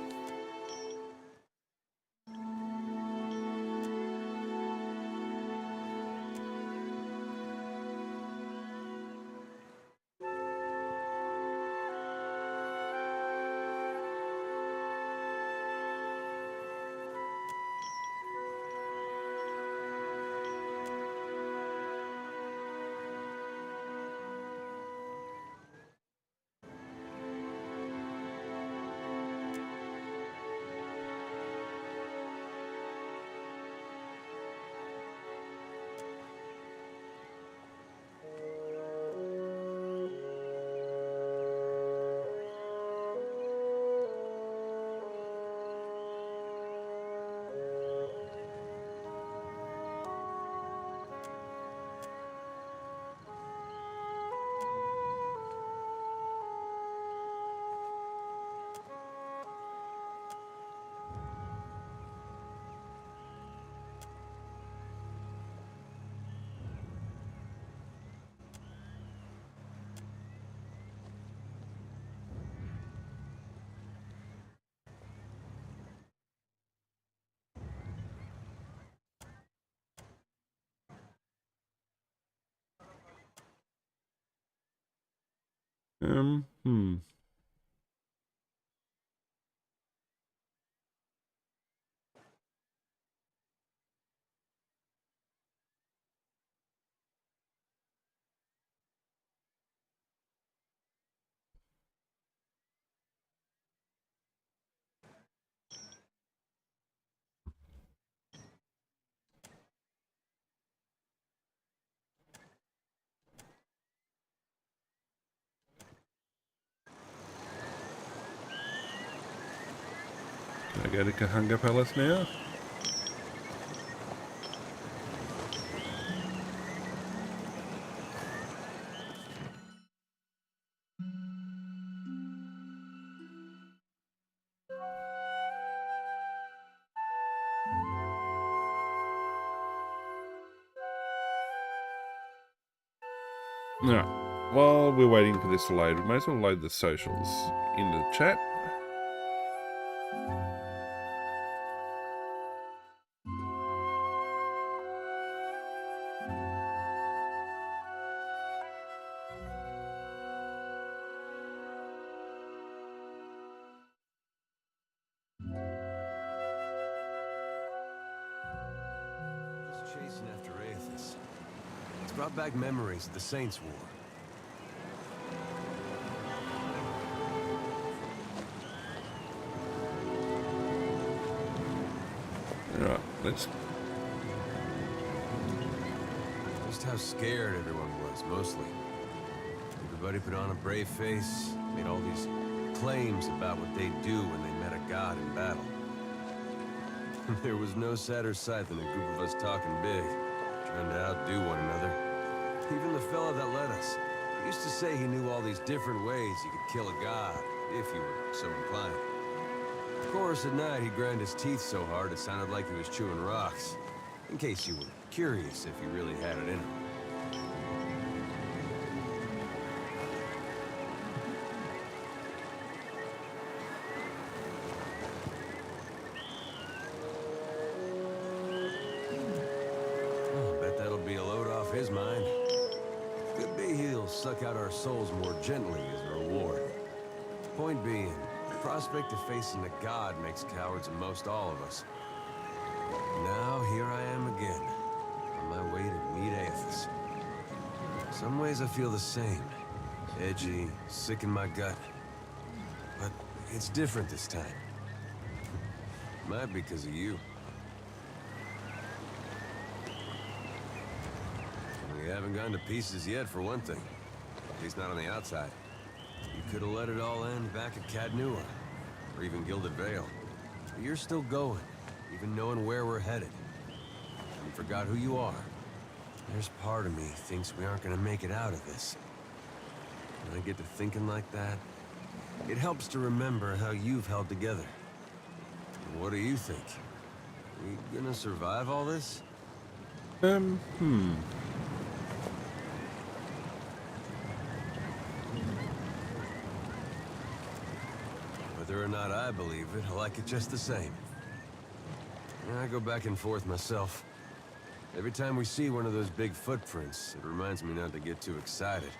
Hmm. Can I go to Kahanga Palace now? Alright, while we're waiting for this to load, we may as well load the socials into the chat. Chasing after Aethys. It's brought back memories of the Saints' War. Alright, let's... Just how scared everyone was, mostly. Everybody put on a brave face, made all these claims about what they'd do when they met a god in battle. There was no sadder sight than a group of us talking big, trying to outdo one another. Even the fella that led us, he used to say he knew all these different ways you could kill a god, if you were so inclined. Of course, at night he'd grind his teeth so hard it sounded like he was chewing rocks. In case you were curious if he really had it in him. His mind. Could be he'll suck out our souls more gently as a reward. Point being, the prospect of facing a god makes cowards of most all of us. Now here I am again, on my way to meet Aethys. Some ways I feel the same. Edgy, sick in my gut. But it's different this time. Might be because of you. We haven't gone to pieces yet, for one thing. At least not on the outside. You could have let it all end back at Cadnua, or even Gilded Vale. But you're still going, even knowing where we're headed. You forgot who you are. There's part of me thinks we aren't gonna make it out of this. When I get to thinking like that, it helps to remember how you've held together. What do you think? We gonna survive all this? Whether or not I believe it, I like it just the same. I go back and forth myself. Every time we see one of those big footprints, it reminds me not to get too excited.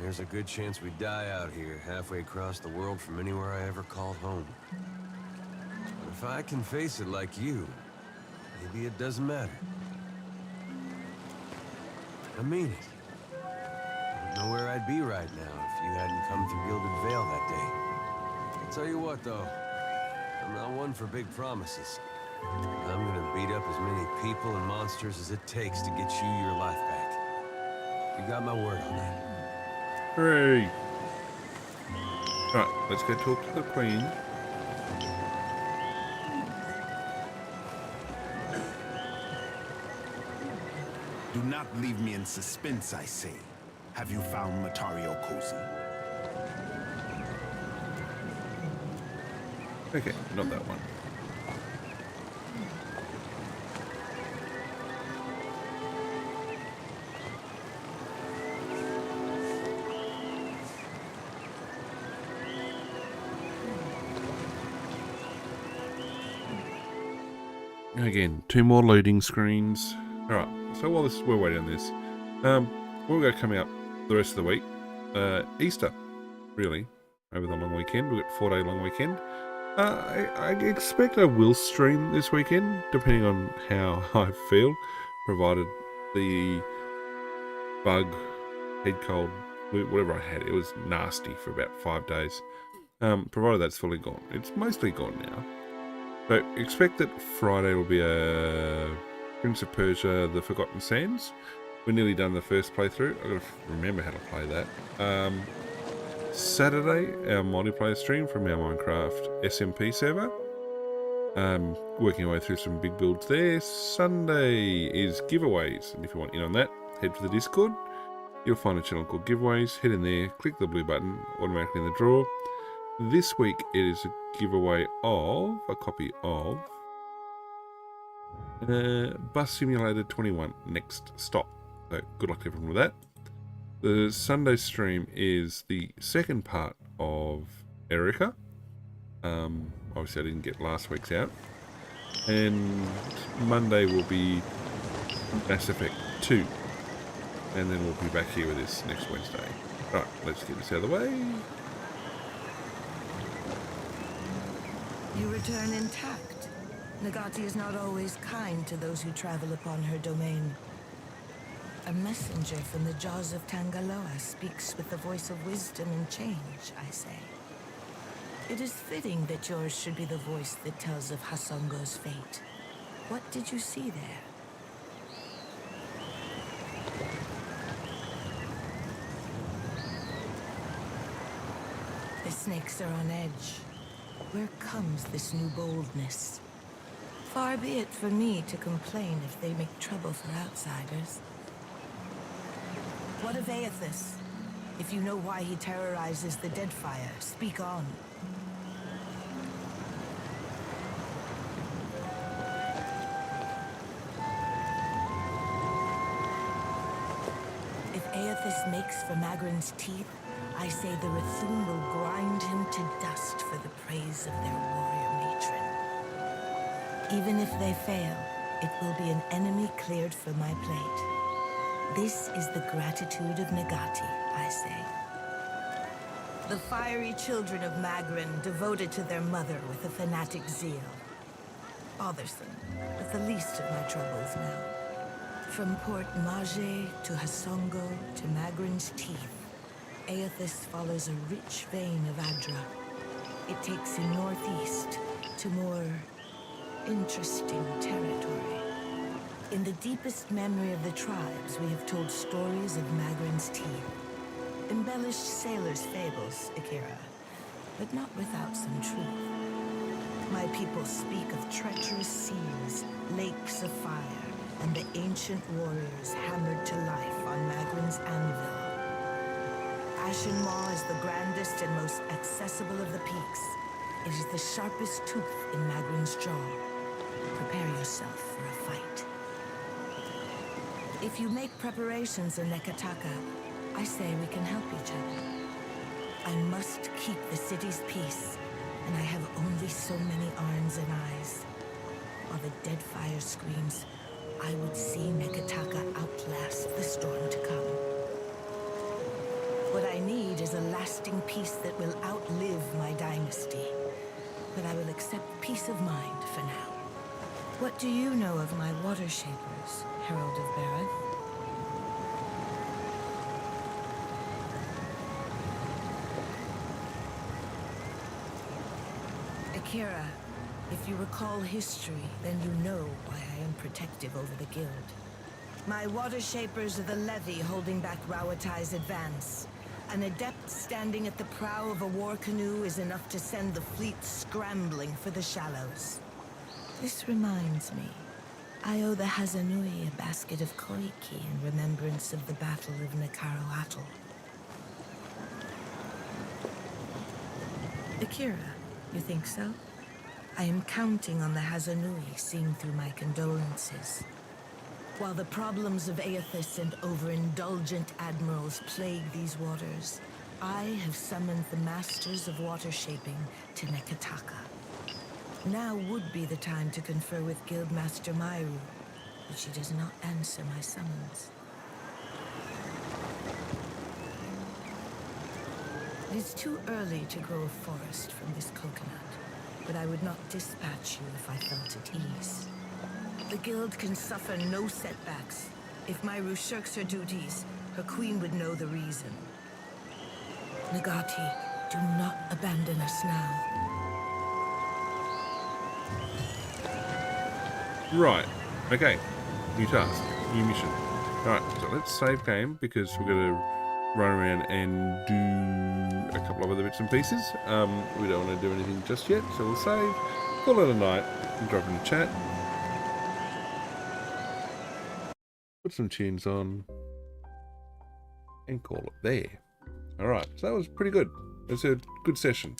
There's a good chance we die out here, halfway across the world from anywhere I ever called home. But if I can face it like you, maybe it doesn't matter. I mean it. I don't know where I'd be right now if you hadn't come through Gilded Vale that day. I'll tell you what, though. I'm not one for big promises. I'm gonna beat up as many people and monsters as it takes to get you your life back. You got my word on that. Hooray! Right, let's go talk to the Queen. Do not leave me in suspense, I say. Have you found Matario Cozy? Okay, not that one. Again, 2 more loading screens. Alright, so while we're waiting on this, we'll go coming up the rest of the week. Easter, really, over the long weekend. We've got 4-day long weekend. I expect I will stream this weekend, depending on how I feel, provided the bug, head cold, whatever I had, it was nasty for about 5 days. Provided that's fully gone. It's mostly gone now. So expect that Friday will be a Prince of Persia: The Forgotten Sands. We're nearly done the first playthrough. I've got to remember how to play that. Saturday, our multiplayer stream from our Minecraft SMP server. Working our way through some big builds there. Sunday is giveaways, and if you want in on that, head to the Discord. You'll find a channel called Giveaways. Head in there, click the blue button, automatically in the draw. This week it is a giveaway of a copy of Bus Simulator 21 Next Stop. So good luck to everyone with that. The Sunday stream is the second part of Erica. Obviously I didn't get last week's out. And Monday will be Mass Effect 2. And then we'll be back here with this next Wednesday. Alright, let's get this out of the way. You return intact. Nagati is not always kind to those who travel upon her domain. A messenger from the jaws of Tangaloa speaks with the voice of wisdom and change, I say. It is fitting that yours should be the voice that tells of Hasongo's fate. What did you see there? The snakes are on edge. Where comes this new boldness? Far be it for me to complain if they make trouble for outsiders. What of Aethys? If you know why he terrorizes the Deadfire, speak on. If Aethys makes for Magran's teeth, I say the Rathun will grind him to dust for the praise of their warrior matron. Even if they fail, it will be an enemy cleared for my plate. This is the gratitude of Nagati, I say. The fiery children of Magran devoted to their mother with a fanatic zeal. Bothersome. but the least of my troubles now. From Port Mage to Hasongo to Magrin's Teeth, Aethys follows a rich vein of Adra. It takes you northeast to more interesting territory. In the deepest memory of the tribes, we have told stories of Magrin's Teeth. Embellished sailors' fables, Akira, but not without some truth. My people speak of treacherous seas, lakes of fire, and the ancient warriors hammered to life on Magrin's anvil. Ashen Maw is the grandest and most accessible of the peaks. It is the sharpest tooth in Magrin's jaw. Prepare yourself for a fight. If you make preparations in Nekataka, I say we can help each other. I must keep the city's peace, and I have only so many arms and eyes. While the Deadfire screams, I would see Nekataka outlast the storm to come. What I need is a lasting peace that will outlive my dynasty. But I will accept peace of mind for now. What do you know of my water shapers, Herald of Bareth? Akira, if you recall history, then you know why I am protective over the guild. My water shapers are the levy holding back Rauatai's advance. An adept standing at the prow of a war canoe is enough to send the fleet scrambling for the shallows. This reminds me, I owe the Hazanui a basket of koiki in remembrance of the Battle of Nakaro Atoll. Akira, you think so? I am counting on the Hazanui seeing through my condolences. While the problems of Aethys and overindulgent admirals plague these waters, I have summoned the masters of water shaping to Nekataka. Now would be the time to confer with Guildmaster Mairu, but she does not answer my summons. It is too early to grow a forest from this coconut, but I would not dispatch you if I felt at ease. The guild can suffer no setbacks. If Mairu shirks her duties, her queen would know the reason. Nagati, do not abandon us now. Right. Okay. New task. New mission. Alright, so let's save game because we're going to run around and do a couple of other bits and pieces. We don't want to do anything just yet, so we'll save, call it a night, and drop in the chat. Put some tunes on and call it there. Alright, so that was pretty good. It's a good session.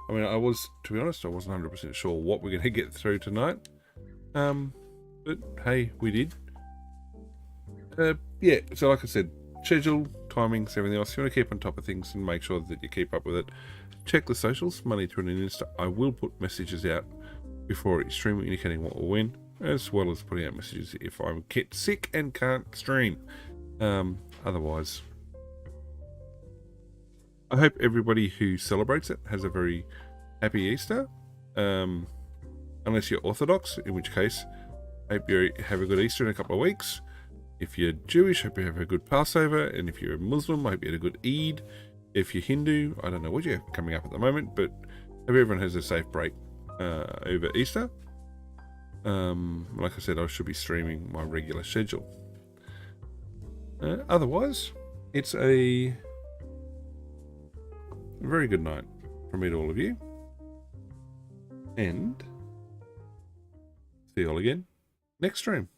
I mean, to be honest, I wasn't 100% sure what we're going to get through tonight. But hey, we did. Yeah, so like I said, schedule, timings, everything else. You want to keep on top of things and make sure that you keep up with it. Check the socials, Money Through an Insta. I will put messages out before each stream indicating what will win, as well as putting out messages if I get sick and can't stream. Otherwise, I hope everybody who celebrates it has a very happy Easter. Unless you're Orthodox, in which case, hope you have a good Easter in a couple of weeks. If you're Jewish, hope you have a good Passover. And if you're a Muslim, hope you had a good Eid. If you're Hindu, I don't know what you have coming up at the moment, but hope everyone has a safe break over Easter. Like I said, I should be streaming my regular schedule. Otherwise, it's a very good night from me to all of you. And see you all again next stream.